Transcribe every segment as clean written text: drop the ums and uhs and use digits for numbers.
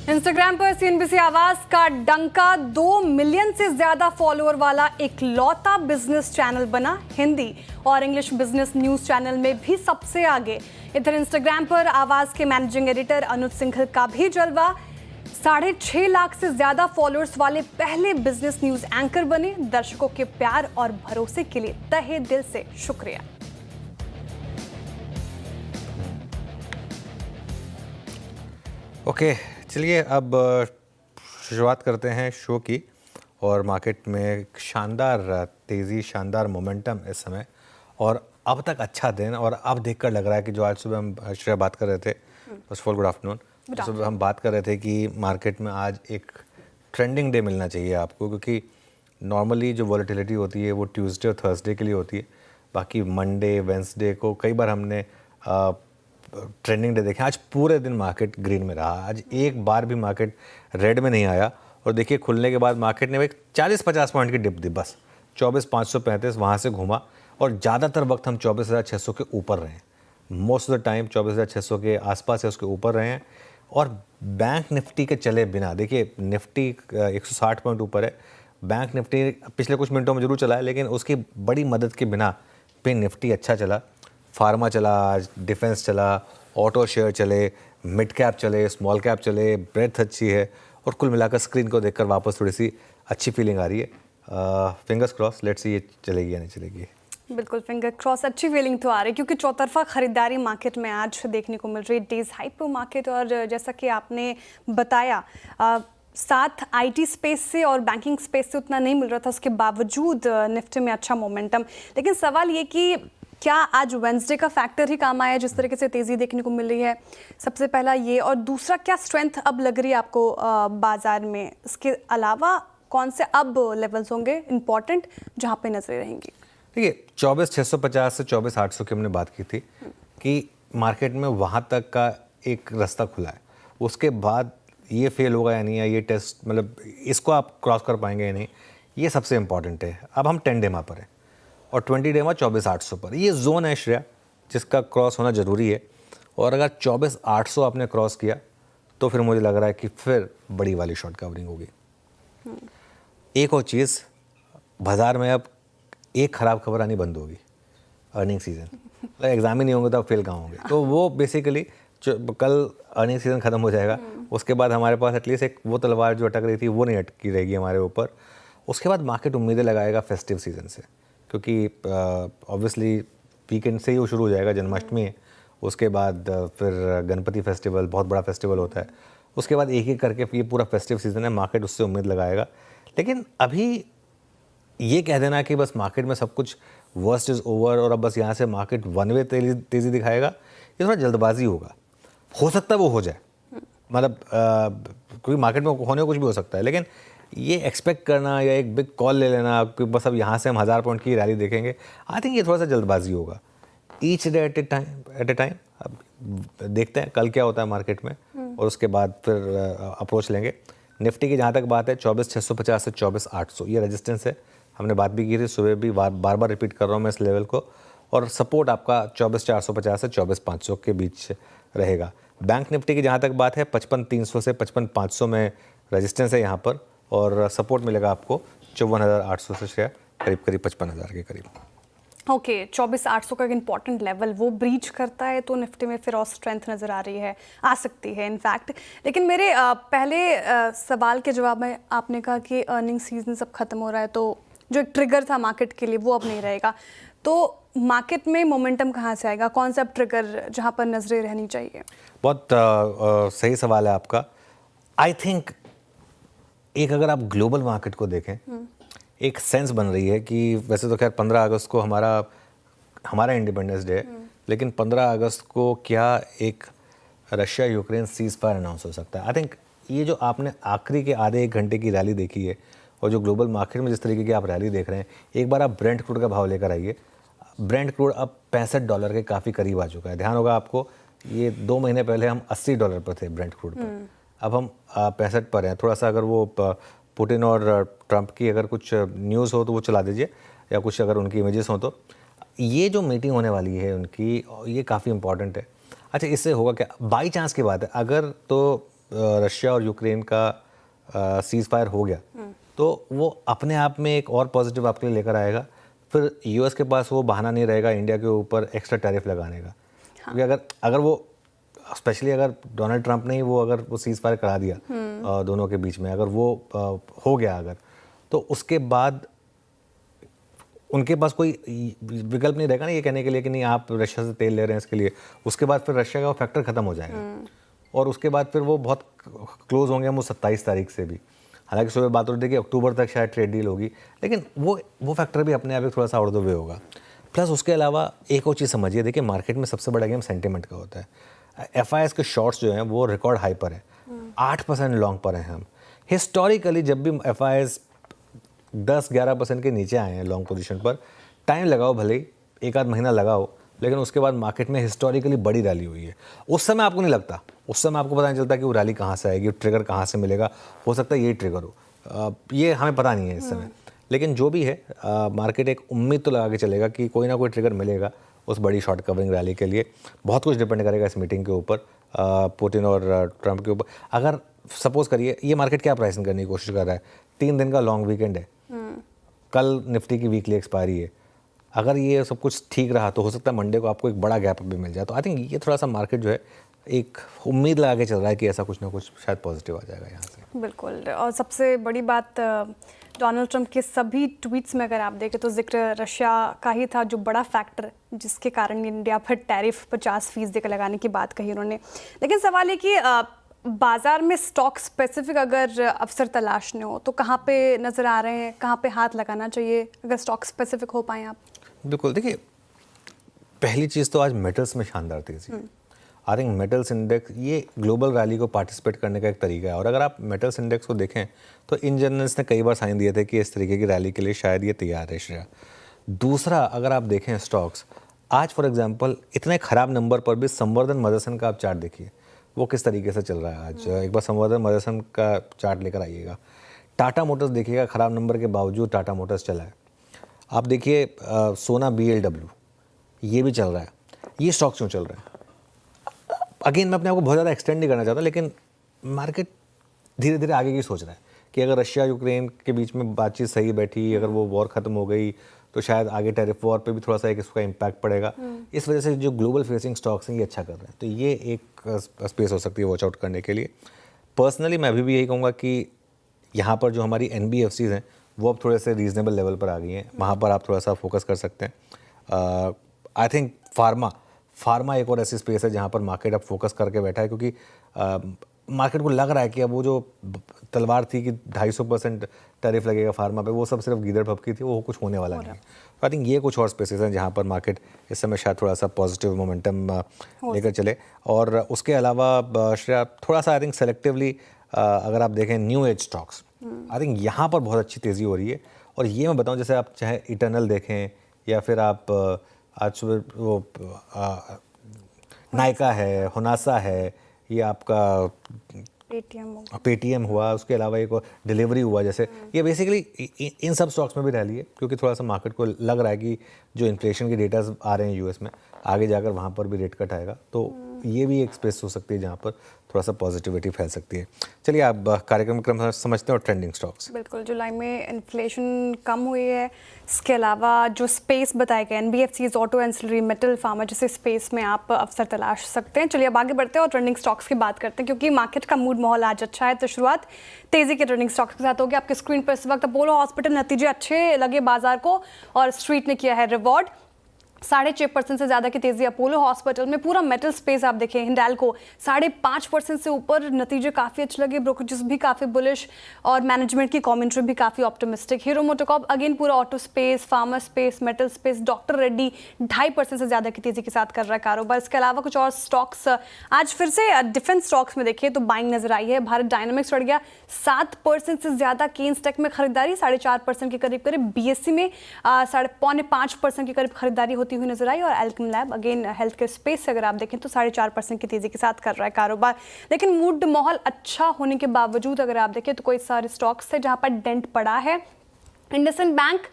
Instagram पर CNBC आवाज का डंका 2 मिलियन से ज्यादा फॉलोअर वाला एक लौता बिजनेस चैनल बना। हिंदी और इंग्लिश बिजनेस न्यूज चैनल में भी सबसे आगे। इधर इंस्टाग्राम पर आवाज के मैनेजिंग एडिटर अनुज सिंघल का भी जलवा। 6.5 लाख से ज्यादा फॉलोअर्स वाले पहले बिजनेस न्यूज एंकर बने। दर्शकों के प्यार और भरोसे के लिए तहे दिल से शुक्रिया। ओके, चलिए अब शुरुआत करते हैं शो की। और मार्केट में शानदार तेज़ी, शानदार मोमेंटम इस समय, और अब तक अच्छा दिन। और अब देखकर लग रहा है कि जो आज सुबह हम श्रेया बात कर रहे थे, first of all good afternoon. सुबह हम बात कर रहे थे कि मार्केट में आज एक ट्रेंडिंग डे मिलना चाहिए आपको, क्योंकि नॉर्मली जो वॉलेटिलिटी होती है वो ट्यूसडे और थर्सडे के लिए होती है। बाकी मंडे, वेंसडे को कई बार हमने ट्रेंडिंग डे देखे। आज पूरे दिन मार्केट ग्रीन में रहा। आज एक बार भी मार्केट रेड में नहीं आया। और देखिए, खुलने के बाद मार्केट ने एक 40-50 पॉइंट की डिप दी, बस 24,535 वहाँ से घूमा। और ज़्यादातर वक्त हम 24,600 के ऊपर रहे हैं। मोस्ट ऑफ द टाइम 24,600 के आसपास है, उसके ऊपर रहे हैं। और बैंक निफ्टी के चले बिना, देखिए निफ्टी 160 पॉइंट ऊपर है, बैंक निफ्टी पिछले कुछ मिनटों में जरूर चला है, लेकिन उसकी बड़ी मदद के बिना पे निफ्टी अच्छा चला। फार्मा चला, आज डिफेंस चला, ऑटो शेयर चले, मिड कैप चले, स्मॉल कैप चले, ब्रेथ अच्छी है। और कुल मिलाकर स्क्रीन को देखकर वापस थोड़ी सी अच्छी फीलिंग आ रही है। फिंगर्स क्रॉस, लेट्स सी ये चलेगी या नहीं चलेगी। बिल्कुल फिंगर क्रॉस, अच्छी फीलिंग तो आ रही है, क्योंकि चौतरफा खरीदारी मार्केट में आज देखने को मिल रही है। डेज हाइपर मार्केट, और जैसा कि आपने बताया, साथ आईटी स्पेस से और बैंकिंग स्पेस से उतना नहीं मिल रहा था, उसके बावजूद निफ्टी में अच्छा मोमेंटम। लेकिन सवाल ये कि क्या आज वेंसडे का फैक्टर ही काम आया जिस तरीके से तेज़ी देखने को मिल रही है? सबसे पहला ये, और दूसरा क्या स्ट्रेंथ अब लग रही है आपको बाजार में? इसके अलावा कौन से अब लेवल्स होंगे इंपॉर्टेंट जहाँ पे नजरें रहेंगी? देखिए, 24,650 से 24,800 की हमने बात की थी कि मार्केट में वहाँ तक का एक रास्ता खुला है। उसके बाद ये फेल होगा या नहीं, या ये टेस्ट, मतलब इसको आप क्रॉस कर पाएंगे या नहीं, ये सबसे इंपॉर्टेंट है। अब हम 10 डेमा पर हैं और 20 डेमा 24,800 पर। ये जोन है श्रेया जिसका क्रॉस होना ज़रूरी है। और अगर 24,800 आपने क्रॉस किया तो फिर मुझे लग रहा है कि फिर बड़ी वाली शॉर्ट कवरिंग होगी। एक और चीज़, बाज़ार में अब एक ख़राब खबर आनी बंद होगी। अर्निंग सीज़न, मतलब एग्ज़ाम ही नहीं होंगे तो आप फेल कहाँ होंगे। तो वो बेसिकली कल अर्निंग सीज़न ख़त्म हो जाएगा। उसके बाद हमारे पास एटलीस्ट एक वो तलवार जो अटक रही थी वो नहीं अटकी रहेगी हमारे ऊपर। उसके बाद मार्केट उम्मीदें लगाएगा फेस्टिव सीज़न से, क्योंकि ऑब्वियसली वीकेंड से ही वो शुरू हो जाएगा। जन्माष्टमी है, उसके बाद फिर गणपति फेस्टिवल, बहुत बड़ा फेस्टिवल होता है। उसके बाद एक एक करके ये पूरा फेस्टिव सीज़न है, मार्केट उससे उम्मीद लगाएगा। लेकिन अभी ये कह देना कि बस मार्केट में सब कुछ वर्स्ट इज़ ओवर और अब बस यहाँ से मार्केट वन वे तेज़ी दिखाएगा, ये थोड़ा जल्दबाजी होगा। हो सकता है वो हो जाए, मतलब क्योंकि मार्केट में होने को कुछ भी हो सकता है। लेकिन ये एक्सपेक्ट करना या एक बिग कॉल ले लेना कि बस अब यहाँ से हम 1000 पॉइंट की रैली देखेंगे, आई थिंक ये थोड़ा सा जल्दबाजी होगा। Each day at A time. अब देखते हैं कल क्या होता है मार्केट में, और उसके बाद फिर अप्रोच लेंगे। निफ्टी की जहाँ तक बात है, 24,650 से 24,800 ये रेजिस्टेंस है। हमने बात भी की थी सुबह भी, बार बार रिपीट कर रहा हूँ मैं इस लेवल को। और सपोर्ट आपका 24,450 से 24,500 के बीच रहेगा। बैंक निफ्टी की जहाँ तक बात है, 55,300 से 55,500 में रेजिस्टेंस है यहाँ पर, और सपोर्ट मिलेगा आपको 54,800 से शेयर करीब 55,000 के करीब। ओके, 24,800 का एक इंपॉर्टेंट लेवल वो ब्रीच करता है तो निफ्टी में फिर और स्ट्रेंथ नज़र आ रही है, आ सकती है इनफैक्ट। लेकिन मेरे पहले सवाल के जवाब में आपने कहा कि अर्निंग सीजन सब खत्म हो रहा है, तो जो एक ट्रिगर था मार्केट के लिए वो अब नहीं रहेगा। तो मार्केट में मोमेंटम कहाँ से आएगा? कौन सा अब ट्रिगर जहाँ पर नजरें रहनी चाहिए? बहुत सही सवाल है आपका। आई थिंक एक अगर आप ग्लोबल मार्केट को देखें, एक सेंस बन रही है कि वैसे तो खैर 15 अगस्त को हमारा इंडिपेंडेंस डे है, लेकिन 15 अगस्त को क्या एक Russia Ukraine cease fire announce हो सकता है। आई थिंक ये जो आपने आखिरी के आधे एक घंटे की रैली देखी है, और जो ग्लोबल मार्केट में जिस तरीके की आप रैली देख रहे हैं, एक बार आप ब्रेंट क्रूड का भाव लेकर आइए। ब्रेंट क्रूड अब $65 के काफ़ी करीब आ चुका है। ध्यान होगा आपको, ये 2 महीने पहले हम $80 पर थे ब्रेंट क्रूड पर, अब हम 65 पर हैं। थोड़ा सा अगर वो पुतिन और ट्रंप की अगर कुछ न्यूज़ हो तो वो चला दीजिए, या कुछ अगर उनकी इमेजेस हो तो। ये जो मीटिंग होने वाली है उनकी, ये काफ़ी इंपॉर्टेंट है। अच्छा, इससे होगा क्या? बाई चांस की बात है, अगर तो रशिया और यूक्रेन का सीज फायर हो गया तो वो अपने आप में एक और पॉजिटिव आपके लिए लेकर आएगा। फिर यूएस के पास वो बहाना नहीं रहेगा इंडिया के ऊपर एक्स्ट्रा टैरिफ लगाने का, क्योंकि अगर वो स्पेशली अगर डोनाल्ड ट्रंप ने वो अगर वो सीज फायर करा दिया दोनों के बीच में, अगर वो हो गया अगर, तो उसके बाद उनके पास कोई विकल्प नहीं रहेगा ना ये कहने के लिए कि नहीं आप रशिया से तेल ले रहे हैं इसके लिए। उसके बाद फिर रशिया का फैक्टर ख़त्म हो जाएगा और उसके बाद फिर वो बहुत क्लोज होंगे हम वो 27 तारीख से भी। हालांकि सुबह बात हो रही थी कि अक्टूबर तक शायद ट्रेड डील होगी, लेकिन वो फैक्टर भी अपने आप एक थोड़ा सा आउट द वे होगा। प्लस उसके अलावा एक और चीज़ समझिए, देखिए मार्केट में सबसे बड़ा गेम सेंटिमेंट का होता है। एफआईएस के शॉर्ट्स जो हैं वो रिकॉर्ड हाई पर है, 8% लॉन्ग पर हैं हम। हिस्टोरिकली जब भी एफआईएस 10-11% के नीचे आए हैं लॉन्ग पोजीशन पर, टाइम लगाओ भले ही एक आध महीना लगाओ, लेकिन उसके बाद मार्केट में हिस्टोरिकली बड़ी रैली हुई है। उस समय आपको नहीं लगता, उस समय आपको पता नहीं चलता कि वो रैली कहाँ से आएगी, ट्रिगर कहाँ से मिलेगा, हो सकता है यही ट्रिगर हो, ये हमें पता नहीं है इस समय। लेकिन जो भी है मार्केट एक उम्मीद तो लगा के चलेगा कि कोई ना कोई ट्रिगर मिलेगा उस बड़ी शॉर्ट कवरिंग रैली के लिए। बहुत कुछ डिपेंड करेगा इस मीटिंग के ऊपर, पुतिन और ट्रंप के ऊपर। अगर सपोज करिए ये मार्केट क्या प्राइसिंग करने की कोशिश कर रहा है, 3 दिन का लॉन्ग वीकेंड है, कल निफ्टी की वीकली एक्सपायरी है, अगर ये सब कुछ ठीक रहा तो हो सकता है मंडे को आपको एक बड़ा गैप भी मिल जाए। तो आई थिंक ये थोड़ा सा मार्केट जो है एक उम्मीद लगा के चल रहा है कि ऐसा कुछ ना कुछ शायद पॉजिटिव आ जाएगा यहाँ से। बिल्कुल। और सबसे बड़ी बात, डोनाल्ड ट्रंप के सभी ट्वीट्स में अगर आप देखें तो जिक्र रशिया का ही था, जो बड़ा फैक्टर जिसके कारण इंडिया पर टैरिफ 50% का लगाने की बात कही उन्होंने। लेकिन सवाल है कि बाजार में स्टॉक स्पेसिफिक अगर अवसर तलाशने हो तो कहाँ पे नज़र आ रहे हैं, कहाँ पे हाथ लगाना चाहिए अगर स्टॉक स्पेसिफिक हो पाए आप? बिल्कुल, देखिए पहली चीज़ तो आज मेटल्स में शानदार तेजी। आई थिंक मेटल्स इंडेक्स ये ग्लोबल रैली को पार्टिसिपेट करने का एक तरीका है, और अगर आप मेटल्स इंडेक्स को देखें तो इन जर्नल्स ने कई बार साइन दिए थे कि इस तरीके की रैली के लिए शायद ये तैयार है श्रेया। दूसरा, अगर आप देखें स्टॉक्स आज फॉर एग्जांपल इतने ख़राब नंबर पर भी संवर्धन मदरसन का आप चार्ट देखिए वो किस तरीके से चल रहा है आज। एक बार संवर्धन मदरसन का चार्ट लेकर आइएगा। टाटा मोटर्स देखिएगा, ख़राब नंबर के बावजूद टाटा मोटर्स चला है। आप देखिए सोना BLW ये भी चल रहा है। ये स्टॉक्स क्यों चल रहे हैं? अगेन मैं अपने आप को बहुत ज़्यादा एक्सटेंड नहीं करना चाहता, लेकिन मार्केट धीरे धीरे आगे की सोच रहा है कि अगर रशिया यूक्रेन के बीच में बातचीत सही बैठी, अगर वो वॉर ख़त्म हो गई तो शायद आगे टैरिफ वॉर पे भी थोड़ा सा एक इसका इम्पैक्ट पड़ेगा। इस वजह से जो ग्लोबल फेसिंग स्टॉक्स हैं ये अच्छा कर रहे हैं, तो ये एक स्पेस हो सकती है वॉच आउट करने के लिए। पर्सनली मैं अभी भी यही कहूँगा कि यहाँ पर जो हमारी NBFCs हैं वो अब थोड़े से रीजनेबल लेवल पर आ गई हैं, वहाँ पर आप थोड़ा सा फोकस कर सकते हैं। आई थिंक फार्मा एक और ऐसी स्पेस है जहाँ पर मार्केट अब फोकस करके बैठा है, क्योंकि मार्केट को लग रहा है कि अब वो जो तलवार थी कि 250% टैरिफ लगेगा फार्मा पे, वो सब सिर्फ गीदड़ भपकी थी, वो कुछ होने वाला नहीं है। तो आई थिंक ये कुछ और स्पेसेस हैं जहाँ पर मार्केट इस समय शायद थोड़ा सा पॉजिटिव मोमेंटम लेकर चले। और उसके अलावा श्रेया थोड़ा सा आई थिंक सेलेक्टिवली अगर आप देखें new age stocks, I think यहाँ पर बहुत अच्छी तेज़ी हो रही है। और ये मैं बताऊँ, जैसे आप चाहे इटर्नल देखें या फिर आप आज सुबह वो नायका है, होनासा है, ये आपका पेटीएम हुआ, उसके अलावा एक डिलीवरी हुआ, जैसे ये बेसिकली इन सब स्टॉक्स में भी रैली है, क्योंकि थोड़ा सा मार्केट को लग रहा है कि जो इन्फ्लेशन के डेटाज आ रहे हैं यूएस में, आगे जाकर वहाँ पर भी रेट कट आएगा। तो ये भी एक स्पेस हो सकती है जहाँ पर थोड़ा सा पॉजिटिविटी फैल सकती है। चलिए आप कार्यक्रम क्रम समझते हैं और ट्रेंडिंग स्टॉक्स। बिल्कुल, जुलाई में इन्फ्लेशन कम हुई है, इसके अलावा जो स्पेस बताए गए NBFCs, auto ancillary, metal, pharma जैसे स्पेस में आप अवसर तलाश सकते हैं। चलिए अब आगे बढ़ते हैं और ट्रेंडिंग स्टॉक्स की बात करते हैं, क्योंकि मार्केट का मूड माहौल आज अच्छा है। तो शुरुआत तेजी के ट्रेंडिंग स्टॉक्स के साथ होगी। आपके स्क्रीन पर इस वक्त अपोलो हॉस्पिटल, नतीजे अच्छे लगे बाजार को और स्ट्रीट ने किया है रिवॉर्ड। 6.5% से ज़्यादा की तेज़ी अपोलो हॉस्पिटल में। पूरा मेटल स्पेस आप देखें, हिंडाल्को 5.5% से ऊपर, नतीजे काफ़ी अच्छे लगे, ब्रोकरेजेस भी काफ़ी बुलिश और मैनेजमेंट की कमेंट्री भी काफ़ी ऑप्टिमिस्टिक। हीरो मोटोकॉर्प अगेन पूरा auto space, pharma space, metal space. Doctor Reddy 2.5% से ज़्यादा की तेज़ी के साथ कर रहा है कारोबार। इसके अलावा कुछ और स्टॉक्स आज फिर से डिफेंस स्टॉक्स में देखिए तो बाइंग नजर आई है। भारत डायनामिक्स बढ़ गया 7% से ज़्यादा, केन्स टेक में खरीदारी 4.5% के करीब, BSE में 4.5% के करीब खरीदारी होती हुई नजर आई। और Alkem lab again health care space से अगर आप देखें तो 4.5% की तेजी के साथ कर रहा है कारोबार। लेकिन मूड माहौल अच्छा होने के बावजूद अगर आप देखें तो कोई सारे स्टॉक्स थे जहां पर डेंट पड़ा है। इंडसइंड बैंक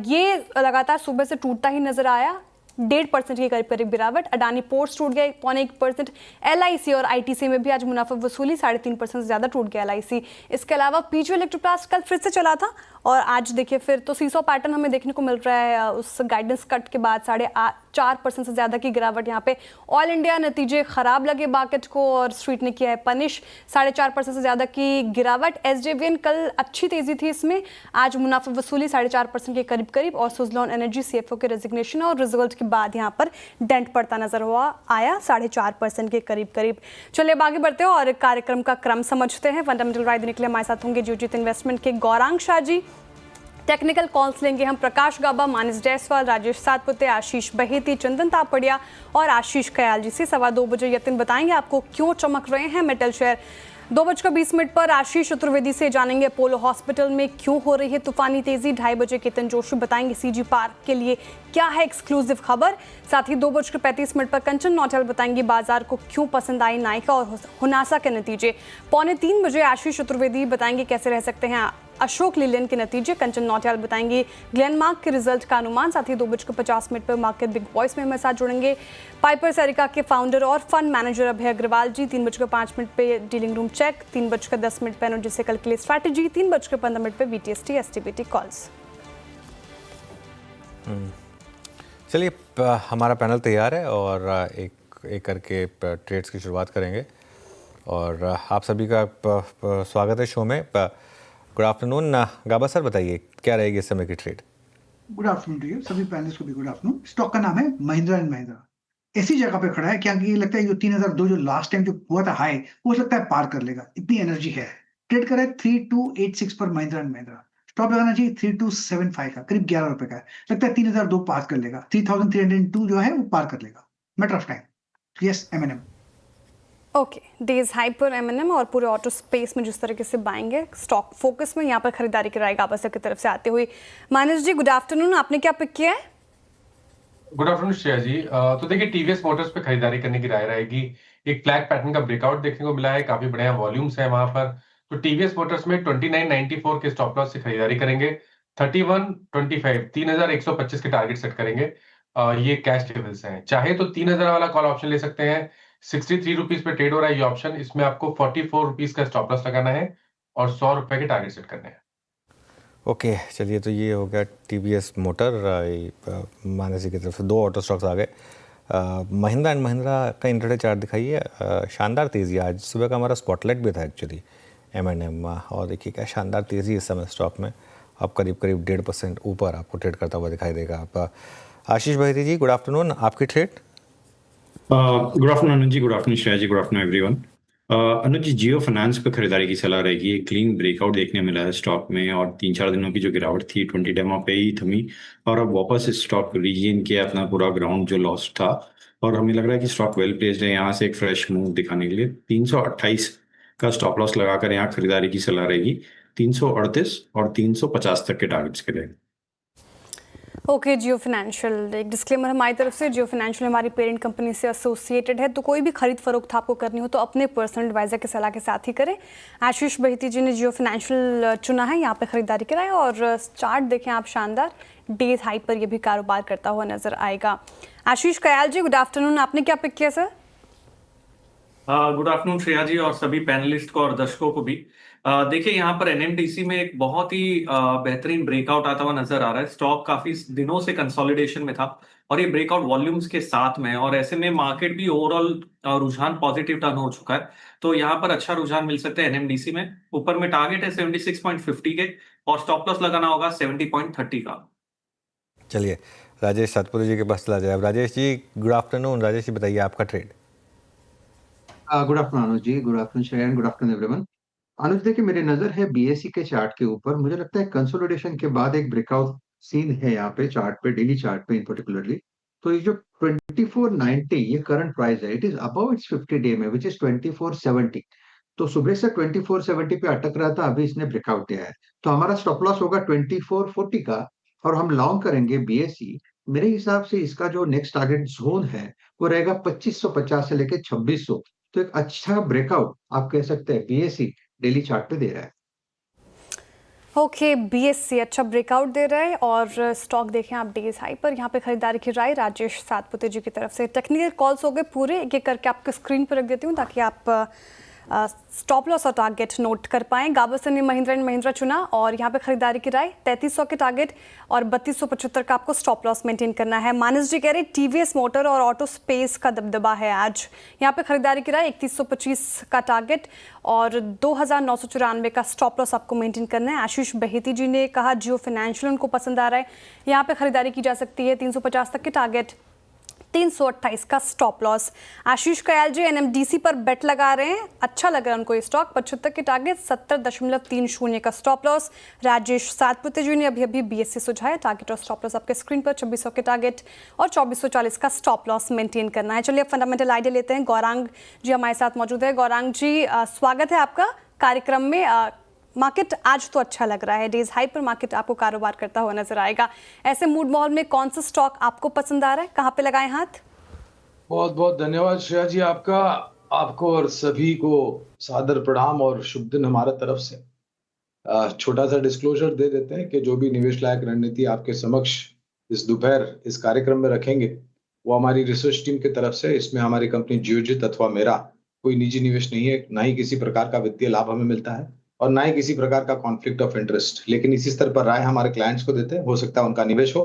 ये लगातार सुबह से टूटता ही नजर आया, 1.5% के करीब करीब गिरावट। अडानी पोर्ट्स टूट गया 0.1%। LIC और ITC में भी आज मुनाफा वसूली 3.5% से ज़्यादा टूट गया LIC। इसके अलावा PGO इलेक्ट्रोप्लास्ट कल फिर से चला था और आज देखिए फिर तो सीसो पैटर्न हमें देखने को मिल रहा है। उस गाइडेंस कट के बाद 4.5% से ज़्यादा की गिरावट यहाँ पे। ऑल इंडिया नतीजे खराब लगे मार्केट को और स्ट्रीट ने किया है पनिश, 4.5% से ज़्यादा की गिरावट। SJVN कल अच्छी तेज़ी थी इसमें, आज मुनाफा वसूली 4.5% के करीब करीब। और सुजलॉन एनर्जी CFO के रेजिग्नेशन और रिजल्ट के बाद यहाँ पर डेंट पड़ता नजर आया 4.5% के करीब करीब। चलिए अब आगे बढ़ते हैं और कार्यक्रम का क्रम समझते हैं। फंडामेंटल राय देने के लिए हमारे साथ होंगे जियोजीत इन्वेस्टमेंट के गौरांग शाह जी। टेक्निकल कॉल्स लेंगे हम प्रकाश गाबा, मानस जायसवाल, राजेश सातपुते, आशीष बहेती, चंदन तापड़िया और आशीष कयाल जी से। 2:15 बजे यतिन बताएंगे आपको क्यों चमक रहे हैं मेटल शेयर। 2:20 पर आशीष चतुर्वेदी से जानेंगे अपोलो हॉस्पिटल में क्यों हो रही है तूफानी तेजी। 2:30 बजे केतन जोशी बताएंगे CG पार्क के लिए क्या है एक्सक्लूसिव खबर। साथ ही 2:35 पर कंचन नौटियाल बताएंगे बाजार को क्यों पसंद आई नायका और हुनासा के नतीजे। 2:45 बजे आशीष चतुर्वेदी बताएंगे कैसे रह सकते हैं अशोक लीलैंड के नतीजे। कंचन नौटियाल बताएंगे ग्लेनमार्क के रिजल्ट का अनुमान। साथ ही 2:50 पर मार्केट बिग वॉइस में हमारे साथ जुड़ेंगे पाइपर सैरिका के फाउंडर और फंड मैनेजर अभय अग्रवाल जी। 3:05 पे डीलिंग रूम चेक, 3:10 पे एनर्जी कल के लिए स्ट्रैटेजी, 3:15 पे VTST STBT कॉल्स। चलिए हमारा पैनल तैयार है और एक एक करके ट्रेड्स की शुरुआत करेंगे और आप सभी का स्वागत है शो में। गुड आफ्टरनून गाबा सर, बताइए क्या रहेगी इस समय की trade. Good afternoon to you, सभी पैनलिस्ट को भी गुड आफ्टरनून। स्टॉक का नाम है महिंद्रा एंड महिंद्रा। ऐसी जगह पे खड़ा है क्या कि लगता है जो 3002 जो लास्ट टाइम जो हुआ था हाई, वो लगता है पार कर लेगा, इतनी एनर्जी है। ट्रेड कर रहा है 3286 पर महिंद्रा एंड महिंद्रा। स्टॉप लगाना चाहिए 3275 का, करीब 11 रुपए का है। लगता है 3002 पार कर लेगा, 3302 जो है वो पार कर लेगा। Matter of time. Yes, M&M। Okay, days high पर M&M और पूरे ऑटो स्पेस में जिस तरीके से बाएंगे स्टॉक फोकस में यहाँ पर खरीदारी की राय गाबा सर की तरफ से आते हुए। मानस जी गुड आफ्टरनून, आपने क्या पिक किया है? गुड आफ्टरनून श्रेया जी। तो देखिए TVS मोटर्स पे खरीदारी करने की राय रहेगी। एक फ्लैग पैटर्न का ब्रेकआउट देखने को मिला है, काफी बढ़िया वॉल्यूम्स है वहां पर। तो TVS मोटर्स में 2994 के स्टॉप लॉस से खरीदारी करेंगे। 3125 3125 के टारगेट सेट करेंगे। ये कैश लेवल्स हैं। चाहे तो 3000 वाला कॉल ऑप्शन ले सकते हैं। 63 रुपीज पे ट्रेड हो रहा है ये ऑप्शन। इसमें आपको 44 रुपीज का स्टॉप लॉस लगाना है और 100 रुपए के टारगेट सेट करने हैं। ओके चलिए, तो ये हो गया TVS मोटर। मानस जी की तरफ से 2 ऑटो स्टॉक्स आ गए। महिंद्रा एंड महिंद्रा का इंट्राडे चार्ट दिखाइए। शानदार तेज़ी, आज सुबह का हमारा स्पॉटलाइट भी था एक्चुअली M&M, और देखिए क्या शानदार तेज़ी इस समय स्टॉक में। अब करीब करीब 1.5% ऊपर आपको ट्रेड करता हुआ दिखाई देगा। आप आशीष बहेती जी गुड आफ्टरनून, आपकी trade. Good afternoon Anuj ji, good afternoon Shreya जी, गुड आफ्टरनून एवरीवन। अनुज जी, जियो फाइनेंस पे खरीदारी की सलाह रहेगी। एक क्लीन ब्रेकआउट देखने मिला है स्टॉक में और 3-4 दिनों की जो गिरावट थी 20 डेमो पे ही थमी और अब वापस स्टॉक रीगेन किया अपना पूरा ग्राउंड जो लॉस था और हमें लग रहा है कि स्टॉक वेल प्लेस्ड है यहाँ से एक फ्रेश मूव दिखाने के लिए। 328 का स्टॉप लॉस लगाकर यहाँ खरीदारी की सलाह रहेगी। 338 और 350 तक के टारगेट्स के लिए। ओके, जियो फाइनेंशियल, एक डिस्क्लेमर हमारी तरफ से, जियो फाइनेंशियल हमारी पेरेंट कंपनी से एसोसिएटेड है, तो कोई भी खरीद फरोख्त आपको करनी हो तो अपने पर्सनल एडवाइजर की सलाह के साथ ही करें। आशीष बहेती जी ने जियो फाइनेंशियल चुना है, यहाँ पे खरीदारी कराएं और चार्ट देखें आप, शानदार डेज हाई पर ये भी कारोबार करता हुआ नजर आएगा। आशीष कयाल जी गुड आफ्टरनून, आपने क्या पिक किया सर? गुड आफ्टरनून श्रेया जी और सभी पैनलिस्ट को और दर्शकों को भी। देखिए यहाँ पर NMDC में एक बहुत ही बेहतरीन ब्रेकआउट आता हुआ नजर आ रहा है। स्टॉक काफी दिनों से कंसोलिडेशन में था और ये ब्रेकआउट वॉल्यूम्स के साथ में, और ऐसे में मार्केट भी ओवरऑल रुझान पॉजिटिव टर्न हो चुका है। तो यहाँ पर अच्छा रुझान मिल सकता है NMDC में। ऊपर में टारगेट है 76.50 के और स्टॉप लॉस लगाना होगा 70.30 का। चलिए राजेश सातपुते जी के पास चला जाए। अब राजेश जी गुड आफ्टरनून। राजेश जी बताइए आपका trade. Good afternoon Anuj ji, good afternoon Shreya, good afternoon everyone. Anuj देखिए, मेरी नजर है BSE के चार्ट के ऊपर। मुझे लगता है कंसोलिडेशन के बाद एक ब्रेकआउट सीन है यहाँ पे चार्ट पे, डेली चार्ट पे इन पर्टिकुलरली। तो ये जो 2490 ये करंट प्राइस है, it is above it's 50 day में, विच इज 2470। तो सुबह से 2470 पे अटक रहा था, अभी इसने ब्रेकआउट दिया है। तो हमारा स्टॉप लॉस होगा 2440 का और हम लॉन्ग करेंगे BSE। मेरे हिसाब से इसका जो नेक्स्ट टारगेट जोन है वो रहेगा 2550 से लेके 2600। तो एक अच्छा ब्रेकआउट आप कह सकते हैं BSE डेली चार्ट पे दे रहा है। ओके, बीएससी अच्छा ब्रेकआउट दे रहा है और स्टॉक देखें आप डेज हाई पर। यहाँ पे खरीदारी की राय राजेश सातपुते जी की तरफ से। टेक्निकल कॉल्स हो गए पूरे, एक एक करके आपके स्क्रीन पर रख देती हूँ ताकि आप स्टॉप लॉस और टारगेट नोट कर पाएं। गावस्कर ने महिंद्रा एंड महिंद्रा चुना और यहाँ पे खरीदारी की राय 3300 के टारगेट और 3275 का आपको स्टॉप लॉस मेंटेन करना है। मानस जी कह रहे टीवीएस मोटर और ऑटो स्पेस का दबदबा है आज। यहाँ पे खरीदारी की राय 3125 का टारगेट और 2994 का स्टॉप लॉस आपको मेंटेन करना है। आशीष बहेती जी ने कहा जियो फाइनेंशियल उनको पसंद आ रहा है, यहाँ पे खरीदारी की जा सकती है। 350 तक के टारगेट, 328 का स्टॉप लॉस। आशीष कयाल जी एनएमडीसी पर बेट लगा रहे हैं, अच्छा लग रहा है उनको ये स्टॉक। 75 के टारगेट, 70.30 का स्टॉप लॉस। राजेश सातपुते जी ने अभी बीएससी सुझाया, टारगेट और स्टॉप लॉस आपके स्क्रीन पर। 2400 के टारगेट और 2440 का स्टॉप लॉस मेंटेन करना है। चलिए अब फंडामेंटल आइडिया लेते हैं। गौरांग जी हमारे साथ मौजूद है। गौरांग जी स्वागत है आपका कार्यक्रम में। मार्केट आज तो अच्छा लग रहा है, डेज हाई पर मार्केट आपको कारोबार करता हुआ नजर आएगा। ऐसे मूड माहौल में कौन सा स्टॉक आपको पसंद आ रहा है, कहाँ पे लगाएं हाथ? बहुत बहुत धन्यवाद श्रेया जी, आपको और सभी को सादर प्रणाम और शुभ दिन हमारे तरफ से। छोटा सा डिस्क्लोजर दे देते हैं कि जो भी निवेश लायक रणनीति आपके समक्ष इस दोपहर इस कार्यक्रम में रखेंगे वो हमारी रिसर्च टीम की तरफ से। इसमें हमारी कंपनी जियोजित अथवा मेरा कोई निजी निवेश नहीं है, ना ही किसी प्रकार का वित्तीय लाभ हमें मिलता है और ना ही किसी प्रकार का कॉन्फ्लिक्ट ऑफ इंटरेस्ट, लेकिन इसी स्तर पर राय हमारे क्लाइंट्स को देते हैं, हो सकता है उनका निवेश हो।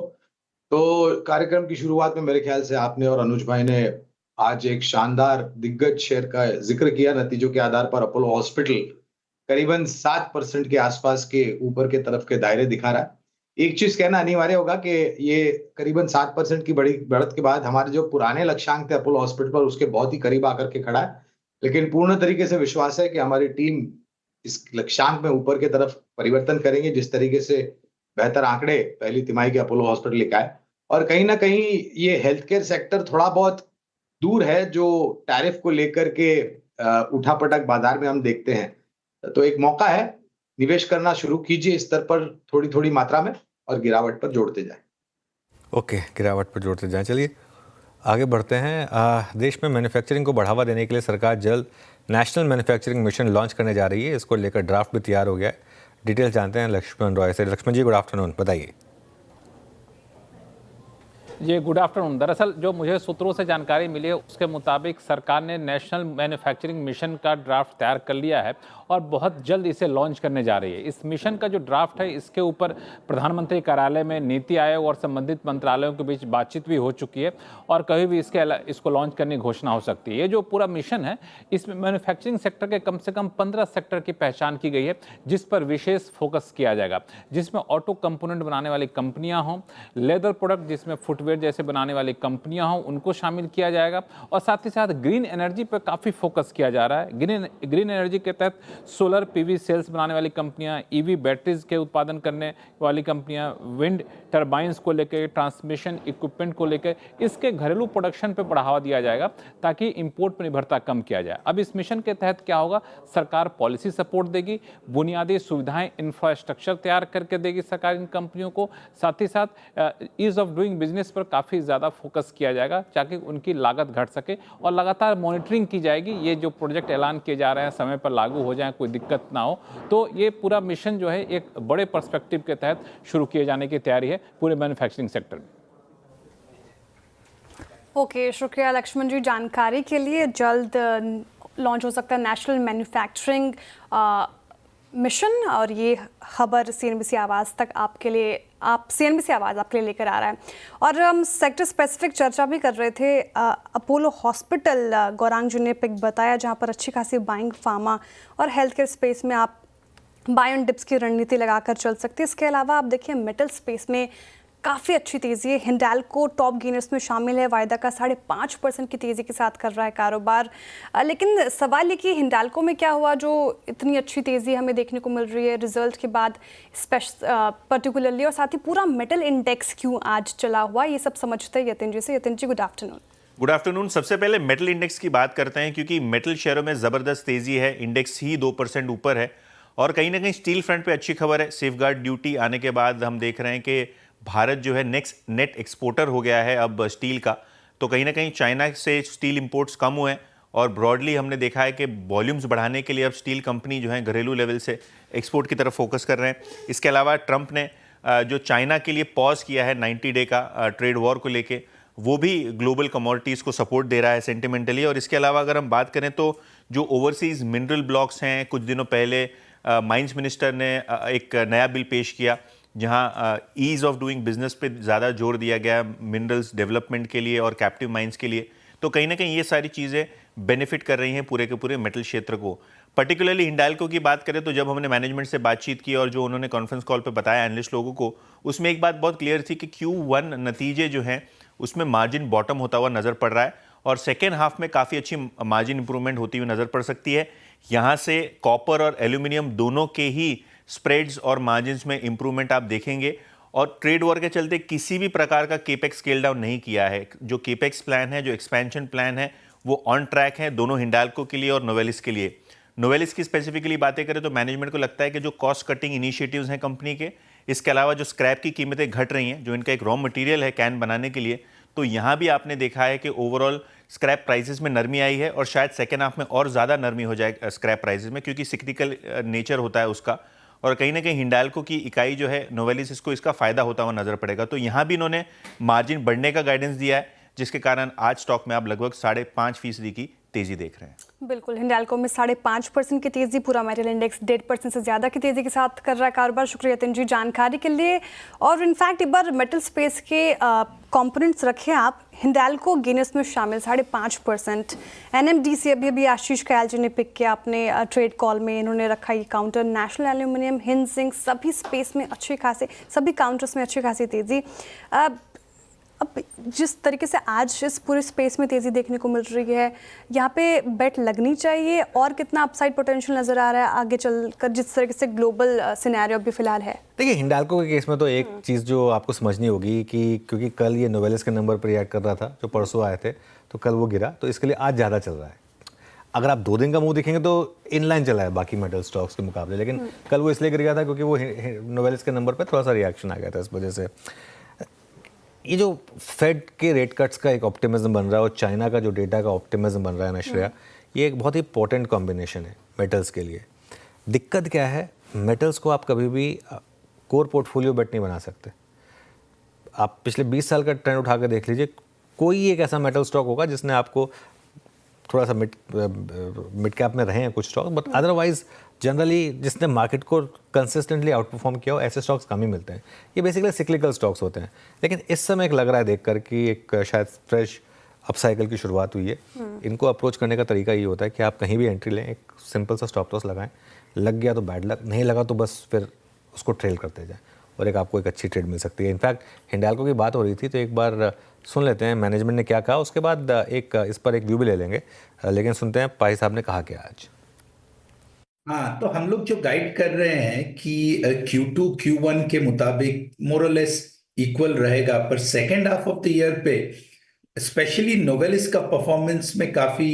तो कार्यक्रम की शुरुआत में मेरे ख्याल से आपने और अनुज भाई ने आज एक शानदार दिग्गज शेयर का जिक्र किया। नतीजों के आधार पर अपोलो हॉस्पिटल करीबन 7% के आसपास के ऊपर के तरफ के दायरे दिखा रहा है। एक चीज कहना अनिवार्य होगा कि ये करीबन 7% की बड़ी बढ़त के बाद हमारे जो पुराने लक्ष्यांक थे अपोलो हॉस्पिटल पर, उसके बहुत ही करीब आकर के खड़ा है। लेकिन पूर्ण तरीके से विश्वास है कि हमारी टीम इस लक्ष्यांक में ऊपर की तरफ परिवर्तन करेंगे, जिस तरीके से बेहतर आंकड़े पहली तिमाही के अपोलो हॉस्पिटल लेकर आए। और कहीं ना कहीं ये हेल्थ केयर सेक्टर थोड़ा बहुत दूर है जो टैरिफ को लेकर के उठापटक बाजार में हम देखते हैं। तो एक मौका है, निवेश करना शुरू कीजिए इस स्तर पर थोड़ी थोड़ी मात्रा में और गिरावट पर जोड़ते जाएं। ओके, गिरावट पर जोड़ते जाएं। चलिए आगे बढ़ते हैं। देश में मैन्युफैक्चरिंग को बढ़ावा देने के लिए सरकार जल्द नेशनल मैन्युफैक्चरिंग मिशन लॉन्च करने जा रही है। इसको लेकर ड्राफ्ट भी तैयार हो गया है। डिटेल जानते हैं लक्ष्मण रॉय से। लक्ष्मण जी गुड आफ्टरनून, बताइए। ये गुड आफ्टरनून। दरअसल जो मुझे सूत्रों से जानकारी मिली है उसके मुताबिक सरकार ने नेशनल मैन्युफैक्चरिंग मिशन का ड्राफ्ट तैयार कर लिया है और बहुत जल्द इसे लॉन्च करने जा रही है। इस मिशन का जो ड्राफ्ट है इसके ऊपर प्रधानमंत्री कार्यालय में नीति आयोग और संबंधित मंत्रालयों के बीच बातचीत भी हो चुकी है और कभी भी इसको लॉन्च करने की घोषणा हो सकती है। ये जो पूरा मिशन है इसमें मैन्युफैक्चरिंग सेक्टर के कम से कम 15 सेक्टर की पहचान की गई है जिस पर विशेष फोकस किया जाएगा, जिसमें ऑटो कंपोनेंट बनाने वाली कंपनियां हों, लेदर प्रोडक्ट जिसमें फुटवेयर जैसे बनाने वाली कंपनियां हों उनको शामिल किया जाएगा और साथ ही साथ ग्रीन एनर्जी पर काफ़ी फोकस किया जा रहा है। ग्रीन एनर्जी के तहत सोलर पीवी सेल्स बनाने वाली कंपनियां, ईवी बैटरीज के उत्पादन करने वाली कंपनियां, विंड टर्बाइंस को लेकर, ट्रांसमिशन इक्विपमेंट को लेकर इसके घरेलू प्रोडक्शन पर बढ़ावा दिया जाएगा ताकि इंपोर्ट पर निर्भरता कम किया जाए। अब इस मिशन के तहत क्या होगा, सरकार पॉलिसी सपोर्ट देगी, बुनियादी सुविधाएं इंफ्रास्ट्रक्चर तैयार करके देगी सरकार इन कंपनियों को, साथ ही साथ ईज ऑफ डूइंग बिजनेस पर काफ़ी ज़्यादा फोकस किया जाएगा ताकि उनकी लागत घट सके और लगातार मॉनिटरिंग की जाएगी। ये जो प्रोजेक्ट ऐलान किए जा रहे हैं समय पर लागू हो जाए, कोई दिक्कत ना हो। तो ये पूरा मिशन जो है एक बड़े पर्सपेक्टिव के तहत शुरू किए जाने की तैयारी है पूरे मैन्युफैक्चरिंग सेक्टर में। ओके, शुक्रिया लक्ष्मण जी जानकारी के लिए। जल्द लॉन्च हो सकता है नेशनल मैन्युफैक्चरिंग मिशन और ये खबर सीएनबीसी आवाज़ तक आपके लिए सीएनबीसी आवाज़ आपके लिए लेकर आ रहा है। और हम सेक्टर स्पेसिफिक चर्चा भी कर रहे थे। अपोलो हॉस्पिटल गौरांग जी ने पिक बताया जहाँ पर अच्छी खासी बाइंग फार्मा और हेल्थ केयर स्पेस में आप बाय ऑन डिप्स की रणनीति लगाकर चल सकते हैं। इसके अलावा आप देखिए मेटल स्पेस में काफ़ी अच्छी तेज़ी है। हिंडाल्को टॉप गेनर्स में शामिल है, वायदा का 5.5% की तेज़ी के साथ कर रहा है कारोबार। लेकिन सवाल ये कि हिंडाल्को में क्या हुआ जो इतनी अच्छी तेज़ी हमें देखने को मिल रही है रिजल्ट के बाद पर्टिकुलरली, और साथ ही पूरा मेटल इंडेक्स क्यों आज चला हुआ, ये सब समझते हैं यतिन जी से। यतिन जी गुड आफ्टरनून। Good afternoon. सबसे पहले मेटल इंडेक्स की बात करते हैं क्योंकि मेटल शेयरों में ज़बरदस्त तेज़ी है, इंडेक्स ही 2% ऊपर है और कहीं ना कहीं स्टील फ्रंट पे अच्छी खबर है। सेफगार्ड ड्यूटी आने के बाद हम देख रहे हैं कि भारत जो है नेट एक्सपोर्टर हो गया है अब स्टील का, तो कहीं ना कहीं चाइना से स्टील इंपोर्ट्स कम हुए हैं और ब्रॉडली हमने देखा है कि वॉल्यूम्स बढ़ाने के लिए अब स्टील कंपनी जो है घरेलू लेवल से एक्सपोर्ट की तरफ फोकस कर रहे हैं। इसके अलावा ट्रंप ने जो चाइना के लिए पॉज किया है 90 डे का ट्रेड वॉर को लेके, वो भी ग्लोबल कमोडिटीज़ को सपोर्ट दे रहा है सेंटिमेंटली। और इसके अलावा अगर हम बात करें तो जो ओवरसीज़ मिनरल ब्लॉक्स हैं, कुछ दिनों पहले माइंस मिनिस्टर ने एक नया बिल पेश किया जहां ईज़ ऑफ डूइंग बिजनेस पे ज़्यादा जोर दिया गया मिनरल्स डेवलपमेंट के लिए और कैप्टिव माइंस के लिए। तो कहीं ना कहीं ये सारी चीज़ें बेनिफिट कर रही हैं पूरे के पूरे मेटल क्षेत्र को। पर्टिकुलरली हिंडाल्को की बात करें तो जब हमने मैनेजमेंट से बातचीत की और जो उन्होंने कॉन्फ्रेंस कॉल पे बताया एनालिस्ट लोगों को, उसमें एक बात बहुत क्लियर थी कि Q1 नतीजे जो हैं उसमें मार्जिन बॉटम होता हुआ नज़र पड़ रहा है और सेकेंड हाफ में काफ़ी अच्छी मार्जिन इंप्रूवमेंट होती हुई नज़र पड़ सकती है। यहाँ से कॉपर और एल्यूमिनियम दोनों के ही स्प्रेड्स और मार्जिन्स में इंप्रूवमेंट आप देखेंगे। और ट्रेड वॉर के चलते किसी भी प्रकार का केपेक्स स्केल डाउन नहीं किया है। जो केपेक्स प्लान है, जो एक्सपेंशन प्लान है, वो ऑन ट्रैक है दोनों हिंडाल्को के लिए और नोवेलिस के लिए। नोवेलिस की स्पेसिफिकली बातें करें तो मैनेजमेंट को लगता है कि जो कॉस्ट कटिंग इनिशिएटिव्स हैं कंपनी के, इसके अलावा जो स्क्रैप की कीमतें घट रही हैं, जो इनका एक रॉ मटेरियल है कैन बनाने के लिए, तो यहाँ भी आपने देखा है कि ओवरऑल स्क्रैप प्राइसेस में नरमी आई है और शायद सेकेंड हाफ में और ज़्यादा नरमी हो जाए स्क्रैप प्राइसेस में, क्योंकि सिक्लिकल नेचर होता है उसका। और कहीं ना कहीं हिंडाल्को की इकाई जो है नोवेलिस, इसको इसका फ़ायदा होता हुआ नज़र पड़ेगा। तो यहाँ भी इन्होंने मार्जिन बढ़ने का गाइडेंस दिया है, जिसके कारण आज स्टॉक में आप लगभग 5.5% की तेज़ी देख रहे हैं। बिल्कुल, हिंडाल्को में 5.5% की तेज़ी, पूरा मेटल इंडेक्स 1.5% से ज़्यादा की तेज़ी के साथ कर रहा है कारोबार। शुक्रिया यतिन जी जानकारी के लिए। और इनफैक्ट एक बार मेटल स्पेस के कंपोनेंट्स रखें आप, हिंडाल्को गेनर्स में शामिल 5.5%। NMDC अभी आशीष कयाल जी ने पिक किया अपने ट्रेड कॉल में, इन्होंने रखा ये काउंटर। नेशनल एल्यूमिनियम, हिंजिंग, सभी स्पेस में अच्छे खासे, सभी काउंटर्स में अच्छी खासी तेज़ी। अब जिस तरीके से आज इस पूरे स्पेस में तेज़ी देखने को मिल रही है, यहाँ पे बेट लगनी चाहिए और कितना अपसाइड पोटेंशियल नज़र आ रहा है आगे चलकर, जिस तरीके से ग्लोबल सिनेरियो अभी फिलहाल है? देखिए, हिंडाल्को के केस में तो एक चीज़ जो आपको समझनी होगी कि क्योंकि कल ये नोवेलिस के नंबर पर रिएक्ट कर रहा था जो परसों आए थे, तो कल वो गिरा, तो इसके लिए आज ज़्यादा चल रहा है। अगर आप 2 दिन का मूव देखेंगे तो इनलाइन चला है बाकी मेटल स्टॉक्स के मुकाबले, लेकिन कल वो इसलिए गिर गया था क्योंकि वो नोवेलिस के नंबर पर थोड़ा सा रिएक्शन आ गया था। इस वजह से ये जो फेड के रेट कट्स का एक ऑप्टिमिज्म बन रहा है और चाइना का जो डेटा का ऑप्टिमिज्म बन रहा है नश्रिया, ये एक बहुत ही इंपॉर्टेंट कॉम्बिनेशन है मेटल्स के लिए। दिक्कत क्या है, मेटल्स को आप कभी भी कोर पोर्टफोलियो बेट नहीं बना सकते। आप पिछले 20 साल का ट्रेंड उठा कर देख लीजिए, कोई एक ऐसा मेटल स्टॉक होगा जिसने आपको थोड़ा सा मिड कैप में रहे हैं कुछ स्टॉक, बट अदरवाइज जनरली जिसने मार्केट को कंसिस्टेंटली आउट परफॉर्म किया हो, ऐसे स्टॉक्स कम ही मिलते हैं। ये बेसिकली सिक्लिकल स्टॉक्स होते हैं, लेकिन इस समय एक लग रहा है देखकर कि एक शायद फ्रेश अप साइकिल की शुरुआत हुई है। इनको अप्रोच करने का तरीका ये होता है कि आप कहीं भी एंट्री लें, एक सिंपल सा स्टॉप लॉस लगाएं, लग गया तो बैड लक, नहीं लगा तो बस फिर उसको ट्रेल करते जाएं और आपको एक अच्छी ट्रेड मिल सकती है। इनफैक्ट हिंडाल्को की बात हो रही थी, तो एक बार सुन लेते हैं मैनेजमेंट ने क्या कहा, उसके बाद इस पर एक व्यू भी ले लेंगे, लेकिन सुनते हैं पाही साहब ने कहा क्या आज। हाँ, तो हम लोग जो गाइड कर रहे हैं कि Q2 Q1 के मुताबिक मोरलेस इक्वल रहेगा, पर second half of the year पे स्पेशली नोवेलिस का परफॉर्मेंस में काफी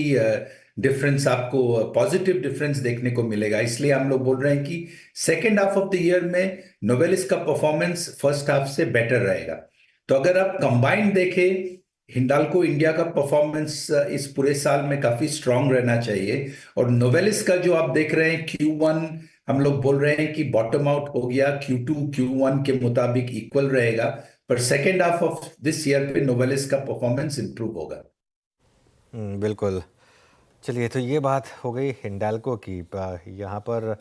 डिफरेंस, आपको पॉजिटिव डिफरेंस देखने को मिलेगा। इसलिए हम लोग बोल रहे हैं कि second half of the year में नोवेलिस का परफॉर्मेंस फर्स्ट हाफ से बेटर रहेगा। तो अगर आप कंबाइंड देखें, हिंडाल्को इंडिया का परफॉर्मेंस इस पूरे साल में काफी स्ट्रांग रहना चाहिए, और नोवेलिस का जो आप देख रहे हैं Q1 हम लोग बोल रहे हैं कि बॉटम आउट हो गया, Q2 Q1 के मुताबिक इक्वल रहेगा, पर second half of this year पे नोवेलिस का परफॉर्मेंस इंप्रूव होगा। बिल्कुल। चलिए, तो ये बात हो गई हिंडाल्को की। यहाँ पर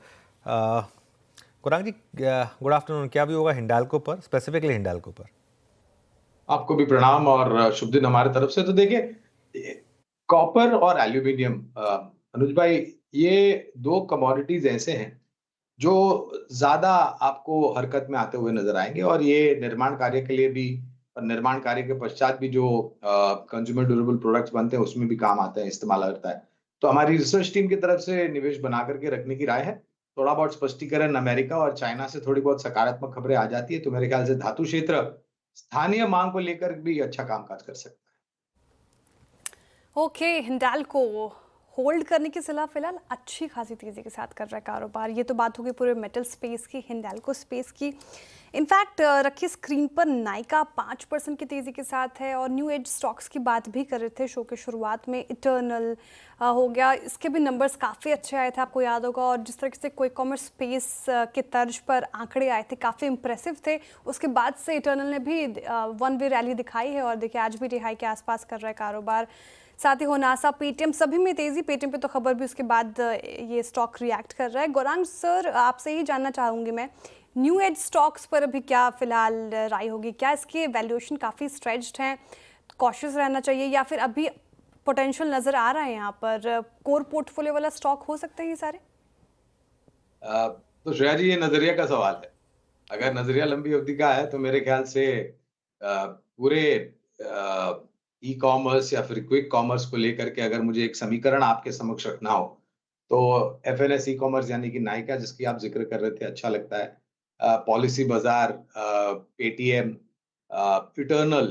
कुरान जी, गुड आफ्टरनून। क्या भी होगा हिंडाल्को पर, स्पेसिफिकली हिंडाल्को पर? आपको भी प्रणाम और शुभ दिन हमारे तरफ से। तो देखिए, कॉपर और एल्यूमिनियम, अनुज भाई, ये 2 कमोडिटीज ऐसे हैं जो ज्यादा आपको हरकत में आते हुए नजर आएंगे, और ये निर्माण कार्य के लिए भी और निर्माण कार्य के पश्चात भी जो कंज्यूमर ड्यूरेबल प्रोडक्ट्स बनते हैं उसमें भी काम आते हैं, इस्तेमाल करता है। तो हमारी रिसर्च टीम की तरफ से निवेश बना करके रखने की राय है। थोड़ा बहुत स्पष्टीकरण अमेरिका और चाइना से थोड़ी बहुत सकारात्मक खबरें आ जाती है, तो मेरे ख्याल से धातु क्षेत्र स्थानीय मांग को लेकर भी अच्छा कामकाज कर सकता है। ओके, हिंडाल्को होल्ड करने की सलाह फिलहाल अच्छी खासी तेज़ी के साथ कर रहा है कारोबार। ये तो बात होगी पूरे मेटल स्पेस की, हिंडाल्को स्पेस की। इनफैक्ट रखिए स्क्रीन पर नाइका 5% की तेज़ी के साथ है और न्यू एज स्टॉक्स की बात भी कर रहे थे शो के शुरुआत में। इटर्नल हो गया, इसके भी नंबर्स काफ़ी अच्छे आए थे, आपको याद होगा। और जिस तरह से क्विक कॉमर्स स्पेस के तर्ज पर आंकड़े आए थे काफ़ी इंप्रेसिव थे। उसके बाद से इटर्नल ने भी वन वे रैली दिखाई है और देखिए आज भी रिहाई के आसपास कर रहा है कारोबार। साथ ही होनासा, पेटीएम सभी में तेज़ी। पेटीएम पे तो खबर भी उसके बाद ये स्टॉक रिएक्ट कर रहा है। गौरांग सर, आपसे ही जानना चाहूँगी मैं, न्यू एज स्टॉक्स पर अभी क्या फिलहाल राय होगी? क्या इसके वैल्यूएशन काफ़ी स्ट्रेच्ड हैं, कॉशियस रहना चाहिए, या फिर अभी पोटेंशियल नज़र आ रहा है यहाँ पर? कोर पोर्टफोलियो वाला स्टॉक हो सकते हैं ये सारे? तो श्रेया जी, ये नजरिया का सवाल है। अगर नजरिया लंबी अवधि का है तो मेरे ख्याल से पूरे ई कॉमर्स या फिर क्विक कॉमर्स को लेकर के अगर मुझे एक समीकरण आपके समक्ष रखना हो तो एफएनएस ई कॉमर्स यानी कि नाइका जिसकी आप जिक्र कर रहे थे अच्छा लगता है, पॉलिसी बाजार, पेटीएम, इटर्नल।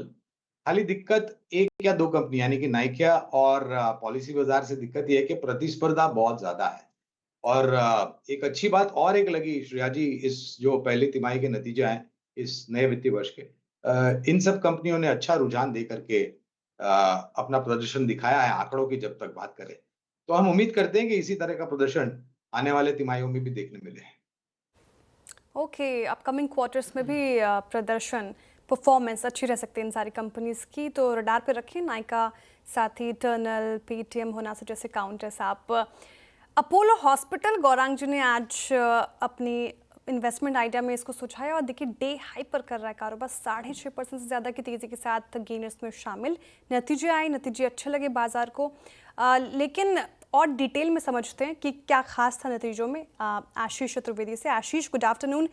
खाली दिक्कत एक या दो कंपनी यानी कि नाइका और पॉलिसी बाजार से दिक्कत यह है कि प्रतिस्पर्धा बहुत ज्यादा है। और एक अच्छी बात और एक लगी श्रेया जी, इस जो पहली तिमाही के नतीजे आए इस नए वित्तीय वर्ष के, इन सब कंपनियों ने अच्छा रुझान दे करके अपना प्रदर्शन दिखाया है। आंकड़ों की जब तक बात करें तो हम उम्मीद करते हैं कि इसी तरह का प्रदर्शन आने वाले तिमाहियों में भी देखने मिले। ओके, अपकमिंग क्वार्टर्स में भी प्रदर्शन, परफॉर्मेंस अच्छी रह सकती है इन सारी कंपनीज की, तो रडार पे रखिए नाइका, साथ ही टर्नल, पेटीएम, होनासा जैसे काउंटर्स। आप अपोलो हॉस्पिटल, गौरांग जी ने आज अपनी इन्वेस्टमेंट आइडिया में इसको सुझाया और देखिए डे हाई पर कर रहा है कारोबार। 6.5% से ज़्यादा की तेज़ी के साथ गेनर्स में शामिल। नतीजे आए, नतीजे अच्छे लगे बाजार को, लेकिन और डिटेल में समझते हैं कि क्या खास था नतीजों में। आशीष चतुर्वेदी से। आशीष, गुड आफ्टरनून।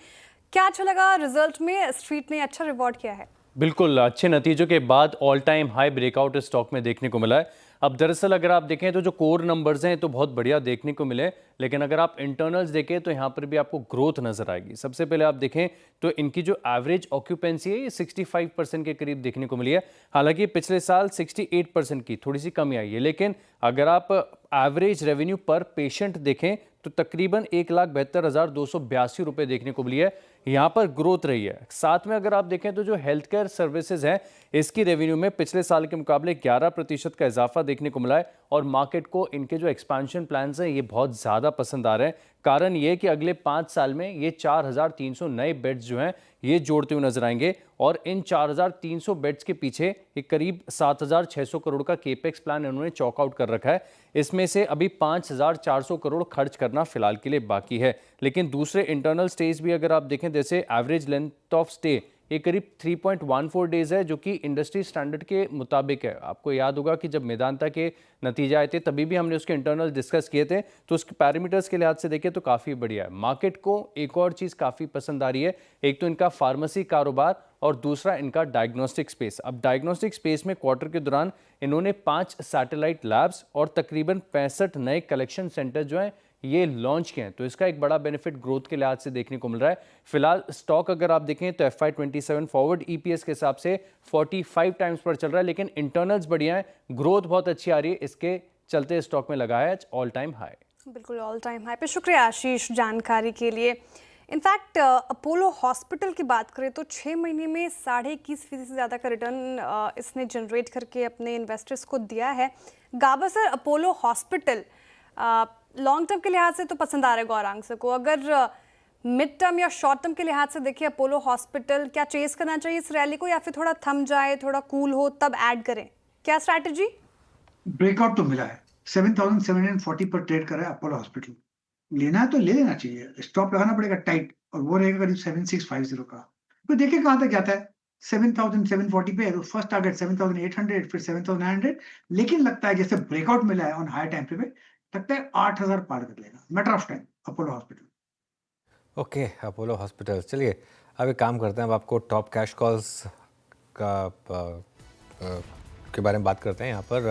क्या अच्छा लगा रिजल्ट में? स्ट्रीट ने अच्छा रिवॉर्ड किया है। बिल्कुल, अच्छे नतीजों के बाद all time high breakout stock में देखने को मिला है। अब दरअसल अगर आप देखें तो जो कोर नंबर्स हैं तो बहुत बढ़िया देखने को मिले, लेकिन अगर आप इंटरनल्स देखें तो यहाँ पर भी आपको ग्रोथ नजर आएगी। सबसे पहले आप देखें तो इनकी जो एवरेज ऑक्यूपेंसी है ये 65% के करीब देखने को मिली है। हालांकि पिछले साल 68% की थोड़ी सी कमी आई है, लेकिन अगर आप एवरेज रेवेन्यू पर पेशेंट देखें तो तकरीबन 1,72,282 रुपये देखने को मिली है। यहाँ पर ग्रोथ रही है। साथ में अगर आप देखें तो जो हेल्थ केयर सर्विसेज हैं इसकी रेवेन्यू में पिछले साल के मुकाबले 11% का इजाफा देखने को मिला है और मार्केट को इनके जो एक्सपेंशन प्लान्स हैं ये बहुत ज़्यादा पसंद आ रहे हैं। कारण ये कि अगले 5 साल में ये 4,300 नए बेड्स जो हैं ये जोड़ते हुए नजर आएंगे और इन 4,300 बेड्स के पीछे एक करीब 7,600 करोड़ का केपेक्स प्लान इन्होंने चॉक आउट कर रखा है। इसमें से अभी 5,400 करोड़ खर्च करना फिलहाल के लिए बाकी है। लेकिन दूसरे इंटरनल स्टेज भी अगर आप देखें, जैसे एवरेज लेंथ ऑफ स्टे ये करीब 3.14 डेज है, जो कि इंडस्ट्री स्टैंडर्ड के मुताबिक है। आपको याद होगा कि जब मेदांता के नतीजे आए थे तभी भी हमने उसके इंटरनल डिस्कस किए थे, तो उसके पैरामीटर्स के लिहाज से देखें तो काफ़ी बढ़िया है। मार्केट को एक और चीज़ काफ़ी पसंद आ रही है, एक तो इनका फार्मेसी कारोबार और दूसरा इनका डायग्नोस्टिक स्पेस। अब डायग्नोस्टिक स्पेस में क्वार्टर के दौरान इन्होंने 5 सैटेलाइट लैब्स और तकरीबन 65 नए कलेक्शन सेंटर जो हैं ये लॉन्च किए हैं, तो इसका एक बड़ा बेनिफिट ग्रोथ के लिहाज से देखने को मिल रहा है। फिलहाल स्टॉक अगर आप देखें तो FY27 फॉरवर्ड EPS के हिसाब से 45 टाइम्स पर चल रहा है, लेकिन इंटरनल्स बढ़िया है, ग्रोथ बहुत अच्छी आ रही है, इसके चलते स्टॉक में लगा है ऑल टाइम हाई। बिल्कुल ऑल टाइम हाई पे। शुक्रिया आशीष जानकारी के लिए। इनफैक्ट अपोलो हॉस्पिटल की बात करें तो 6 महीने में 21.5% से ज़्यादा का रिटर्न इसने जनरेट करके अपने इन्वेस्टर्स को दिया है। Gaba sir, Apollo hospital long term के लिहाज से तो पसंद आ रहा है गौरांग सर को, अगर मिड टर्म या शॉर्ट टर्म के लिहाज से देखिए अपोलो हॉस्पिटल, क्या चेस करना चाहिए इस रैली को या फिर थोड़ा थम जाए, थोड़ा कूल हो तब ऐड करें? क्या स्ट्रैटेजी? ब्रेकआउट तो मिला है, 7,740 पर ट्रेड कर रहा है अपोलो हॉस्पिटल। लेना है तो ले लेना चाहिए, स्टॉप लगाना पड़ेगा टाइट और वो रहेगा करीब 7,650 का। तो देखिए कहां तक जाता है। 7,740 पे है तो फर्स्ट टारगेट 7,800, फिर 7,900, लेकिन लगता है जैसे ब्रेकआउट मिला है ऑन हाई टाइम पे लगता है 8,000 पार कर लेगा, matter of time Apollo hospital. Okay, Apollo hospital. चलिए अब एक काम करते हैं, अब आपको टॉप कैश कॉल्स के बारे में बात करते हैं। यहाँ पर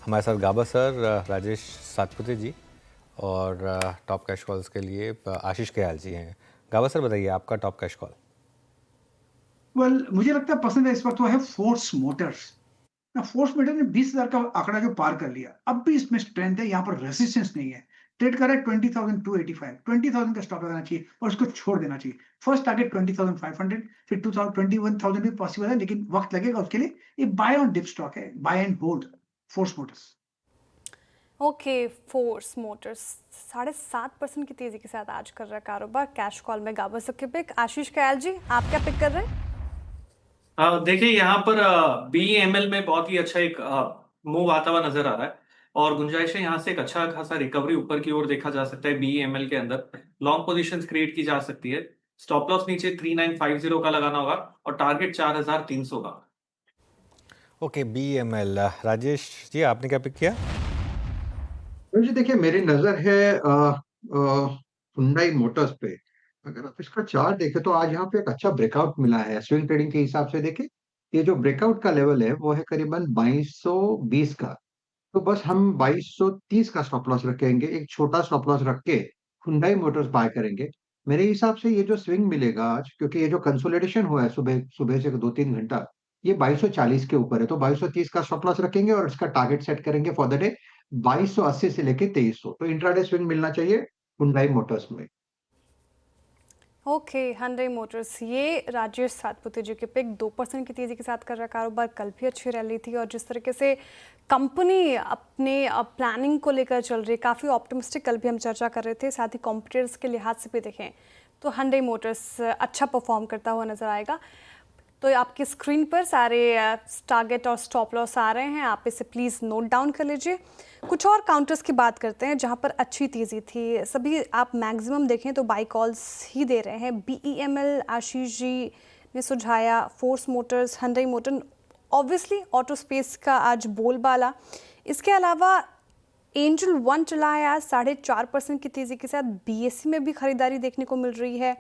हमारे साथ गाबा सर, राजेश सातपुते जी और टॉप कैश कॉल्स के लिए आशीष कयाल जी हैं। गाबा सर बताइए आपका टॉप कैश कॉल। मुझे लगता है पसंद है इस वक्त वो है फोर्स मोटर्स। ना फोर्स मीटर ने 20,000 का आंकड़ा जो पार कर लिया, अब भी इसमें स्ट्रेंथ है, यहाँ पर रेसिस्टेंस नहीं है। ट्रेड कर रहा है 20,285, 20,000 का स्टॉप लगाना चाहिए और उसको छोड़ देना चाहिए। फर्स्ट टारगेट 20,500, फिर 21,000 भी पॉसिबल है, लेकिन वक्त लगेगा उसके लिए। ये बाय ऑन डिप स्टॉक है, buy and hold Force Motors. Okay, Force Motors 7.5% की तेजी के साथ आज कर रहा है कारोबार। कैश कॉल में गावस्कर के पिक। आशीष कयाल जी, आप क्या पिक कर रहे हैं? देखिए यहाँ पर BEML में बहुत ही अच्छा एक मूव आता हुआ नजर आ रहा है और गुंजाइश है यहाँ से एक अच्छा खासा रिकवरी ऊपर की ओर देखा जा सकता है। BEML के अंदर लॉन्ग पोजीशंस क्रिएट की जा सकती है। स्टॉप लॉस नीचे 3950 का लगाना होगा और टारगेट 4300 का। Okay, BML। राजेश जी, आपने क्या पिक किया? जी देखिए, मेरी नजर है हुंडई मोटर्स पे। अगर आप इसका चार्ट देखें तो आज यहाँ पे एक अच्छा ब्रेकआउट मिला है। स्विंग ट्रेडिंग के हिसाब से देखें, ये जो ब्रेकआउट का लेवल है वो है करीबन 2220 का। तो बस हम 2230 का स्टॉप लॉस रखेंगे, एक छोटा स्टॉप लॉस रख के हुंडई मोटर्स बाय करेंगे। मेरे हिसाब से ये जो स्विंग मिलेगा आज, क्योंकि ये जो कंसोलिडेशन हुआ है सुबह सुबह से 2-3 घंटा, ये 2240 के ऊपर है, तो 2230 का स्टॉप लॉस रखेंगे और इसका टारगेट सेट करेंगे फॉर द डे 2280 से लेके 2300। तो इंट्राडे स्विंग मिलना चाहिए हुंडई मोटर्स में। ओके, हुंडई मोटर्स, ये राजेश सातपुते जी के पिक। 2% की तेजी के साथ कर रहा है कारोबार। कल भी अच्छी रैली थी और जिस तरीके से कंपनी अपने प्लानिंग को लेकर चल रही है, काफ़ी ऑप्टिमिस्टिक कल भी हम चर्चा कर रहे थे। साथ ही कॉम्पिटिटर्स के लिहाज से भी देखें तो हुंडई मोटर्स अच्छा परफॉर्म करता हुआ नजर आएगा। तो आपकी स्क्रीन पर सारे टारगेट और स्टॉप लॉस आ रहे हैं, आप इसे प्लीज़ नोट डाउन कर लीजिए। कुछ और काउंटर्स की बात करते हैं जहां पर अच्छी तेज़ी थी। सभी आप मैक्सिमम देखें तो बाई कॉल्स ही दे रहे हैं। BEML आशीष जी ने सुझाया, force Motors, Hyundai motor, obviously auto space का आज बोलबाला। इसके अलावा एंजल वन चला है आज 4.5% की तेज़ी के साथ। BSE में भी खरीदारी देखने को मिल रही है।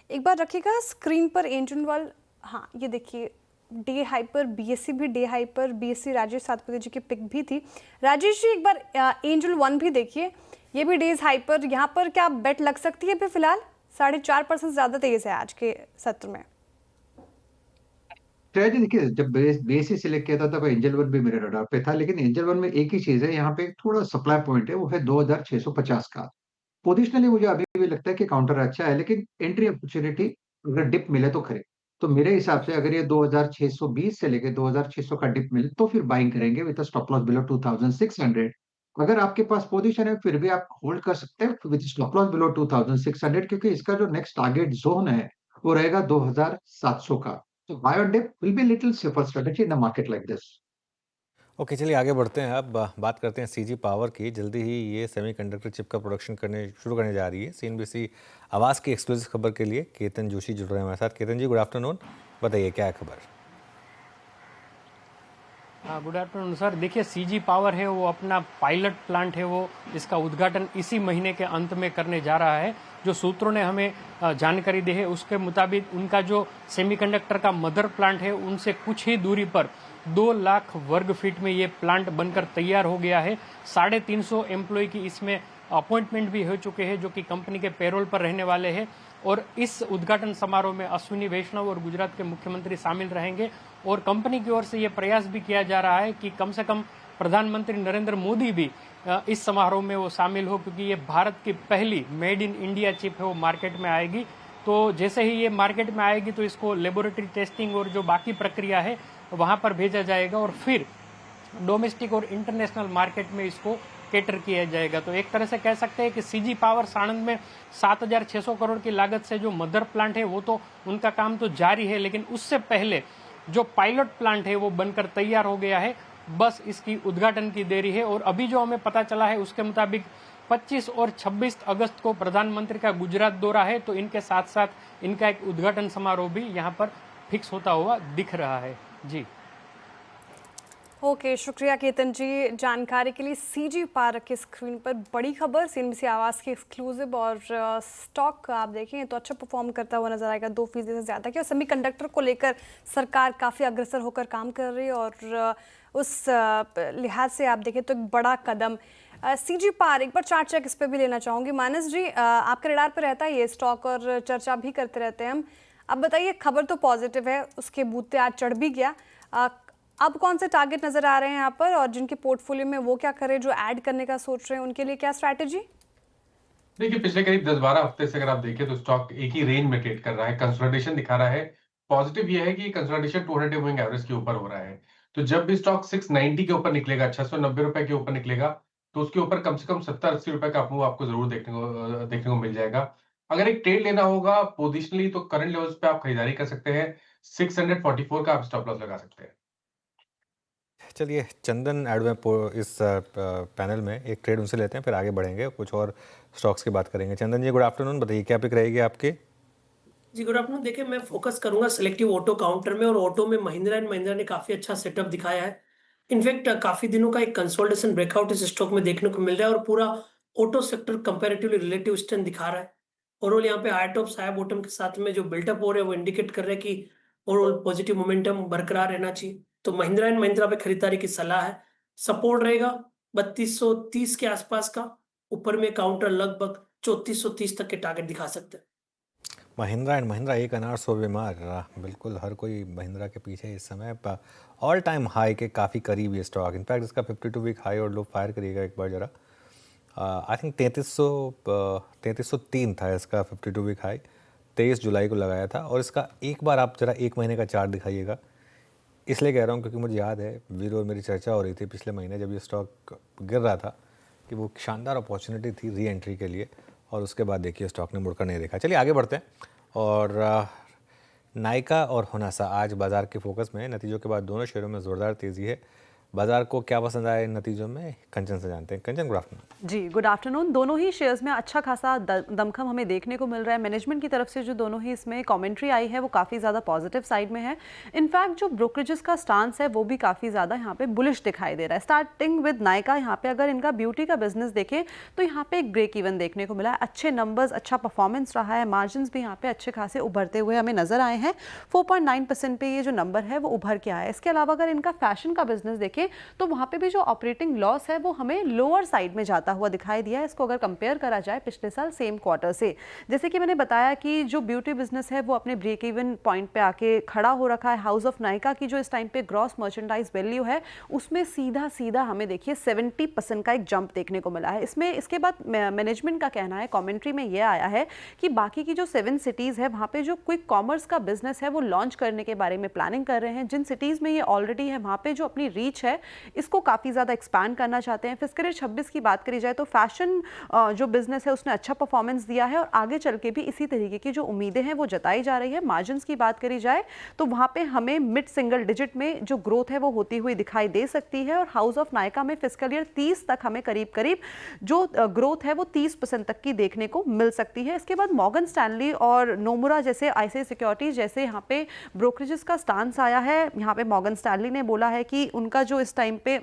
एक बार रखिएगा स्क्रीन पर एंजल वन। हाँ, ये देखिए डे हाइपर, BSE भी डे हाइपर। BSE राजेश सातपुते जी की पिक भी थी। राजेश जी, एक बार एंजल वन भी देखिए, ये भी डेज हाइपर। यहाँ पर क्या बेट लग सकती है? अभी फिलहाल 4.5% ज़्यादा तेज है आज के सत्र में। ट्रेड देखिए, जब बेसिस सिलेक्ट किया था तब एंजल वन भी मेरे रडार पे था, लेकिन एंजल वन में एक ही चीज है, यहाँ पे थोड़ा सप्लाई पॉइंट है, वो है 2650 का। पोजिशनली मुझे अभी भी लगता है कि काउंटर अच्छा है, लेकिन एंट्री अपॉर्चुनिटी अगर डिप मिले तो खरीद। तो मेरे हिसाब से अगर ये 2620 से लेके 2600 का डिप मिले तो फिर बाइंग करेंगे विद स्टॉप लॉस बिलो 2600। अगर आपके पास पोजीशन है फिर भी आप होल्ड कर सकते हैं विद स्टॉप लॉस बिलो 2600, क्योंकि इसका जो नेक्स्ट टारगेट जोन है वो रहेगा 2700 का। तो buy on dip will be little safer strategy in the market like this. Okay, चलिए आगे बढ़ते हैं। अब बात करते हैं CG पावर की। जल्दी ही ये सेमीकंडक्टर चिप का प्रोडक्शन शुरू करने जा रही है। CNBC आवाज़ की एक्सक्लूसिव खबर के लिए केतन जोशी जुड़ रहे हैं हमारे साथ। केतन जी, गुड आफ्टरनून, बताइए क्या है खबर? हाँ, गुड आफ्टरनून सर। देखिए, CG पावर है वो अपना पायलट प्लांट है, वो इसका उद्घाटन इसी महीने के अंत में करने जा रहा है। जो सूत्रों ने हमें जानकारी दी है उसके मुताबिक उनका जो सेमीकंडक्टर का मदर प्लांट है उनसे कुछ ही दूरी पर 2 लाख वर्ग फीट में ये प्लांट बनकर तैयार हो गया है। 350 एम्प्लॉय की इसमें अपॉइंटमेंट भी हो चुके हैं जो कि कंपनी के पेरोल पर रहने वाले हैं। और इस उद्घाटन समारोह में अश्विनी वैष्णव और गुजरात के मुख्यमंत्री शामिल रहेंगे। और कंपनी की ओर से ये प्रयास भी किया जा रहा है कि कम से कम प्रधानमंत्री नरेंद्र मोदी भी इस समारोह में वो शामिल हो, क्योंकि ये भारत की पहली मेड इन इंडिया चिप है वो मार्केट में आएगी। तो जैसे ही ये मार्केट में आएगी तो इसको लेबोरेटरी टेस्टिंग और जो बाकी प्रक्रिया है वहां पर भेजा जाएगा और फिर डोमेस्टिक और इंटरनेशनल मार्केट में इसको कैटर किया जाएगा। तो एक तरह से कह सकते हैं कि CG पावर साणंद में 7600 करोड़ की लागत से जो मदर प्लांट है वो तो उनका काम तो जारी है, लेकिन उससे पहले जो पायलट प्लांट है वो बनकर तैयार हो गया है। बस इसकी उद्घाटन की देरी है। और अभी जो हमें पता चला है उसके मुताबिक 25 और 26 अगस्त को प्रधानमंत्री का गुजरात दौरा है, तो इनके साथ साथ इनका एक उद्घाटन समारोह भी यहाँ पर फिक्स होता हुआ दिख रहा है। जी ओके, शुक्रिया केतन जी जानकारी के लिए। CG पावर की स्क्रीन पर बड़ी खबर, CNBC आवाज़ की एक्सक्लूसिव। और स्टॉक आप देखें तो अच्छा परफॉर्म करता हुआ नजर आएगा, 2% से ज़्यादा की। और सेमीकंडक्टर को लेकर सरकार काफ़ी अग्रसर होकर काम कर रही है और उस लिहाज से आप देखें तो एक बड़ा कदम। CG पावर, एक बार चार्ट चेक इस पर भी लेना चाहूँगी। मानस जी, आपके रडार पर रहता है ये स्टॉक और चर्चा भी करते रहते हैं हम। अब बताइए, खबर तो पॉजिटिव है, उसके बूते आज चढ़ भी गया। अब कौन से टारगेट नजर आ रहे हैं यहाँ पर, और जिनके पोर्टफोलियो में वो क्या करें, जो ऐड करने का सोच रहे हैं उनके लिए क्या स्ट्रैटेजी? देखिए पिछले करीब 10-12 हफ्ते से अगर आप देखें तो स्टॉक एक ही रेंज में ट्रेड कर रहा है, कंसोलिडेशन दिखा रहा है। पॉजिटिव ये है कि कंसोलिडेशन 200 मूविंग एवरेज के ऊपर हो रहा है। तो जब भी स्टॉक 690 के ऊपर निकलेगा, 690 रुपए के ऊपर निकलेगा, तो उसके ऊपर कम से कम 70-80 रुपए का मूव आपको जरूर देखने को मिल जाएगा। अगर एक ट्रेड लेना होगा पोजिशनली तो करंट लेवल्स पे आप खरीदारी कर सकते हैं। 644 का आप स्टॉप लॉस लगा सकते हैं। चलिए चंदन इस पैनल में एक ट्रेड उनसे लेते हैं, फिर आगे बढ़ेंगे, कुछ और स्टॉक्स की बात करेंगे। चंदन जी गुड आफ्टरनून, बताइए क्या पिक रहेगी आपकी? जी गुड आफ्टरनून। देखिए मैं फोकस करूंगा सिलेक्टिव ऑटो काउंटर में, और ऑटो में महिंद्रा एंड महिंद्रा ने काफी अच्छा सेटअप दिखाया है। इनफैक्ट काफी दिनों का एक कंसोलिडेशन ब्रेकआउट इस स्टॉक में देखने को मिल रहा है, और पूरा auto sector comparatively relative strength दिखा रहा है। ओवरऑल यहाँ पे हाई टॉप हाई बॉटम के साथ में जो बिल्टअप हो रहा है वो इंडिकेट कर रहा है कि ओवरऑल पॉजिटिव मोमेंटम बरकरार रहना चाहिए। तो महिंद्रा एंड महिंद्रा पे खरीदारी की सलाह है। सपोर्ट रहेगा 3230 के आसपास का, ऊपर में काउंटर लगभग 3430 तक के टारगेट दिखा सकते हैं। महिंद्रा एंड महिंद्रा एक अनार सौ बीमार, बिल्कुल हर कोई महिंद्रा के पीछे इस समय ऑल टाइम हाई के काफ़ी करीब ये स्टॉक। इनफैक्ट इसका 52 वीक हाई और लो फायर करिएगा एक बार ज़रा। आई थिंक 3303 था इसका 52 वीक हाई, 23 जुलाई को लगाया था। और इसका एक बार आप ज़रा एक महीने का चार्ट दिखाइएगा, इसलिए कह रहा हूँ क्योंकि मुझे याद है वीर और मेरी चर्चा हो रही थी पिछले महीने जब ये स्टॉक गिर रहा था कि वो शानदार अपॉर्चुनिटी थी री एंट्री के लिए, और उसके बाद देखिए स्टॉक ने मुड़कर नहीं देखा। चलिए आगे बढ़ते हैं। और नायका और होनासा आज बाजार के फोकस में, नतीजों के बाद दोनों शेयरों में ज़ोरदार तेज़ी है। बाजार को क्या पसंद आया इन नतीजों में, कंचन से जानते हैं। कंचन गुड आफ्टरनून। जी गुड आफ्टरनून। दोनों ही शेयर्स में अच्छा खासा दमखम हमें देखने को मिल रहा है। मैनेजमेंट की तरफ से जो दोनों ही इसमें कमेंट्री आई है वो काफ़ी ज़्यादा पॉजिटिव साइड में है। इनफैक्ट जो ब्रोकरेजेस का स्टांस है वो भी काफ़ी ज़्यादा यहाँ पे बुलिश दिखाई दे रहा है। स्टार्टिंग विद नायका, यहाँ पे अगर इनका ब्यूटी का बिजनेस देखें तो यहाँ पे एक ब्रेक इवन देखने को मिला है। अच्छे नंबर्स, अच्छा परफॉर्मेंस रहा है। मार्जिन भी यहाँ पे अच्छे खासे उभरते हुए हमें नजर आए हैं। 4.9% पे ये जो नंबर है वो उभर के आया है। इसके अलावा अगर इनका फैशन का बिजनेस देखें तो वहाँ पे भी जो ऑपरेटिंग लॉस है वो हमें लोअर साइड में जाता हुआ दिखाई दिया है, इसको अगर कंपेयर करा जाए पिछले साल सेम क्वार्टर से। जैसे कि मैंने बताया कि जो ब्यूटी बिजनेस है वो अपने ब्रेक इवन पॉइंट पे आके खड़ा हो रखा है। हाउस ऑफ नायका की जो इस टाइम पे ग्रॉस मर्चेंडाइज वैल्यू है उसमें सीधा सीधा हमें देखिए 70% का एक जंप देखने को मिला है इसमें। इसके बाद मैनेजमेंट का कहना है, कमेंट्री में यह आया है कि बाकी की जो 7 सिटीज़ है वहाँ पे जो क्विक कॉमर्स का बिजनेस है वो लॉन्च करने के बारे में प्लानिंग कर रहे हैं। जिन सिटीज़ में ये ऑलरेडी है वहाँ पे जो अपनी रीच है इसको काफ़ी ज़्यादा एक्सपैंड करना चाहते हैं। फिस्कल ईयर 26 की बात करी जाए तो फैशन जो बिजनेस है उसने अच्छा परफॉर्मेंस दिया है, और आगे चल के भी इसी तरीके की जो उम्मीदें हैं वो जताई जा रही है। मार्जिन्स की बात करी जाए तो वहाँ पे हमें मिड सिंगल डिजिट में जो ग्रोथ है वो होती हुई दिखाई दे सकती है, और हाउस ऑफ नायका में फिस्कल ईयर 30 तक हमें करीब करीब जो ग्रोथ है वो 30% तक की देखने को मिल सकती है। इसके बाद मॉर्गन स्टैनली और नोमुरा जैसे आईसीआई सिक्योरिटीज जैसे यहाँ पे ब्रोकरेजेस का स्टांस आया है। यहाँ पे मॉर्गन स्टैनली ने बोला है कि उनका जो इस टाइम पे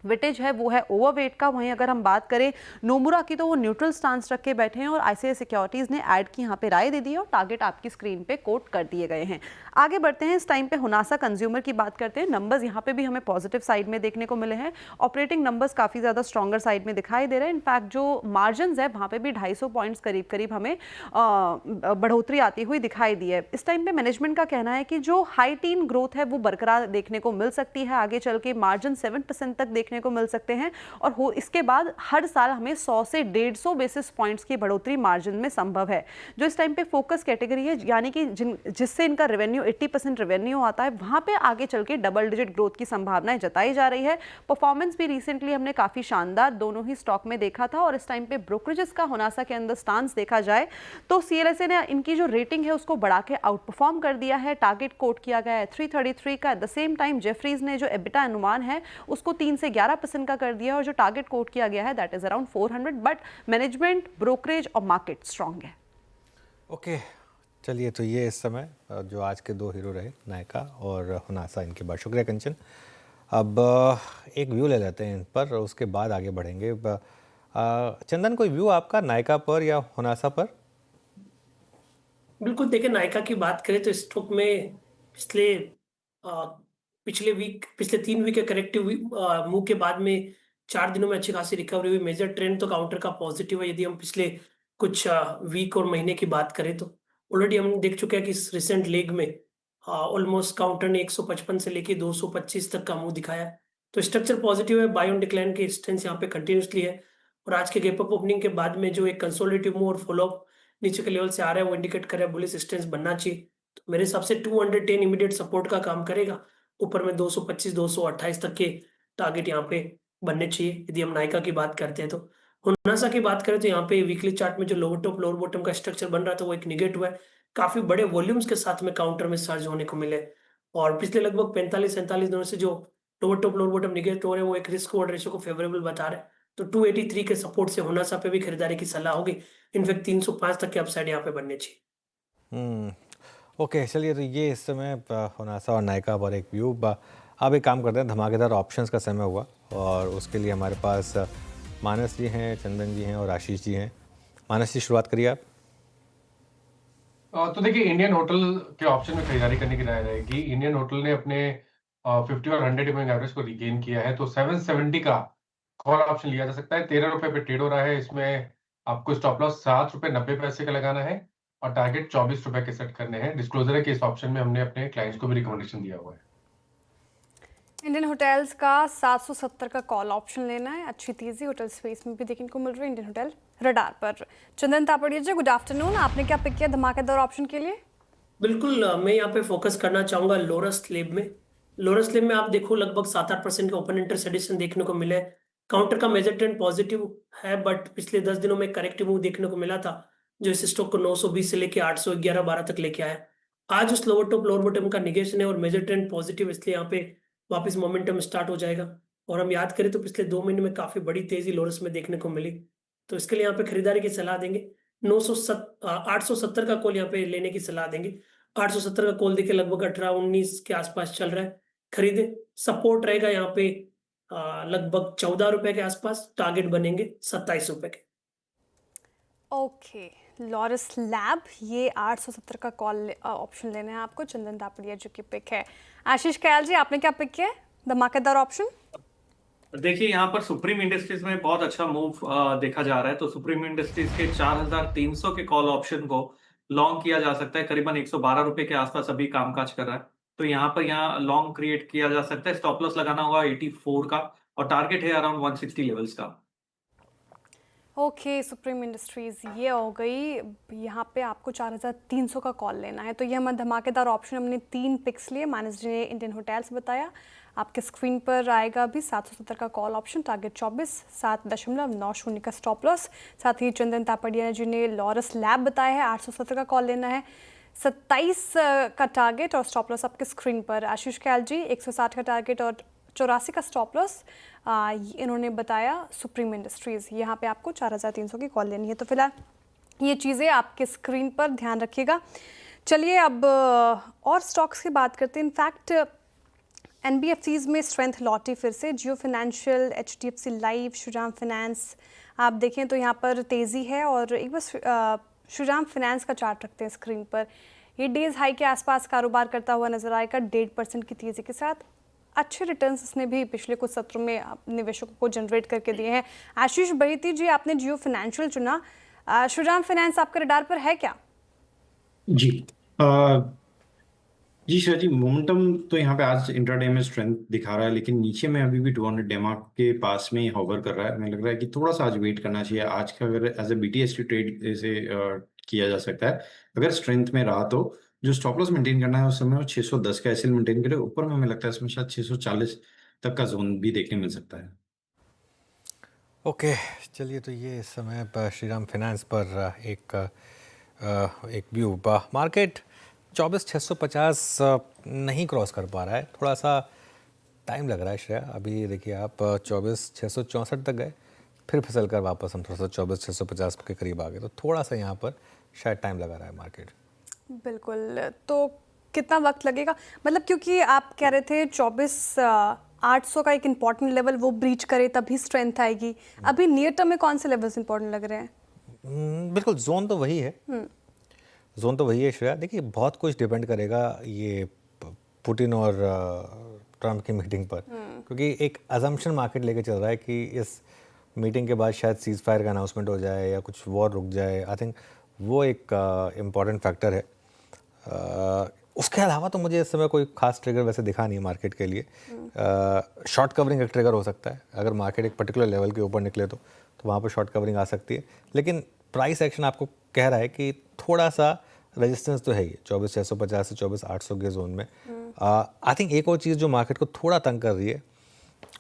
वेटेज है वो है ओवरवेट का। वहीं अगर हम बात करें नोमुरा की तो वो न्यूट्रल स्टांस रख के बैठे हैं, और आईसीआई सिक्योरिटीज ने ऐड की यहाँ पे राय दे दी है और टारगेट आपकी स्क्रीन पे कोट कर दिए गए हैं। आगे बढ़ते हैं। इस टाइम पे होनासा कंज्यूमर की बात करते हैं। नंबर्स यहाँ पे भी हमें पॉजिटिव साइड में देखने को मिले हैं। ऑपरेटिंग नंबर्स काफ़ी ज़्यादा स्ट्रॉन्गर साइड में दिखाई दे रहे हैं। इनफैक्ट जो मार्जिन है वहाँ पे भी 250 पॉइंट्स करीब करीब हमें बढ़ोतरी आती हुई दिखाई दी है। इस टाइम पे मैनेजमेंट का कहना है कि जो हाई टीन ग्रोथ है वो बरकरार देखने को मिल सकती है। आगे चल के मार्जिन 7% तक देखने को मिल सकते हैं, और इसके बाद हर साल हमें 100 से 150 बेसिस पॉइंट्स की बढ़ोतरी मार्जिन में संभव है। जो इस टाइम पे फोकस कैटेगरी है, यानी कि जिससे इनका रेवेन्यू 80% रेवेन्यू आता है, वहां पे आगे चल के डबल डिजिट ग्रोथ की संभावनाएं जताई जा रही है। परफॉर्मेंस भी रिसेंटली हमने काफी शानदार दोनों ही स्टॉक में देखा था, और इस टाइम पे ब्रोकरेजेस का होनासा के अंदर स्टांस देखा जाए तो सीएलएसए ने इनकी जो रेटिंग है उसको बढ़ा के आउट परफॉर्म कर दिया है। टारगेट कोट किया गया है 333 का। At the same time Jefferies ने जो एबिटा अनुमान है उसको 3 से 11% का कर दिया, और जो टारगेट कोट किया गया है that is around 400। But management, brokerage और मार्केट स्ट्रांग है। ओके चलिए, तो ये इस समय जो आज के दो हीरो रहे नायका और होनासा, इनके बाद शुक्रिया कंचन। अब एक व्यू ले लेते हैं इन पर, उसके बाद आगे बढ़ेंगे। चंदन, कोई व्यू आपका नायका पर या होनासा पर? बिल्कुल, देखिए नायका की बात करें तो स्टॉक में पिछले 3 वीक के करेक्टिव मूव के बाद में 4 दिनों में अच्छी खासी रिकवरी हुई। मेजर ट्रेंड तो काउंटर का पॉजिटिव है। यदि हम पिछले कुछ वीक और महीने की बात करें तो ऑलरेडी हम देख चुके हैं कि इस रिसेंट लेग में ऑलमोस्ट काउंटर ने 155 से लेके 225 तक का मूव दिखाया है। तो स्ट्रक्चर पॉजिटिव है, बाय ऑन डिक्लाइन की स्ट्रेंथ यहाँ पे कंटिन्यूसली है और आज के गैप अप ओपनिंग के बाद में जो एक कंसोलिडेटिव मूव और फॉलोअप नीचे के लेवल से आ रहा है वो इंडिकेट कर रहा है बुलिश स्ट्रेंथ बनना चाहिए। तो मेरे हिसाब से 210 इमीडिएट सपोर्ट का काम करेगा, ऊपर में 225 228 तक के टारगेट यहाँ पे बनने चाहिए। यदि हम नाइका की बात करते हैं तो हुंडासा की बात करें तो यहाँ पे वीकली चार्ट में जो लोअर टॉप लोअर बॉटम का स्ट्रक्चर बन रहा था वो एक निगेट हुआ है, काफी बड़े वॉल्यूम्स के साथ में काउंटर में सर्ज होने को मिले और पिछले लगभग 45-47 दिनों से जो lower top lower bottom negate हो रहे हैं वो एक रिस्क रिवॉर्ड रेशियो को फेवरेबल बता रहे हैं। तो 283 के सपोर्ट से हुंडासा पे भी खरीदारी की सलाह होगी। इनफैक्ट 305 तक के अपसाइड यहाँ पे बनने चाहिए। ओके, चलिए तो ये इस समय हुनासा और नायका पर एक व्यू। अब एक काम करते हैं, धमाकेदार ऑप्शंस का समय हुआ और उसके लिए हमारे पास मानस जी हैं, चंदन जी हैं और आशीष जी हैं। मानस जी, शुरुआत करिए आप। तो देखिए इंडियन होटल के ऑप्शन में खरीदारी करने की राय रहेगी। इंडियन होटल ने अपने 50 और 100 मूविंग एवरेज को रिगेन किया है, तो 770 का कॉल ऑप्शन लिया जा सकता है। 13 रुपए पे ट्रेड हो रहा है। इसमें आपको स्टॉप लॉस 7 रुपए 90 पैसे का लगाना है और टारगेट 24 रुपए के सेट करने हैं। डिस्क्लोजर है कि इस ऑप्शन में हमने अपने क्लाइंट्स को भी रिकमेंडेशन दिया हुआ है। इंडियन होटल्स का 770 का कॉल ऑप्शन लेना है। अच्छी तेजी होटल स्पेस में भी देखने को मिल रही है इंडियन होटल रडार पर। चंदन तापड़िया जी, गुड आफ्टरनून। आपने क्या पिक किया धमाकेदार ऑप्शन के लिए? बिल्कुल, मैं यहाँ पे फोकस करना चाहूंगा लोरस स्लैब में। लोरस स्लैब में आप देखो लगभग 7-8% का ओपन इंटरेस्ट एडिशन देखने को मिले। काउंटर का मेजर ट्रेंड पॉजिटिव है बट पिछले 10 दिनों में करेक्टिव मूव देखने को मिला था जो इस स्टॉक को 920 से लेके 811-12 तक लेके आया। आज उस लोअर टॉप लोअर बॉटम का निगेशन है और मेजर ट्रेंड पॉजिटिव, इसलिए यहाँ पे वापस मोमेंटम स्टार्ट हो जाएगा। और हम याद करें तो पिछले 2 महीने में काफी बड़ी तेजी लोरस में देखने को मिली, तो इसके लिए यहाँ पे खरीदारी की सलाह देंगे। 870 का कॉल यहाँ पे लेने की सलाह देंगे। 870 का कॉल देखिए लगभग 18-19 के आसपास चल रहा है, खरीदे। सपोर्ट रहेगा यहाँ पे लगभग 14 रुपए के आसपास, टारगेट बनेंगे 27 रुपए के। ओके, लॉरस लैब, ये 870 का कॉल ऑप्शन लेना है आपको। चंदन तापड़िया जी की पिक है। आशीष कयाल जी, आपने क्या पिक किया है धमाकेदार ऑप्शन? देखिए यहाँ पर सुप्रीम इंडस्ट्रीज में बहुत अच्छा मूव देखा जा रहा है। तो सुप्रीम इंडस्ट्रीज के 4300 के कॉल ऑप्शन को लॉन्ग किया जा सकता है, करीबन 112 रुपए के आसपास अभी कामकाज कर रहा है। तो यहाँ लॉन्ग क्रिएट किया जा सकता है। स्टॉप लॉस लगाना होगा 84 का और टारगेट है अराउंड 160 लेवल्स का। ओके, सुप्रीम इंडस्ट्रीज ये हो गई। यहाँ पे आपको 4300 का कॉल लेना है। तो ये हमारा धमाकेदार ऑप्शन, हमने 3 पिक्स लिए। मानस जी ने इंडियन होटल्स बताया, आपके स्क्रीन पर आएगा अभी 770 का कॉल ऑप्शन, टारगेट 24, 7.90 का स्टॉप लॉस। साथ ही चंदन तापड़िया जी ने लॉरस लैब बताया है, 870 का कॉल लेना है, 27 का टारगेट और स्टॉप लॉस आपके स्क्रीन पर। आशीष कयाल जी 160 का टारगेट और 84 का स्टॉप लॉस इन्होंने बताया सुप्रीम इंडस्ट्रीज़। यहाँ पे आपको 4300 की कॉल लेनी है। तो फिलहाल ये चीज़ें आपके स्क्रीन पर ध्यान रखिएगा। चलिए अब और स्टॉक्स की बात करते हैं। इनफैक्ट NBFCs में स्ट्रेंथ लौटी फिर से। Jio financial, HDFC life, Shriram finance आप देखें तो यहाँ पर तेज़ी है। और एक बार श्रीराम फाइनेंस का चार्ट रखते हैं स्क्रीन पर। ये डेज हाई के आसपास कारोबार करता हुआ नजर आएगा 1.5% की तेज़ी के साथ। अच्छे रिटर्न्स इसने भी पिछले कुछ सत्रों में निवेशकों को जनरेट करके दिए हैं। आशीष बहिती जी, आपने जियो फाइनेंशियल चुना, श्रीराम फाइनेंस आपके रडार पर है क्या? जी जी श्रेया जी, मोमेंटम तो यहाँ पे आज इंट्राडे में स्ट्रेंथ दिखा रहा है, लेकिन नीचे में अभी भी 200 डेमा के पास में ही होवर कर रहा है। मुझे लग रहा है कि थोड़ा सा आज वेट करना चाहिए। आज का अगर एज ए BTST ट्रेड इसे किया जा सकता है। अगर स्ट्रेंथ में रहा तो जो स्टॉप लॉस मेंटेन करना है उस समय वो 610 का एसएल मेंटेन करे। ऊपर में हमें लगता है इसमें शायद 640 तक का जोन भी देखने मिल सकता है। ओके, चलिए तो ये इस समय पर श्रीराम फाइनेंस पर एक व्यू। मार्केट 24,650 नहीं क्रॉस कर पा रहा है, थोड़ा सा टाइम लग रहा है श्रेया। अभी देखिए आप 24,664 तक गए, फिर फिसल कर वापस हम थोड़ा सा 24,650 के करीब आ गए, तो थोड़ा सा यहाँ पर शायद टाइम लगा रहा है मार्केट। बिल्कुल, तो कितना वक्त लगेगा? मतलब क्योंकि आप कह रहे थे 24,800 का एक इम्पॉर्टेंट लेवल वो ब्रीच करे तभी स्ट्रेंथ आएगी। अभी नियर टर्म में कौन से लेवल्स इम्पॉर्टेंट लग रहे हैं? बिल्कुल, जोन तो वही है, जोन तो वही है श्रेया। देखिए बहुत कुछ डिपेंड करेगा ये पुतिन और ट्रम्प की मीटिंग पर, क्योंकि एक अजम्पशन मार्केट लेके चल रहा है कि इस मीटिंग के बाद शायद सीज फायर का अनाउंसमेंट हो जाए या कुछ वॉर रुक जाए। आई थिंक वो एक इम्पॉर्टेंट फैक्टर है। उसके अलावा तो मुझे इस समय कोई खास ट्रिगर वैसे दिखा नहीं है मार्केट के लिए। शॉर्ट कवरिंग एक ट्रिगर हो सकता है, अगर मार्केट एक पर्टिकुलर लेवल के ऊपर निकले तो वहाँ पर शॉर्ट कवरिंग आ सकती है, लेकिन प्राइस एक्शन आपको कह रहा है कि थोड़ा सा रेजिस्टेंस तो है ही 24,650 से 24,800 के जोन में। आई थिंक एक और चीज़ जो मार्केट को थोड़ा तंग कर रही है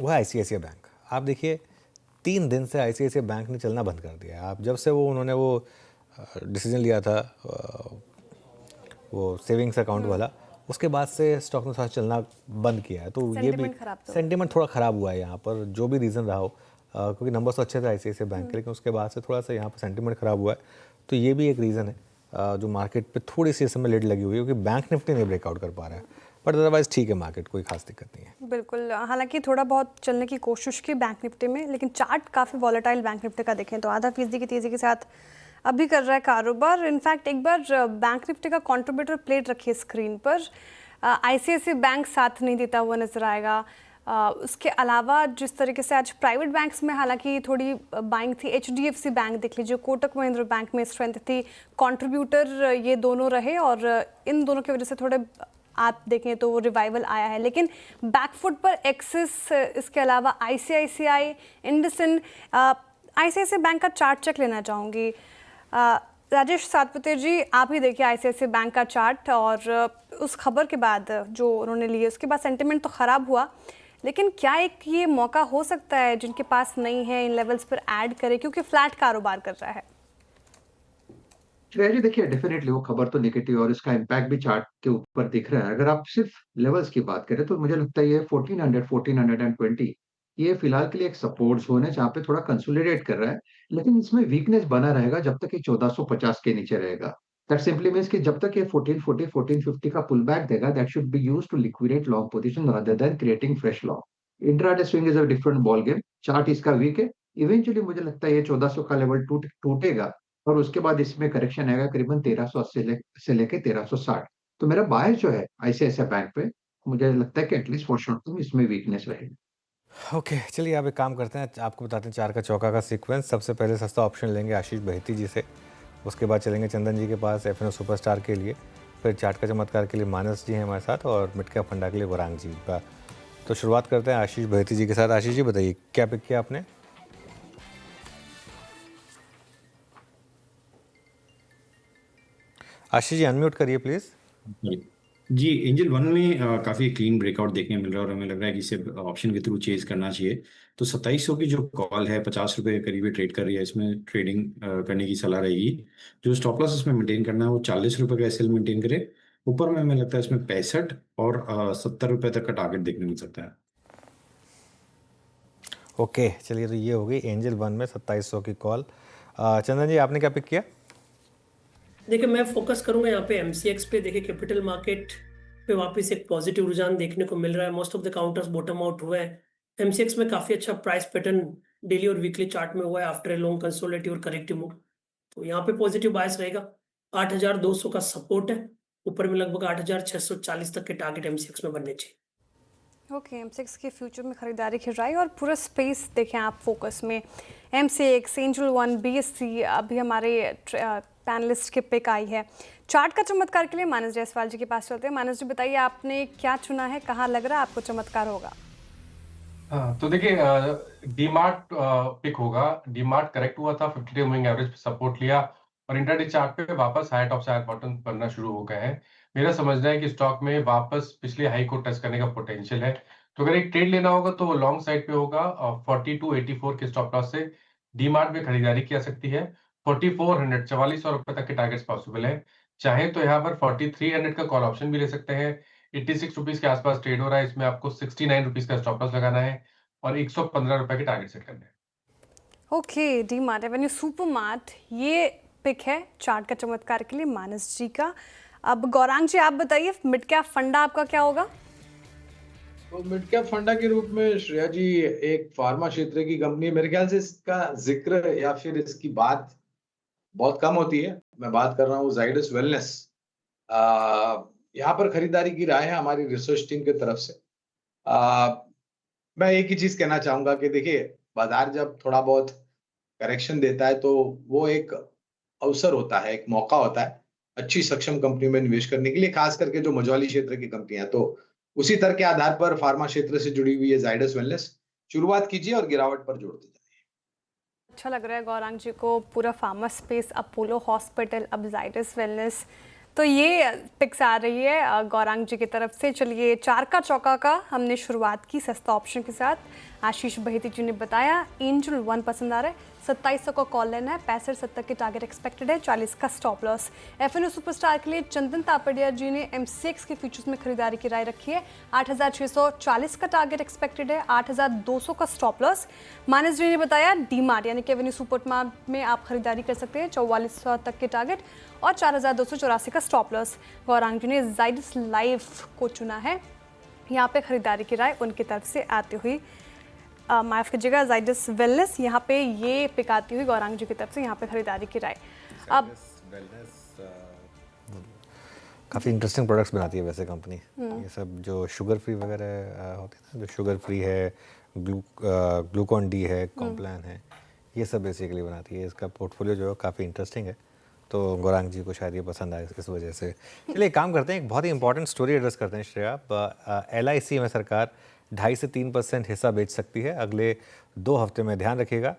वो है ICICI बैंक। आप देखिए 3 दिन से ICICI बैंक ने चलना बंद कर दिया है। आप जब से उन्होंने वो डिसीजन लिया था वो सेविंग्स अकाउंट वाला, उसके बाद से स्टॉक ने थोड़ा चलना बंद किया है। तो ये भी सेंटिमेंट थोड़ा ख़राब हुआ है यहाँ पर, जो भी रीज़न रहा हो, क्योंकि नंबर्स तो अच्छे थे ICICI बैंक के, लेकिन उसके बाद से थोड़ा सा यहाँ पर सेंटिमेंट ख़राब हुआ है। तो ये भी एक रीज़न है जो मार्केट पे थोड़ी सी इस समय लिड लगी हुई है, क्योंकि बैंक निफ्टी नहीं ब्रेकआउट कर पा रहा है, बट अदरवाइज ठीक है, मार्केट कोई खास दिक्कत नहीं है। बिल्कुल, हालांकि थोड़ा बहुत चलने की कोशिश की बैंक निफ्टी में, लेकिन चार्ट काफ़ी वॉलेटाइल बैंक निफ्टी का देखें तो 0.5% की तेज़ी के साथ अभी कर रहा है कारोबार। इनफैक्ट एक बार बैंक निफ्टी का कंट्रीब्यूटर प्लेट रखिए स्क्रीन पर, ICICI बैंक साथ नहीं देता हुआ नजर आएगा। उसके अलावा जिस तरीके से आज प्राइवेट बैंक्स में हालांकि थोड़ी बाइंग थी, HDFC बैंक देख लीजिए, कोटक महिंद्रा बैंक में स्ट्रेंथ थी, कंट्रीब्यूटर ये दोनों रहे और इन दोनों की वजह से थोड़े आप देखें तो वो रिवाइवल आया है। लेकिन बैकफुट पर एक्सिस, इसके अलावा ICICI, इंडसइंड, ICICI बैंक का चार्ट चेक लेना चाहूँगी। राजेश सातपुते जी, आप ही देखिए ICICI बैंक का चार्ट, और उस खबर के बाद जो उन्होंने लिए उसके बाद सेंटिमेंट तो ख़राब हुआ, लेकिन क्या एक ये मौका हो सकता है जिनके पास नहीं है इन लेवल्स पर ऐड करे, क्योंकि फ्लैट कारोबार कर रहा है? श्रेया जी देखिए, डेफिनेटली वो खबर तो नेगेटिव और इसका इम्पैक्ट भी चार्ट के ऊपर दिख रहा है। अगर आप सिर्फ लेवल्स की बात करें तो मुझे लगता है ये 1400 1420 ये फिलहाल के लिए एक सपोर्ट जोन है जहाँ पे थोड़ा कंसोलिडेट कर रहा है, लेकिन इसमें वीकनेस बना रहेगा जब तक ये 1450 के नीचे रहेगा। दैट सिंपली मीन्स कि जब तक ये 1440 1450 का पुल बैक देगा, that should be used to liquidate long position rather than creating fresh long. Intraday swing is a different ball game. Chart इसका वीक है, इवेंचुअली मुझे लगता है ये 1400 का लेवल टूटेगा और उसके बाद इसमें करेक्शन आएगा करीबन 1380 से लेके 1360। तो मेरा बायस जो है ICICI बैंक पे, मुझे लगता है कि एटलीस्ट फॉर शॉर्ट टर्म इसमें वीकनेस रहेगी। ओके, चलिए आप एक काम करते हैं, आपको बताते हैं 4 का चौका का सीक्वेंस। सबसे पहले सस्ता ऑप्शन लेंगे आशीष बहेती जी से, उसके बाद चलेंगे चंदन जी के पास FNO सुपरस्टार के लिए, फिर चार्ट का चमत्कार के लिए मानस जी हैं हमारे साथ, और मिड कैप फंडा के लिए वरांग जी का। तो शुरुआत करते हैं आशीष बहेती जी के साथ। आशीष जी बताइए क्या पिक किया आपने? आशीष जी अनम्यूट करिए प्लीज़। जी, एंजल वन में काफ़ी क्लीन ब्रेकआउट देखने मिल रहा है और हमें लग रहा है कि इसे ऑप्शन के थ्रू चेज करना चाहिए। तो 2700 की जो कॉल है 50 रुपये के करीब ट्रेड कर रही है, इसमें ट्रेडिंग करने की सलाह रहेगी। जो स्टॉप लॉस इसमें मेंटेन करना है वो 40 रुपये का SL मेंटेन करे। ऊपर में हमें लगता है इसमें 65 और 70 रुपये तक का टारगेट देखने मिल सकता है। ओके, चलिए तो ये हो गई एंजल वन में 2700 की कॉल। चंदन जी आपने क्या पिक किया? देखिए, मैं फोकस करूंगा यहाँ पे MCX पे। देखिए, कैपिटल मार्केट पे वापस एक पॉजिटिव रुझान देखने को मिल रहा है। Most of the counters bottom out हुए हैं। MCX में काफी अच्छा प्राइस पैटर्न डेली और वीकली चार्ट में हुआ है आफ्टर ए लॉन्ग कंसोलिडेटिव और करेक्टिव मूव। तो यहाँ पे पॉजिटिव बायस रहेगा। 8200 का सपोर्ट है, ऊपर में लगभग 8640 तक के टारगेट MCX में बनने चाहिए। ओके, MCX के फ्यूचर में खरीदारी की राय, और पूरा स्पेस देखें आप फोकस में। MCX, एंजल वन, BSC, अभी हमारे पैनलिस्ट के पिक आई है। चार्ट का चमत्कार के लिए मानस जायसवाल जी के पास चलते हैं। मानस जी बताइए आपने क्या चुना है, कहाँ लग रहा है आपको चमत्कार होगा? तो देखिए, डीमार्ट पिक होगा। डीमार्ट करेक्ट हुआ था, 50 डे मूविंग एवरेज पे सपोर्ट लिया और इंट्राडे चार्ट पे वापस हाई टॉप से हाई बॉटम बनना शुरू हो गए हैं। मेरा समझना है कि स्टॉक में वापस पिछले हाई को टच करने का पोटेंशियल है। तो अगर एक ट्रेड लेना होगा तो वो लॉन्ग साइड पे होगा। 4284 के स्टॉप लॉस से डीमार्ट में खरीदारी की जा सकती है। 4400 4400 रुपए तक के टारगेट्स पॉसिबल है। चाहे तो यहाँ पर 4300 का कॉल ऑप्शन भी ले सकते हैं। 86 रुपीज के आसपास ट्रेड हो रहा है, इसमें आपको 69 रुपीज का स्टॉप लॉस लगाना है और 115 रुपए के टारगेट सेट करने हैं। ओके, डीमार्ट, एवेन्यू सुपरमार्ट, ये पिक है चार्ट का चमत्कार के लिए मानस जी का। अब गौरांग जी आप बताइए मिड कैप फंडा आपका क्या होगा? तो मिड कैप फंडा के रूप में श्रेया जी एक फार्मा क्षेत्र की कंपनी, मेरे ख्याल से इसका जिक्र या फिर इसकी बात बहुत कम होती है। मैं बात कर रहा हूँ जाइडस वेलनेस। यहाँ पर खरीदारी की राय है हमारी रिसर्च टीम की तरफ से। मैं एक ही चीज कहना चाहूंगा कि देखिए, बाजार जब थोड़ा बहुत करेक्शन देता है तो वो एक अवसर होता है, एक मौका होता है अच्छी सक्षम कंपनी में निवेश करने के लिए, खास करके जो मझौली क्षेत्र की कंपनियां। तो उसी तरह के आधार पर फार्मा क्षेत्र से जुड़ी हुई है जाइडस वेलनेस, शुरुआत कीजिए और गिरावट पर जोड़ते जाइए। अच्छा लग रहा है गौरांग जी को, पूरा फार्मा स्पेस, अपोलो हॉस्पिटल, अब जाइडस वेलनेस, तो ये पिक्स आ रही है गौरांग जी की तरफ से। चलिए, चार का चौका का हमने शुरुआत की सस्ता ऑप्शन के साथ। आशीष बहेती जी ने बताया एंजल 1 पसंद आ रहा है, 2700 का कॉल लेना है, 65-70 के टारगेट एक्सपेक्टेड है, 40 का स्टॉप लॉस। एफएनओ सुपरस्टार के लिए चंदन तापड़िया जी ने MCX के फ्यूचर्स में खरीदारी की राय रखी है, 8640 का टारगेट एक्सपेक्टेड है, 8200 का स्टॉप लॉस। मानस जी ने बताया डीमार्ट यानी कि एवेन्यू सुपरमार्ट में आप खरीदारी कर सकते हैं, 4400 तक के टारगेट और 4284 का स्टॉप लॉस। गौरांग जी ने जाइडस लाइफ को चुना है, यहाँ पे खरीदारी की राय उनकी तरफ से आती हुई, माफ़ कीजिएगा जाइडस वेलनेस, यहाँ पे ये पिक आती हुई गौरांग जी की तरफ से, यहाँ पे खरीदारी की राय। अब काफ़ी इंटरेस्टिंग प्रोडक्ट्स बनाती है वैसे कंपनी, ये सब जो शुगर फ्री वगैरह होते हैं ना, जो शुगर फ्री है, ग्लूकॉन डी है, कॉम्प्लान है, ये सब बेसिकली बनाती है। इसका पोर्टफोलियो जो है काफ़ी इंटरेस्टिंग है, तो गौरांग जी को शायद ये पसंद आए इस वजह से। चलिए काम करते हैं, एक बहुत ही इंपॉर्टेंट स्टोरी एड्रेस करते हैं श्रेया। LIC में सरकार 2.5 से 3% हिस्सा बेच सकती है अगले 2 हफ्ते में, ध्यान रखिएगा।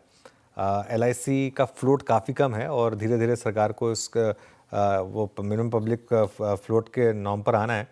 LIC का फ्लोट काफ़ी कम है और धीरे धीरे सरकार को इसका वो मिनिमम पब्लिक फ्लोट के नॉर्म पर आना है।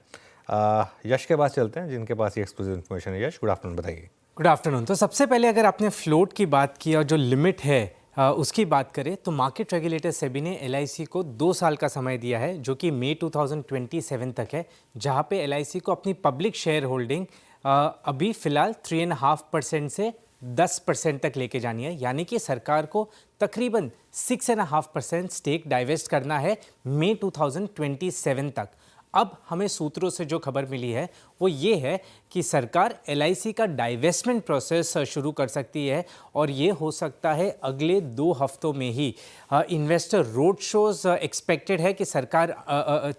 यश के पास चलते हैं जिनके पास ये एक्सक्लूसिव इन्फॉर्मेशन है। यश, गुड आफ्टरनून, बताइए। Good afternoon. तो सबसे पहले अगर आपने फ्लोट की बात की और जो लिमिट है उसकी बात करें तो मार्केट रेगुलेटर सेबी ने LIC को 2 साल का समय दिया है, जो कि मई 2027 तक है, जहां पे LIC को अपनी पब्लिक शेयर होल्डिंग अभी फ़िलहाल 3.5% से 10% तक लेके जानी है, यानी कि सरकार को तकरीबन 6.5% स्टेक डाइवेस्ट करना है मई 2027 तक। अब हमें सूत्रों से जो खबर मिली है वो ये है कि सरकार LIC का डाइवेस्टमेंट प्रोसेस शुरू कर सकती है और ये हो सकता है अगले 2 हफ्तों में ही। इन्वेस्टर रोड शोज़ एक्सपेक्टेड है कि सरकार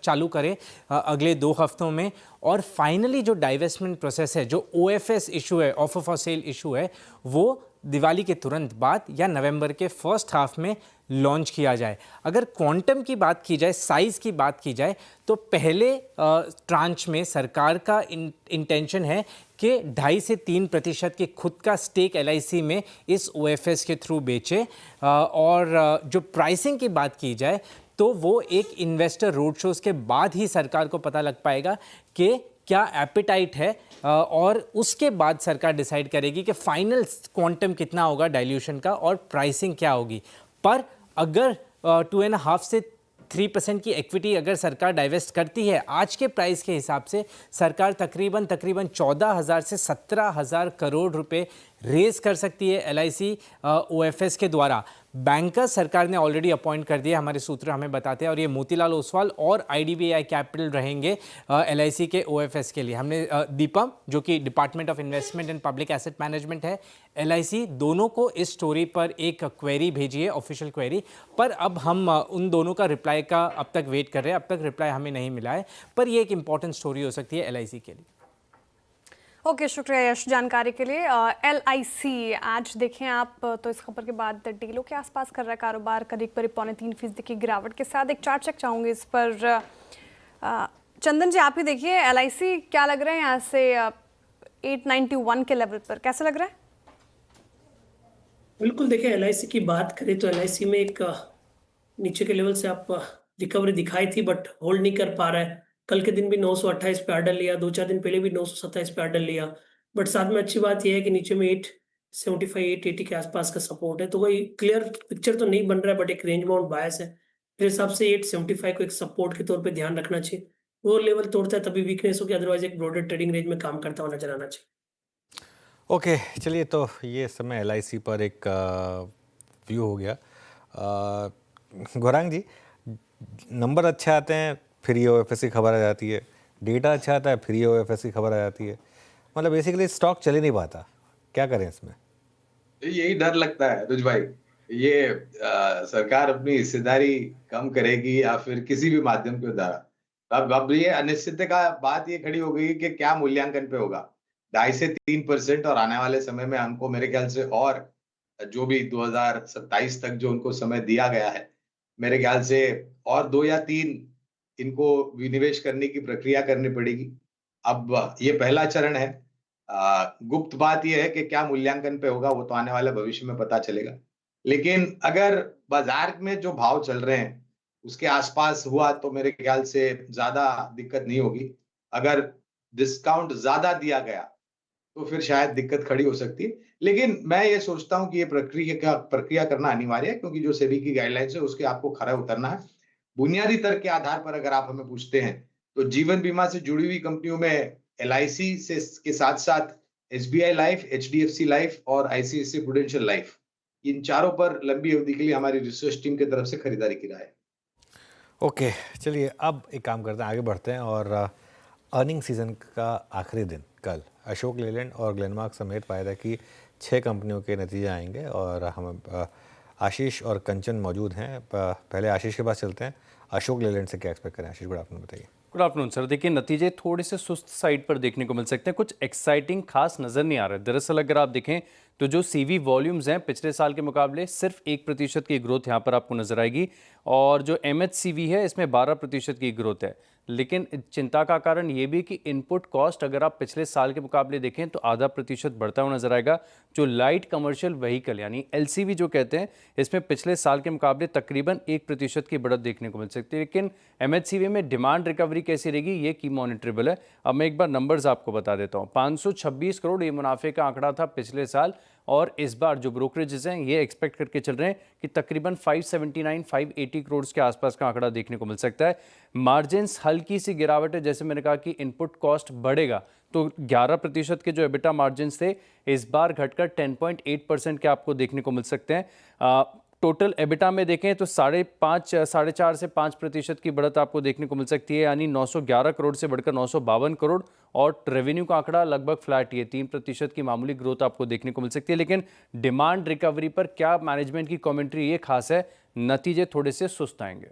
चालू करे अगले 2 हफ्तों में, और फाइनली जो डाइवेस्टमेंट प्रोसेस है, जो OFS इशू है, ऑफर फॉर सेल इशू है, वो दिवाली के तुरंत बाद या नवंबर के फर्स्ट हाफ में लॉन्च किया जाए। अगर क्वांटम की बात की जाए, साइज़ की बात की जाए, तो पहले ट्रांच में सरकार का इंटेंशन है कि 2.5 से 3% की खुद का स्टेक LIC में इस OFS के थ्रू बेचे, और जो प्राइसिंग की बात की जाए तो वो एक इन्वेस्टर रोड शोज़ के बाद ही सरकार को पता लग पाएगा कि क्या एपिटाइट है, और उसके बाद सरकार डिसाइड करेगी कि फाइनल क्वांटम कितना होगा डाइल्यूशन का और प्राइसिंग क्या होगी। पर अगर 2.5 से 3% की इक्विटी अगर सरकार डाइवेस्ट करती है, आज के प्राइस के हिसाब से सरकार तकरीबन 14,000 से 17,000 करोड़ रुपए रेज कर सकती है LIC OFS के द्वारा। बैंकर सरकार ने ऑलरेडी अपॉइंट कर दिया, हमारे सूत्र हमें बताते हैं, और ये मोतीलाल ओसवाल और IDBI कैपिटल रहेंगे LIC के OFS के लिए। हमने दीपम, जो कि department of investment and public asset management है, LIC, दोनों को इस स्टोरी पर एक क्वेरी भेजी है, ऑफिशियल क्वेरी, पर अब हम उन दोनों का रिप्लाई का अब तक वेट कर रहे हैं। अब तक रिप्लाई हमें नहीं मिला है, पर ये एक इंपॉर्टेंट स्टोरी हो सकती है LIC के लिए। ओके, शुक्रिया यश जानकारी के लिए। LIC आज देखें आप तो इस खबर के बाद डीलों के आसपास कर रहा है कारोबार, करीब 3.5% की गिरावट के साथ। एक चार्ट चेक चाहूँगी इस पर। चंदन जी, आप ही देखिए, LIC क्या लग रहा है यहाँ से 891 के लेवल पर, कैसा लग रहा है? बिल्कुल, देखिए LIC की बात करें तो LIC में एक नीचे के लेवल से आप रिकवरी दिखाई थी, बट होल्ड नहीं कर पा रहा है। कल के दिन भी 928 पे ऑर्डर लिया, 2-4 दिन पहले भी 927 पे ऑर्डर लिया, बट साथ में अच्छी बात यह है कि नीचे में 875 880 के आसपास का सपोर्ट है, तो कोई क्लियर पिक्चर तो नहीं बन रहा है, बट एक रेंज बाउंड बायस है। मेरे हिसाब से 875 को एक सपोर्ट के तौर पे ध्यान रखना चाहिए, वो लेवल तोड़ता है तभी वीकनेस होगी, अदरवाइज एक ब्रॉडर ट्रेडिंग रेंज में काम करता हुआ नजर आना चाहिए। ओके, चलिए, तो ये समय LIC पर एक व्यू हो गया। गौरांग जी, नंबर अच्छे आते हैं फिर ये OFS की खबर आ जाती है, डेटा अच्छा आता है फिर ये OFS की खबर आ जाती है, मतलब बेसिकली स्टॉक चल ही नहीं पाता, क्या करें इसमें? यही डर लगता है रुज भाई, ये सरकार अपनी हिस्सेदारी कम करेगी या फिर किसी भी माध्यम के द्वारा। अब ये अनिश्चितता का बात ये खड़ी हो गई कि क्या मूल्यांकन पे होगा। 2.5 से 3% और आने वाले समय में हमको मेरे ख्याल से, और जो भी 2027 तक जो उनको समय दिया गया है, मेरे ख्याल से और 2 या 3 इनको विनिवेश करने की प्रक्रिया करनी पड़ेगी। अब ये पहला चरण है। गुप्त बात यह है कि क्या मूल्यांकन पे होगा वो तो आने वाले भविष्य में पता चलेगा। लेकिन अगर बाजार में जो भाव चल रहे हैं उसके आसपास हुआ तो मेरे ख्याल से ज्यादा दिक्कत नहीं होगी। अगर डिस्काउंट ज्यादा दिया गया तो फिर शायद दिक्कत खड़ी हो सकती है। लेकिन मैं ये सोचता हूँ कि ये प्रक्रिया करना अनिवार्य है, क्योंकि जो सेबी की गाइडलाइंस है उसके आपको खरा उतरना है। बुनियादी तर्क के आधार पर अगर आप हमें पूछते हैं तो जीवन बीमा से जुड़ी हुई कंपनियों में LIC से के साथ साथ SBI लाइफ, HDFC लाइफ और ICICI प्रूडेंशियल लाइफ, इन चारों पर लंबी अवधि के लिए हमारी रिसर्च टीम की तरफ से खरीदारी की राय है। ओके, चलिए अब एक काम करते हैं, आगे बढ़ते हैं और अर्निंग सीजन का आखिरी दिन कल अशोक लेलैंड और ग्लेनमार्क समेत फायदा की 6 कंपनियों के नतीजे आएंगे और हम आशीष और कंचन मौजूद हैं। पहले आशीष के पास चलते हैं। अशोक लेलैंड से क्या एक्सपेक्ट करें? आशीष, गुड आफ्टरनून, बताइए। Good afternoon sir. देखिए, नतीजे थोड़े से सुस्त साइड पर देखने को मिल सकते हैं, कुछ एक्साइटिंग खास नज़र नहीं आ रहा है। दरअसल अगर आप देखें तो जो CV वॉल्यूम्स हैं पिछले साल के मुकाबले सिर्फ 1% की ग्रोथ यहाँ पर आपको नजर आएगी और जो MHCV है इसमें 12% की ग्रोथ है। लेकिन चिंता का कारण ये भी कि इनपुट कॉस्ट अगर आप पिछले साल के मुकाबले देखें तो ½ बढ़ता हुआ नजर आएगा। जो लाइट कमर्शियल व्हीकल यानी LCV जो कहते हैं, इसमें पिछले साल के मुकाबले तकरीबन 1% की बढ़त देखने को मिल सकती है। लेकिन MHCV में डिमांड रिकवरी कैसी रहेगी ये की मॉनिटरेबल है। अब मैं एक बार नंबर्स आपको बता देता हूँ। 526 करोड़ ये मुनाफे का आंकड़ा था पिछले साल और इस बार जो ब्रोकरेजेस हैं ये एक्सपेक्ट करके चल रहे हैं कि तकरीबन 579-580 करोड़ के आसपास का आंकड़ा देखने को मिल सकता है। मार्जिन्स हल्की सी गिरावट है, जैसे मैंने कहा कि इनपुट कॉस्ट बढ़ेगा तो 11% के जो एबिटा मार्जिन्स थे इस बार घटकर 10.8% के आपको देखने को मिल सकते हैं। टोटल एबिटा में देखें तो 4.5 से 5% की बढ़त आपको देखने को मिल सकती है, यानी 911 करोड़ से बढ़कर 952 करोड़ और रेवेन्यू का आंकड़ा लगभग फ्लैट ही है। 3% की मामूली ग्रोथ आपको देखने को मिल सकती है। लेकिन डिमांड रिकवरी पर क्या मैनेजमेंट की कमेंट्री ये खास है, नतीजे थोड़े से सुस्त आएंगे।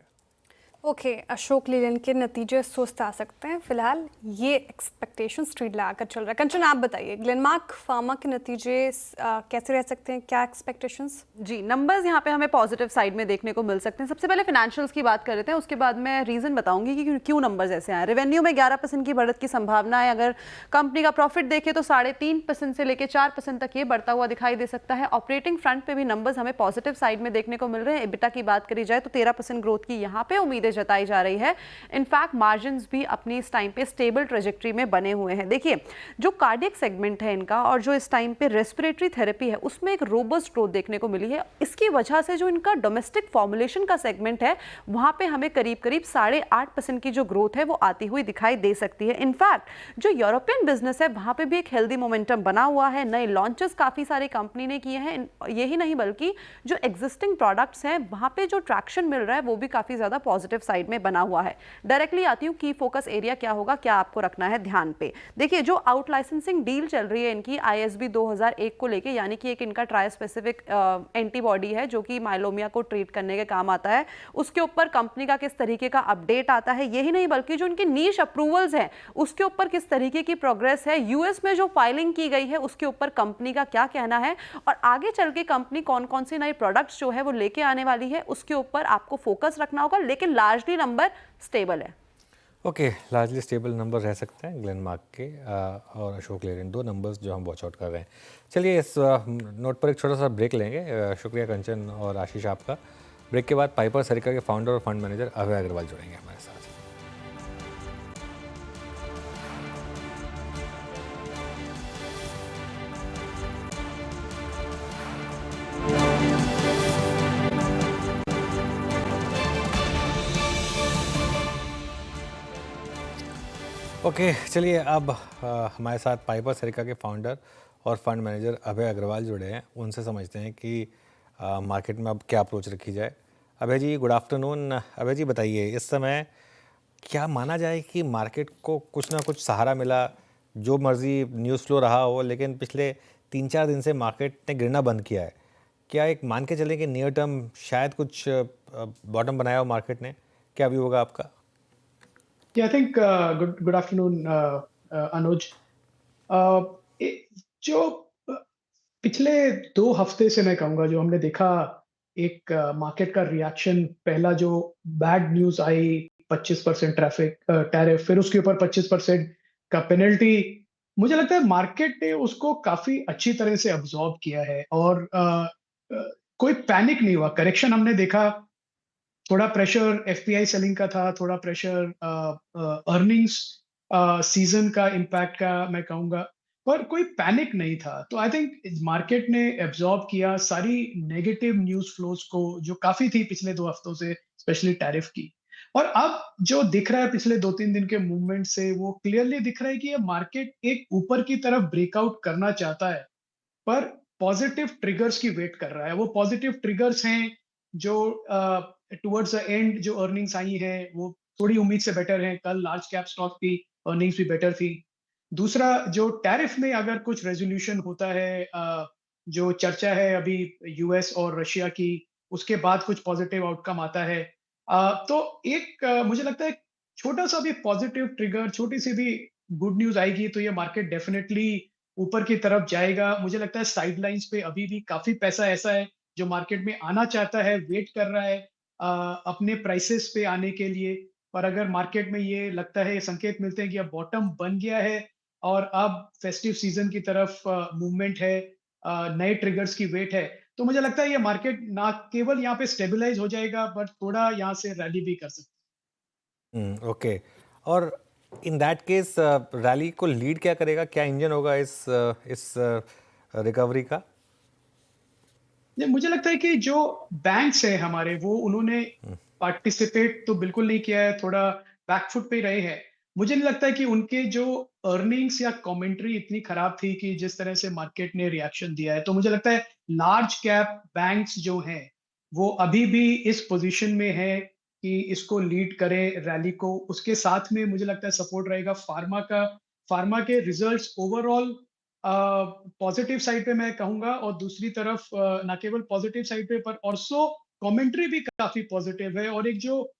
ओके, अशोक लेलैंड के नतीजे सुस्त आ सकते हैं फिलहाल, ये एक्सपेक्टेशन स्ट्रीट लगाकर चल रहा है। कंचन, आप बताइए ग्लेनमार्क फार्मा के नतीजे कैसे रह सकते हैं, क्या एक्सपेक्टेशंस? जी, नंबर्स यहाँ पे हमें पॉजिटिव साइड में देखने को मिल सकते हैं। सबसे पहले फाइनेंशियल्स की बात कर लेते हैं, उसके बाद मैं रीज़न बताऊंगी कि क्यों नंबर्स ऐसे आए। रेवेन्यू में 11% की बढ़त की संभावना है। अगर कंपनी का प्रॉफिट देखें तो 3.5% से लेकर 4% तक ये बढ़ता हुआ दिखाई दे सकता है। ऑपरेटिंग फ्रंट पे भी नंबर्स हमें पॉजिटिव साइड में देखने को मिल रहे हैं। एबिटा की बात करी जाए तो 13% ग्रोथ की यहाँ पे उम्मीदें जताई जा रही है। इनफैक्ट मार्जिन्स भी अपनी इस टाइम पे स्टेबल ट्रेजेक्ट्री में बने हुए हैं। देखिए, जो कार्डियक सेगमेंट है इनका और जो इस टाइम पे रेस्पिरेटरी थेरेपी है उसमें एक रोबस्ट ग्रोथ देखने को मिली है। इसकी वजह से जो इनका डोमेस्टिक फॉर्मुलेशन का सेगमेंट है वहां पे हमें करीब 8.5% की जो ग्रोथ है वो आती हुई दिखाई दे सकती है। इनफैक्ट जो यूरोपियन बिजनेस है वहां पे भी एक हेल्दी मोमेंटम बना हुआ है। नए लॉन्चेस काफी सारी कंपनी ने किए हैं। यही नहीं बल्कि जो एग्जिस्टिंग प्रोडक्ट्स हैं वहां पे जो ट्रैक्शन मिल रहा है वो भी काफी ज्यादा पॉजिटिव साइड में बना हुआ है। डायरेक्टली आती हूँ की फोकस एरिया क्या होगा, क्या आपको रखना है ध्यान पे। देखिए, जो आउट लाइसेंसिंग डील चल रही है इनकी ISB 2001 को लेके, यानी कि एक इनका ट्राई स्पेसिफिक एंटीबॉडी है जो कि माइलोमिया को ट्रीट करने के काम आता है, उसके ऊपर कंपनी का किस तरीके का अपडेट आता है। यही नहीं बल्कि जो इनकी नीश अप्रूवल्स हैं उसके ऊपर किस तरीके की प्रोग्रेस है, US में जो फाइलिंग की गई है उसके ऊपर कंपनी का क्या कहना है और आगे चल के कंपनी कौन कौन सी नई प्रोडक्ट्स जो है वो लेके आने वाली है उसके ऊपर आपको फोकस रखना होगा। लेकिन लार्जली नंबर स्टेबल है। ओके, लार्जली स्टेबल नंबर रह सकते हैं ग्लेनमार्क के और अशोक लेलैंड, 2 नंबर्स जो हम वॉच आउट कर रहे हैं। चलिए इस नोट पर एक छोटा सा ब्रेक लेंगे। शुक्रिया कंचन और आशीष आपका। ब्रेक के बाद पाइपर सरिका के फाउंडर और फंड मैनेजर अभय अग्रवाल जुड़ेंगे हमारे साथ। ओके, चलिए अब हमारे साथ पाइपर सरिका के फाउंडर और फंड मैनेजर अभय अग्रवाल जुड़े हैं। उनसे समझते हैं कि मार्केट में अब क्या अप्रोच रखी जाए। अभय जी, गुड आफ्टरनून। अभय जी, बताइए इस समय क्या माना जाए कि मार्केट को कुछ ना कुछ सहारा मिला, जो मर्जी न्यूज़ फ्लो रहा हो, लेकिन पिछले 3-4 दिन से मार्केट ने गिरना बंद किया है। क्या एक मान के चलें कि नियर टर्म शायद कुछ बॉटम बनाया हो मार्केट ने? क्या व्यू होगा आपका? Yeah, I think good afternoon, Anuj. जो पिछले 2 हफ्ते से मैं कहूँगा जो हमने देखा एक मार्केट का रिएक्शन, पहला जो बैड न्यूज़ आई 25% टैरिफ, फिर उसके ऊपर 25% का पेनल्टी। मुझे लगता है मार्केट ने उसको काफी अच्छी तरह से अब्सॉर्ब किया है और कोई पैनिक नहीं हुआ। करेक्शन हमने देखा, थोड़ा प्रेशर एफपीआई सेलिंग का था, थोड़ा प्रेशर अर्निंग्स सीजन का इम्पैक्ट का मैं कहूंगा, पर कोई पैनिक नहीं था। तो आई थिंक मार्केट ने एब्जॉर्ब किया सारी नेगेटिव न्यूज फ्लोज को, जो काफी थी पिछले 2 हफ्तों से, स्पेशली टैरिफ की। और अब जो दिख रहा है पिछले 2-3 दिन के मूवमेंट से, वो क्लियरली दिख रहा है कि ये मार्केट एक ऊपर की तरफ ब्रेकआउट करना चाहता है, पर पॉजिटिव ट्रिगर्स की वेट कर रहा है। वो पॉजिटिव ट्रिगर्स हैं जो टुवर्ड्स द एंड जो अर्निंग्स आई हैं वो थोड़ी उम्मीद से बेटर हैं। कल लार्ज कैप स्टॉक की अर्निंग्स भी बेटर थी। दूसरा, जो टैरिफ में अगर कुछ रेजोल्यूशन होता है, जो चर्चा है अभी यूएस और रशिया की, उसके बाद कुछ पॉजिटिव आउटकम आता है, तो एक मुझे लगता है छोटा सा भी पॉजिटिव ट्रिगर, छोटी सी भी गुड न्यूज आएगी तो ये मार्केट डेफिनेटली ऊपर की तरफ जाएगा। मुझे लगता है साइडलाइंस पे अभी भी काफी पैसा ऐसा है जो मार्केट में आना चाहता है, वेट कर रहा है अपने प्राइसेस पे आने के लिए। पर अगर मार्केट में ये लगता है, ये संकेत मिलते हैं कि अब बॉटम बन गया है और अब फेस्टिव सीजन की तरफ मूवमेंट है, नए ट्रिगर्स की वेट है, तो मुझे लगता है ये मार्केट ना केवल यहाँ पे स्टेबलाइज हो जाएगा, बट थोड़ा यहाँ से रैली भी कर सकता है। ओके। और इन दैट केस रैली को लीड क्या करेगा, क्या इंजन होगा इस रिकवरी का? मुझे लगता है कि जो बैंक्स है हमारे, वो उन्होंने पार्टिसिपेट तो बिल्कुल नहीं किया है, थोड़ा बैकफुट पे रहे हैं। मुझे नहीं लगता है कि उनके जो अर्निंग्स या कमेंट्री इतनी खराब थी कि जिस तरह से मार्केट ने रिएक्शन दिया है। तो मुझे लगता है लार्ज कैप बैंक्स जो हैं वो अभी भी इस पोजीशन में है कि इसको लीड करें रैली को। उसके साथ में मुझे लगता है सपोर्ट रहेगा फार्मा का। फार्मा के रिजल्ट्स ओवरऑल पॉजिटिव साइड पे मैं कहूंगा, और दूसरी तरफ ना केवल पॉजिटिव साइड पे पर ऑल्सो कमेंट्री भी काफी पॉजिटिव है। और एक जो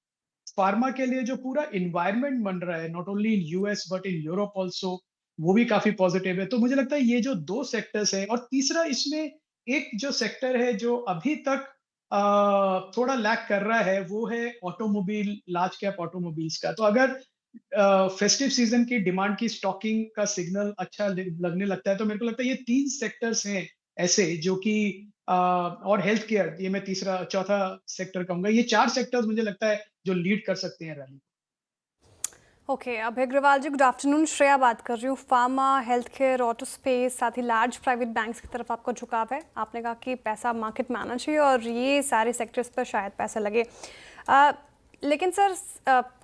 फार्मा के लिए जो पूरा इन्वायरमेंट बन रहा है, not only in US but in Europe also, वो भी काफी पॉजिटिव है। तो मुझे लगता है ये जो 2 सेक्टर्स है, और तीसरा इसमें एक जो सेक्टर है जो अभी तक थोड़ा लैक कर रहा है, वो है ऑटोमोबाइल, लार्ज कैप ऑटोमोबाइल्स का। तो अगर फेस्टिव सीजन की डिमांड की स्टॉकिंग का सिग्नल अच्छा लगने लगता है, तो मेरे को लगता है ये 3 सेक्टर्स हैं ऐसे जो कि और हेल्थ केयर, ये मैं चौथा सेक्टर कहूंगा। ये 4 सेक्टर्स मुझे लगता है जो लीड कर सकते हैं रैली। ओके, अभय अग्रवाल जी, गुड आफ्टरनून। श्रेया बात कर रही हूँ। Pharma, health care, auto space, साथ ही लार्ज प्राइवेट बैंक्स की तरफ आपका झुकाव है। आपने कहा कि पैसा मार्केट में आना चाहिए और ये सारे सेक्टर्स पर शायद पैसा लगे। लेकिन सर,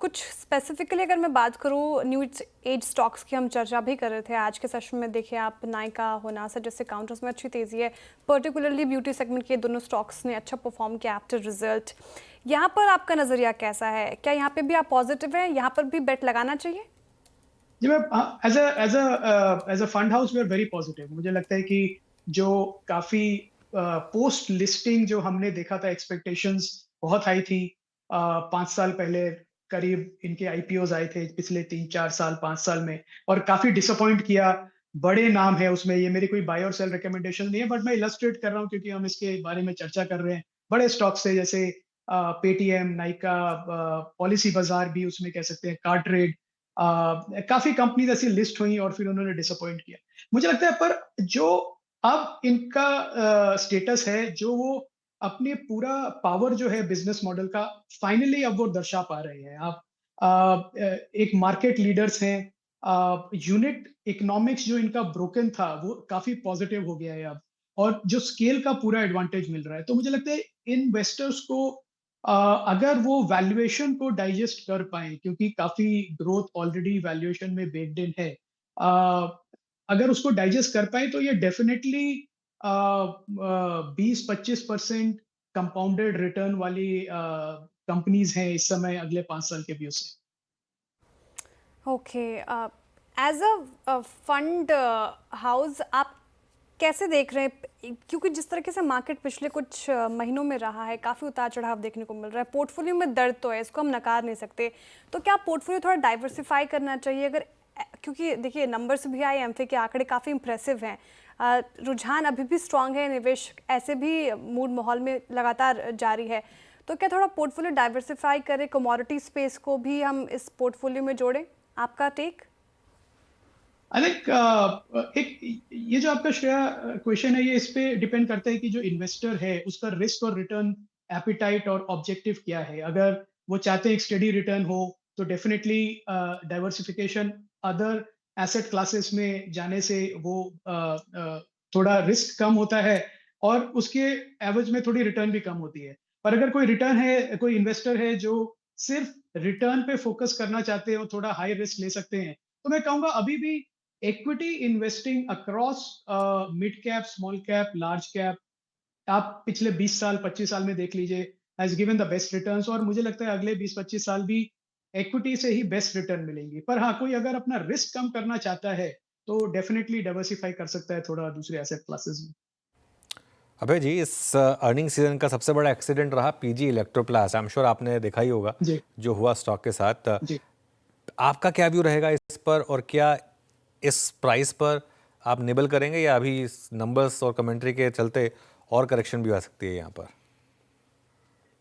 कुछ स्पेसिफिकली अगर मैं बात करूँ, न्यू एज स्टॉक्स की हम चर्चा भी कर रहे थे आज के सेशन में। देखिए आप, नायका, होनासा जैसे काउंटर्स में अच्छी तेज़ी है, पर्टिकुलरली ब्यूटी सेगमेंट के दोनों स्टॉक्स ने अच्छा परफॉर्म किया आफ्टर रिजल्ट। यहाँ पर आपका नज़रिया कैसा है? क्या यहाँ पे भी आप पॉजिटिव हैं? यहाँ पर भी बेट लगाना चाहिए? जी, मैं as a fund house we are very positive. मुझे लगता है कि जो काफी पोस्ट लिस्टिंग जो हमने देखा था, एक्सपेक्टेशंस बहुत हाई थी। 5 साल पहले करीब इनके आईपीओज आए थे पिछले 3-4 साल 5 साल में, और काफी डिसअपॉइंट किया। बड़े नाम है उसमें, ये मेरी कोई बाय और सेल रिकमेंडेशन नहीं है, बट मैं इलस्ट्रेट कर रहा हूँ क्योंकि हम इसके बारे में चर्चा कर रहे हैं। बड़े स्टॉक्स है जैसे पेटीएम, नायका, पॉलिसी बाजार भी उसमें कह सकते हैं, कार्टरेड, काफी कंपनीज ऐसी लिस्ट हुई और फिर उन्होंने डिसअपॉइंट किया। मुझे लगता है पर जो अब इनका स्टेटस है, जो वो अपने पूरा पावर जो है बिजनेस मॉडल का, फाइनली अब वो दर्शा पा रहे हैं। आप एक मार्केट लीडर्स हैं, यूनिट इकोनॉमिक्स जो इनका ब्रोकन था वो काफी पॉजिटिव हो गया है अब, और जो स्केल का पूरा एडवांटेज मिल रहा है। तो मुझे लगता है इन्वेस्टर्स को अगर वो वैल्यूएशन को डाइजेस्ट कर पाए, क्योंकि काफी ग्रोथ ऑलरेडी वैल्यूएशन में बेक्ड इन है, अगर उसको डाइजेस्ट कर पाए तो ये डेफिनेटली 20-25% कंपाउंडेड रिटर्न वाली कंपनीज हैं इस समय अगले 5 साल के व्यू से। Okay, as a fund house आप कैसे देख रहे हैं? क्योंकि जिस तरीके से मार्केट पिछले कुछ महीनों में रहा है, काफ़ी उतार चढ़ाव देखने को मिल रहा है, पोर्टफोलियो में दर्द तो है, इसको हम नकार नहीं सकते। तो क्या पोर्टफोलियो थोड़ा डाइवर्सिफाई करना चाहिए? अगर, क्योंकि देखिए नंबर्स भी आए, एमफे के आंकड़े काफ़ी इंप्रेसिव हैं, रुझान अभी भी स्ट्रांग है, निवेश ऐसे भी मूड माहौल में लगातार जारी है। तो क्या थोड़ा पोर्टफोलियो डाइवर्सिफाई करें, कमोडिटी स्पेस को भी हम इस पोर्टफोलियो में जोड़ें? आपका टेक? आई थिंक एक ये जो आपका श्रेया क्वेश्चन है, ये इस पे डिपेंड करता है कि जो इन्वेस्टर है उसका रिस्क और रिटर्न एपिटाइट और ऑब्जेक्टिव क्या है। अगर वो चाहते हैं एक स्टेडी रिटर्न हो तो definitely diversification other asset classes में जाने से वो थोड़ा रिस्क कम होता है और उसके एवरेज में थोड़ी रिटर्न भी कम होती है। पर अगर कोई रिटर्न है, कोई इन्वेस्टर है जो सिर्फ रिटर्न पे फोकस करना चाहते हैं और थोड़ा हाई रिस्क ले सकते हैं, तो मैं कहूंगा अभी भी equity investing across mid cap, small cap, large cap, आप पिछले 20 साल 25 साल में देख लीजिए, has given the best returns और मुझे लगता है अगले 20-25 साल भी इक्विटी से ही बेस्ट रिटर्न मिलेंगी। पर हाँ, कोई अगर अपना रिस्क कम करना चाहता है तो डेफिनेटली डाइवर्सिफाई कर सकता है थोड़ा दूसरे एसेट क्लासेस में। अभय जी, इस अर्निंग सीजन का सबसे बड़ा एक्सीडेंट रहा PG Electroplast. I am sure आपने देखा ही होगा जो हुआ स्टॉक के साथ। आपका क्या व्यू रहेगा इस पर, और क्या इस प्राइस पर आप निबल करेंगे या अभी नंबर्स और कमेंट्री के चलते और करेक्शन भी आ सकती है यहाँ पर?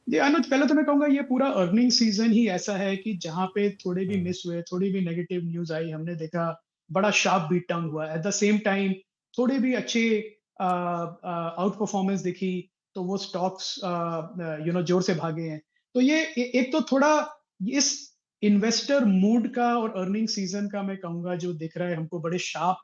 जी अनुज, पहले तो मैं कहूंगा ये पूरा अर्निंग सीजन ही ऐसा है कि जहां पे थोड़े भी मिस हुए, थोड़ी भी नेगेटिव न्यूज आई, हमने देखा बड़ा शार्प बीट डाउन हुआ। एट द सेम टाइम थोड़े भी अच्छे आउट परफॉर्मेंस दिखी तो वो स्टॉक्स जोर से भागे हैं। तो ये एक तो थोड़ा इस इन्वेस्टर मूड का और अर्निंग सीजन का मैं कहूंगा जो दिख रहा है हमको, बड़े शार्प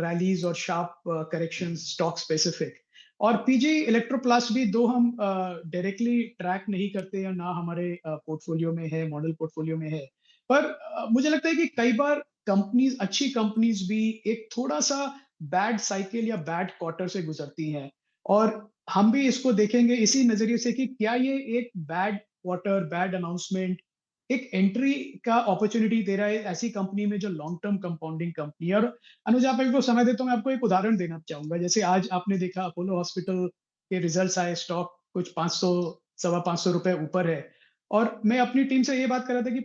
रैलीज और शार्प करेक्शन स्टॉक स्पेसिफिक। और पीजी इलेक्ट्रोप्लास्ट भी दो हम डायरेक्टली ट्रैक नहीं करते या ना हमारे पोर्टफोलियो में है, मॉडल पोर्टफोलियो में है, पर मुझे लगता है कि कई बार कंपनीज, अच्छी कंपनीज भी एक थोड़ा सा बैड साइकिल या बैड क्वार्टर से गुजरती हैं और हम भी इसको देखेंगे इसी नजरिए से कि क्या ये एक बैड क्वार्टर, बैड अनाउंसमेंट एक एंट्री का अपॉर्चुनिटी दे रहा है ऐसी कंपनी में जो लॉन्ग टर्म कंपाउंडिंग कंपनी है। और अनुज, आप एक समय देता हूँ, मैं आपको एक उदाहरण देना चाहूंगा। जैसे आज आपने देखा अपोलो हॉस्पिटल के रिजल्ट्स आए, स्टॉक कुछ 500 सवा 500 रुपए ऊपर है। और मैं अपनी टीम से ये बात कर रहा था कि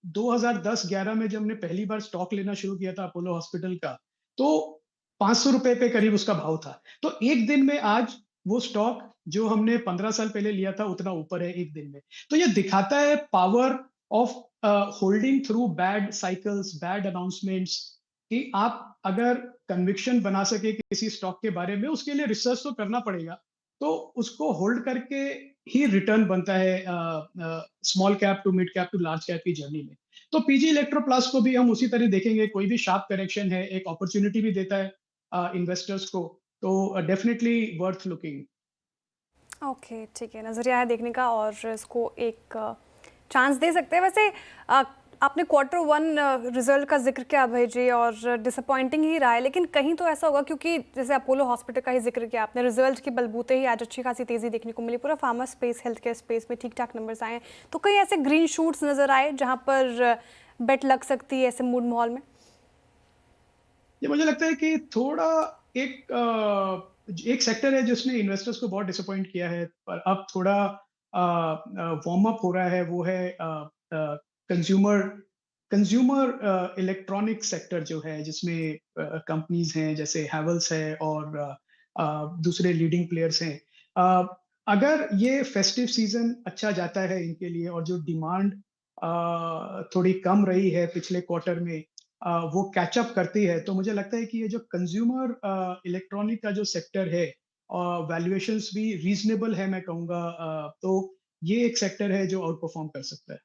2010-11 में जब हमने पहली बार स्टॉक लेना शुरू किया था अपोलो हॉस्पिटल का, तो 500 रुपए पे करीब उसका भाव था। तो एक दिन में आज वो स्टॉक जो हमने 15 साल पहले लिया था उतना ऊपर है एक दिन में। तो ये दिखाता है power of holding through bad cycles, bad announcements, कि आप अगर कन्विक्शन बना सके किसी स्टॉक के बारे में, उसके लिए रिसर्च तो करना पड़ेगा, तो उसको होल्ड करके ही रिटर्न बनता है small cap to mid cap to large cap की जर्नी में। तो पीजी इलेक्ट्रोप्लास्ट को भी हम उसी तरह देखेंगे, कोई भी शार्प करेक्शन है एक अपॉर्चुनिटी भी देता है इन्वेस्टर्स को, तो डेफिनेटली वर्थ लुकिंग। ओके, ठीक है, नज़रिया है देखने का और इसको एक चांस दे सकते हैं। वैसे आपने Q1 रिजल्ट का जिक्र किया अभय जी, और डिसअपॉइंटिंग ही रहा है, लेकिन कहीं तो ऐसा होगा, क्योंकि जैसे अपोलो हॉस्पिटल का ही जिक्र किया आपने, रिजल्ट के बलबूते ही आज अच्छी खासी तेज़ी देखने को मिली, पूरा pharma space, health care space में ठीक ठाक नंबर्स आए हैं। तो कहीं ऐसे ग्रीन शूट्स नज़र आए जहाँ पर बेट लग सकती है ऐसे मूड माहौल में? ये मुझे लगता है कि थोड़ा एक सेक्टर है जिसने इन्वेस्टर्स को बहुत डिसअपॉइंट किया है, पर अब थोड़ा वार्म अप हो रहा है, वो है कंज्यूमर इलेक्ट्रॉनिक सेक्टर जो है, जिसमें कंपनीज हैं जैसे हैवेल्स है और दूसरे लीडिंग प्लेयर्स हैं। अगर ये फेस्टिव सीजन अच्छा जाता है इनके लिए और जो डिमांड थोड़ी कम रही है पिछले क्वार्टर में, वो कैचअप करती है, तो मुझे लगता है कि ये जो कंज्यूमर इलेक्ट्रॉनिक का जो सेक्टर है, वैल्यूएशंस भी रीजनेबल है मैं कहूँगा, तो ये एक सेक्टर है जो आउट परफॉर्म कर सकता है।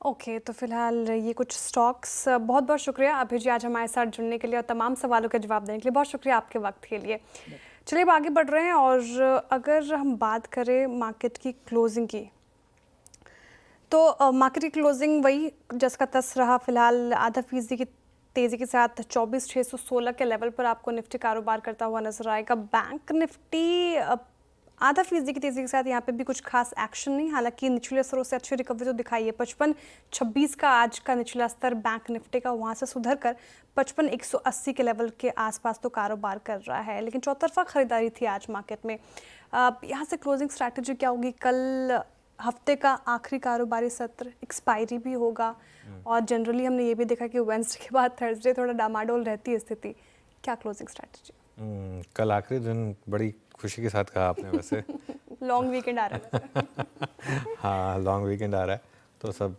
ओके, तो फिलहाल ये कुछ स्टॉक्स। बहुत बहुत शुक्रिया अभय जी आज हमारे साथ जुड़ने के लिए और तमाम सवालों के जवाब देने के लिए। बहुत शुक्रिया आपके वक्त के लिए। चलिए अब आगे बढ़ रहे हैं, और अगर हम बात करें मार्केट की क्लोजिंग की, तो मार्केट की क्लोजिंग वही जिसका तस रहा। फिलहाल आधा फीसदी की तेज़ी के साथ 24,616 के लेवल पर आपको निफ्टी कारोबार करता हुआ नजर आएगा। बैंक निफ्टी आधा फीसदी की तेज़ी के साथ यहाँ पे भी कुछ खास एक्शन नहीं, हालांकि निचले स्तरों से अच्छी रिकवरी तो दिखाई है। 55.26 का आज का निचला स्तर बैंक निफ्टी का, वहाँ से सुधर कर 55,180 के लेवल के आसपास तो कारोबार कर रहा है, लेकिन चौतरफा खरीदारी थी आज मार्केट में। यहाँ से क्लोजिंग स्ट्रैटेजी क्या होगी? कल हफ्ते का आखिरी कारोबारी सत्र, एक्सपायरी भी होगा, और जनरली हमने ये भी देखा कि वेडनेसडे के बाद थर्सडे थोड़ा डामाडोल रहती है स्थिति। क्या क्लोजिंग स्ट्रैटेजी? कल आखिरी दिन बड़ी खुशी के साथ कहा आपने वैसे। लॉन्ग वीकेंड आ रहा है। हाँ, लॉन्ग वीकेंड आ रहा है तो सब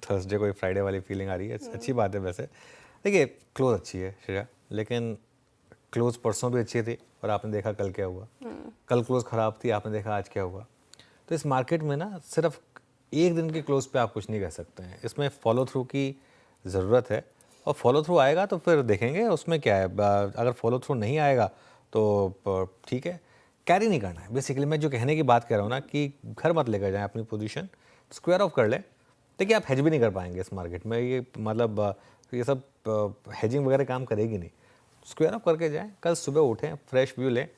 थर्सडे को फ्राइडे वाली फीलिंग आ रही है। अच्छी बात है वैसे। देखिए क्लोज अच्छी है श्रेया, लेकिन क्लोज परसों भी अच्छी थी और आपने देखा कल क्या हुआ। कल क्लोज ख़राब थी, आपने देखा आज क्या हुआ। तो इस मार्केट में ना सिर्फ एक दिन के क्लोज पे आप कुछ नहीं कह सकते हैं, इसमें फॉलो थ्रू की ज़रूरत है और फॉलो थ्रू आएगा तो फिर देखेंगे उसमें क्या है। अगर फॉलो थ्रू नहीं आएगा तो ठीक है, कैरी नहीं करना है। बेसिकली मैं जो कहने की बात कर रहा हूँ ना कि घर मत लेकर जाएं अपनी पोजीशन, स्क्वायर ऑफ कर लें। देखिए आप हेज भी नहीं कर पाएंगे इस मार्केट में, ये मतलब ये सब हेजिंग वगैरह काम करेगी नहीं। स्क्वायर ऑफ करके जाएं, कल सुबह उठें, फ्रेश व्यू लें,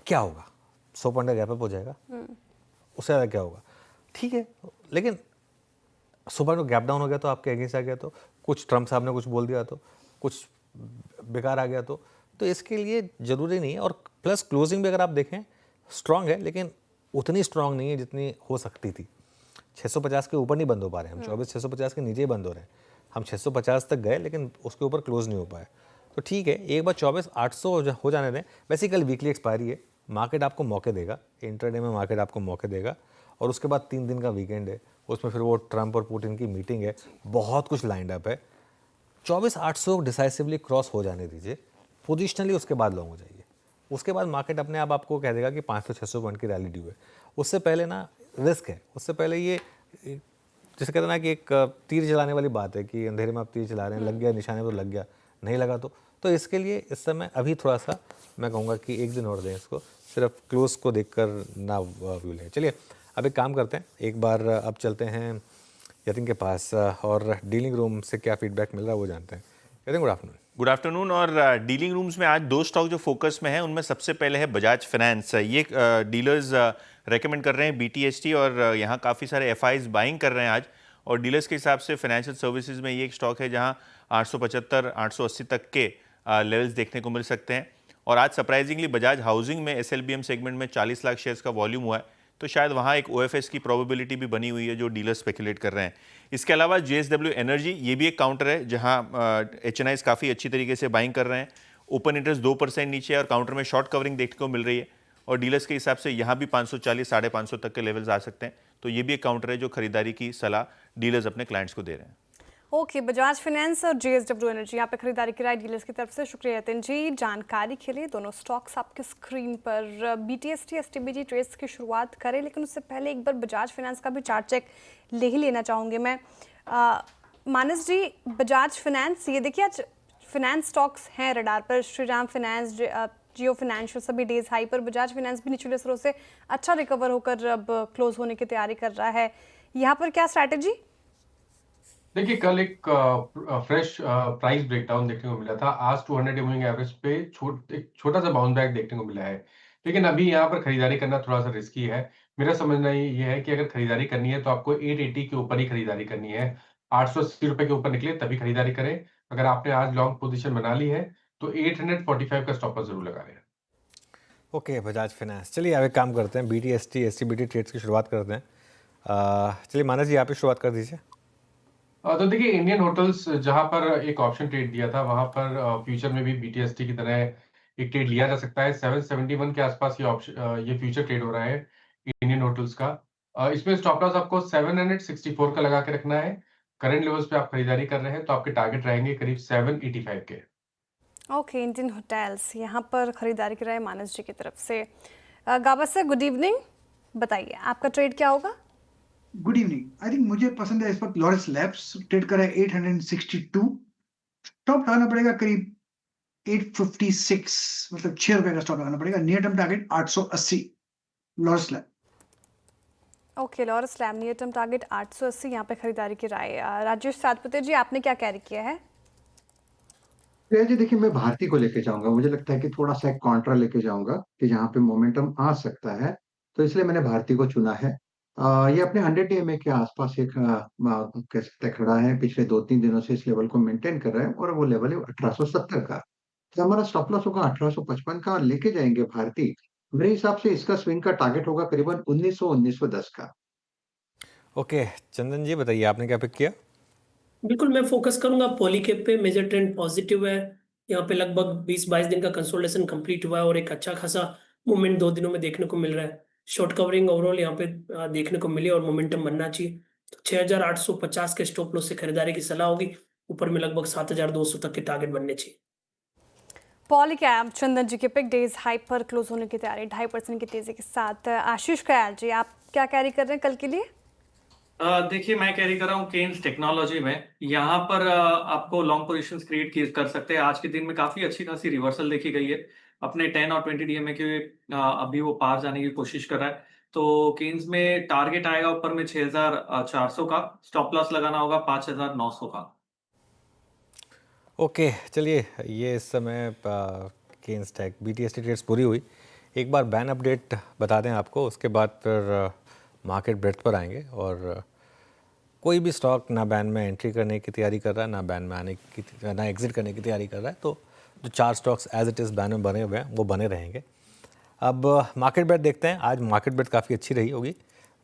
क्या होगा 100 पॉइंट का गैप अप हो जाएगा, उससे ज़्यादा क्या होगा। ठीक है, लेकिन 100 पॉइंट का गैप डाउन हो गया तो आपके अगेंस्ट आ गया तो कुछ ट्रम्प साहब ने कुछ बोल दिया तो कुछ बेकार आ गया तो इसके लिए ज़रूरी नहीं है। और प्लस क्लोजिंग भी अगर आप देखें स्ट्रांग है, लेकिन उतनी स्ट्रांग नहीं है जितनी हो सकती थी। 650 के ऊपर नहीं बंद हो पा रहे हैं हम, 24,650 के नीचे ही बंद हो रहे हैं हम। 650 तक गए लेकिन उसके ऊपर क्लोज नहीं हो पाए। तो ठीक है, एक बार 24,800 हो जाने दें। वैसे कल वीकली एक्सपायरी है, मार्केट आपको मौके देगा, इंटरडे में मार्केट आपको मौके देगा और उसके बाद 3 दिन का वीकेंड है, उसमें फिर वो ट्रंप और पुतिन की मीटिंग है, बहुत कुछ लाइंड अप है। 24,800 डिसाइसिवली क्रॉस हो जाने दीजिए पोजिशनली, उसके बाद लॉन्ग हो जाइए। उसके बाद मार्केट अपने आप आपको कह देगा कि 500-600 पॉइंट की रैली ड्यू है। उससे पहले ना रिस्क है, उससे पहले ये जैसे कहते हैं ना कि एक तीर चलाने वाली बात है कि अंधेरे में आप तीर चला रहे हैं, लग गया निशाने तो लग गया, नहीं लगा तो इसके लिए इस समय अभी थोड़ा सा मैं कहूँगा कि एक दिन और दें इसको, सिर्फ क्लोज को देखकर ना व्यू लें। चलिए अब एक काम करते हैं, एक बार अब चलते हैं यतिन के पास और डीलिंग रूम से क्या फीडबैक मिल रहा है वो जानते हैं। Yatin, good afternoon. Good afternoon. और डीलिंग रूम्स में आज 2 स्टॉक जो फोकस में है उनमें सबसे पहले है बजाज फाइनेंस। ये डीलर्स रेकमेंड कर रहे हैं BTST और यहाँ काफ़ी सारे FIs बाइंग कर रहे हैं आज। और डीलर्स के हिसाब से फाइनेंशियल सर्विसेज में ये एक स्टॉक है जहाँ 875-880 तक के लेवल्स देखने को मिल सकते हैं। और आज सरप्राइजिंगली बजाज हाउसिंग में SLBM सेगमेंट में 40 लाख शेयर्स का वॉल्यूम हुआ है, तो शायद वहाँ एक OFS की प्रोबेबिलिटी भी बनी हुई है जो डीलर स्पेकुलेट कर रहे हैं। इसके अलावा JSW एनर्जी, ये भी एक काउंटर है जहाँ HNIs काफ़ी अच्छी तरीके से बाइंग कर रहे हैं। ओपन इंटरेस्ट 2% नीचे है और काउंटर में शॉर्ट कवरिंग देखने को मिल रही है और डीलर्स के हिसाब से यहाँ भी 540-550 तक के लेवल्स आ सकते हैं। तो ये भी एक काउंटर है जो खरीदारी की सलाह डीलर्स अपने क्लाइंट्स को दे रहे हैं। ओके, बजाज फाइनेंस और JSW एनर्जी यहाँ पे खरीदारी की राय डीलर्स की तरफ से। शुक्रिया यतिन जी जानकारी के लिए। दोनों स्टॉक्स आपके स्क्रीन पर। BTST STBG ट्रेड्स की शुरुआत करें, लेकिन उससे पहले एक बार बजाज फाइनेंस का भी चार्ट चेक ले ही लेना चाहूँगी मैं। मानस जी, बजाज फाइनेंस, ये देखिए आज फाइनेंस स्टॉक्स हैं रडार पर, श्रीराम फाइनेंस, जियो फाइनेंशियल सभी डेज हाई पर। बजाज फाइनेंस भी निचले स्तरों से अच्छा रिकवर होकर अब क्लोज होने की तैयारी कर रहा है। यहाँ पर क्या स्ट्रैटेजी? देखिए कल एक फ्रेश प्राइस ब्रेकडाउन देखने को मिला था। आज 200 मूविंग एवरेज पे एक छोटा सा बाउंस बैक देखने को मिला है, लेकिन अभी यहाँ पर खरीदारी करना थोड़ा सा रिस्की है। मेरा समझना ये है कि अगर खरीदारी करनी है तो आपको 880 के ऊपर ही खरीदारी करनी है। 880 रुपए के ऊपर निकले तभी खरीदारी करें। अगर आपने आज लॉन्ग पोजीशन बना ली है तो 845 का स्टॉप लॉस जरूर लगा लें। Okay, Bajaj finance. चलिए अब एक काम करते हैं, BTST STBT ट्रेड्स की शुरुआत करते हैं। चलिए मानस जी आप ही शुरुआत कर दीजिए। तो देखिए इंडियन होटल्स जहां पर एक ऑप्शन ट्रेड दिया था, वहां पर फ्यूचर में भी BTST की तरह एक ट्रेड लिया जा सकता है। 771 के आसपास ये ऑप्शन ये फ्यूचर ट्रेड हो रहा है इंडियन होटल्स का। इसमें स्टॉप लॉस आपको 764 का लगा के रखना है। करंट लेवल्स पे आप खरीदारी कर रहे हैं तो आपके टारगेट रहेंगे करीब 785 के। ओके, इंडियन होटल्स यहाँ पर खरीदारी की राय मानस जी की तरफ से। गावस्कर, गुड इवनिंग, बताइए आपका ट्रेड क्या होगा? Good evening. आई थिंक मुझे पसंद है इस वक्त लॉरेंस लैब्स, ट्रेड कर रहा है 862। स्टॉप लगाना पड़ेगा करीब 856, मतलब 6 रुपए का स्टॉप लगाना पड़ेगा। Near term target 880 Lawrence lab. Okay, Lawrence lab near term target 880, यहाँ पे खरीदारी की राय। राजेश सातपुते जी आपने क्या कैरी किया है? जी देखिए, मैं भारती को लेके जाऊंगा। मुझे लगता है कि थोड़ा सा एक कॉन्ट्रा लेके जाऊंगा कि जहाँ पे मोमेंटम आ सकता है, तो इसलिए मैंने भारती को चुना है। ये अपने 100 EMA के आसपास एक कह सकते हैं खड़ा है। पिछले 2-3 दिनों से इस लेवल को मेंटेन कर रहा है और वो लेवल है 1870 का। तो हमारा स्टॉप लॉस होगा 1855 का और लेके जाएंगे भारती। मेरे हिसाब से इसका स्विंग का टारगेट होगा करीबन 1900-1910 का। ओके, चंदन जी बताइए आपने क्या पिक किया? बिल्कुल, मैं फोकस करूंगा पॉलीकैब पे। मेजर ट्रेंड पॉजिटिव है। यहाँ पे लगभग 20-22 दिन का कंसोलिडेशन कंप्लीट हुआ है और एक अच्छा खासा मूवमेंट 2 दिनों में देखने को मिल रहा है। शॉर्ट कवरिंग ओवरऑल यहाँ पे देखने को मिली और मोमेंटम बनना चाहिए। तो 6,850 के स्टॉप लॉस से खरीदारी की सलाह होगी। ऊपर में लगभग 7,200 तक के टारगेट बनने चाहिए। पॉलीकैब चंदन जी के पिक डेज हाइप पर क्लोज होने की तैयारी 2.5% की तेजी के साथ। आशीष कयाल जी, आप क्या कैरी कर रहे हैं कल के लिए? देखिए, मैं कैरी कर रहा हूँ केन्स टेक्नोलॉजी में। यहाँ पर आपको लॉन्ग पोजीशंस क्रिएट कर सकते हैं। आज के दिन में काफी अच्छी खासी रिवर्सल देखी गई है। अपने 10 और 20 डीएमए के अभी वो पार जाने की कोशिश कर रहा है। तो केन्स में टारगेट आएगा ऊपर में 6,400 का, स्टॉप लॉस लगाना होगा 5,900 का। ओके, चलिए ये इस समय केन्स टेक BTST ट्रेड्स पूरी हुई। एक बार बैन अपडेट बता दें आपको, उसके बाद फिर मार्केट ब्रेथ पर आएंगे। और कोई भी स्टॉक ना बैन में एंट्री करने की तैयारी कर रहा है, ना बैन में आने की, ना एग्जिट करने की तैयारी कर रहा है। तो जो 4 stocks as it is ban में बने हुए हैं वो बने रहेंगे। अब मार्केट ब्रेथ देखते हैं। आज मार्केट ब्रेथ काफ़ी अच्छी रही होगी,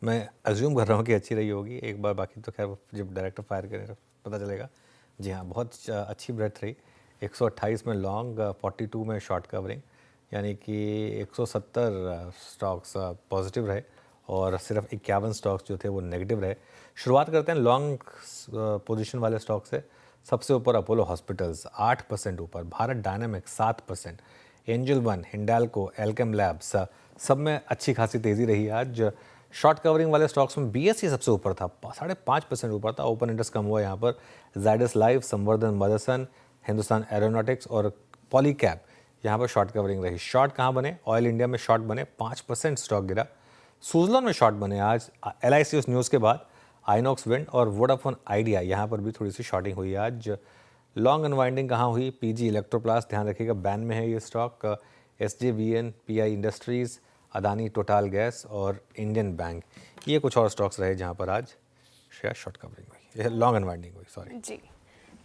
मैं अज्यूम कर रहा हूँ कि अच्छी रही होगी। एक बार बाकी तो खैर जब डायरेक्टर फायर करेगा पता चलेगा। जी हाँ, बहुत अच्छी ब्रेथ रही। 128 में लॉन्ग, 42 में शॉर्ट कवरिंग, यानी कि 170 स्टॉक्स पॉजिटिव रहे और सिर्फ 51 स्टॉक्स जो थे वो नेगेटिव रहे। शुरुआत करते हैं लॉन्ग पोजीशन वाले स्टॉक से। सबसे ऊपर अपोलो हॉस्पिटल्स 8% ऊपर, Bharat dynamics 7%, angel one, Hindalco, Alkem labs सब में अच्छी खासी तेज़ी रही आज। शॉर्ट कवरिंग वाले स्टॉक्स में BSE सबसे ऊपर था, 5.5% ऊपर था। ओपन इंटरेस्ट कम हुआ यहाँ पर। ज़ाइडस लाइफ, संवर्धन मदरसन, हिंदुस्तान एरोनॉटिक्स और पॉलीकैब यहाँ पर शॉर्ट कवरिंग रही। शॉर्ट कहाँ बने? ऑयल इंडिया में शॉर्ट बने, 5% स्टॉक गिरा। सुजलॉन में शॉर्ट बने आज LIC उस न्यूज़ के बाद। आइनॉक्स विंड और वोडाफोन आइडिया यहाँ पर भी थोड़ी सी शॉर्टिंग हुई आज। लॉन्ग अनवाइंडिंग कहाँ हुई? PG इलेक्ट्रोप्लास्ट, ध्यान रखिएगा बैन में है ये stock. SJVN, PI industries, Adani total gas और इंडियन बैंक, ये कुछ और स्टॉक्स रहे जहाँ पर आज शेयर शॉर्ट कवरिंग हुई, लॉन्ग अनवाइंडिंग हुई, सॉरी जी।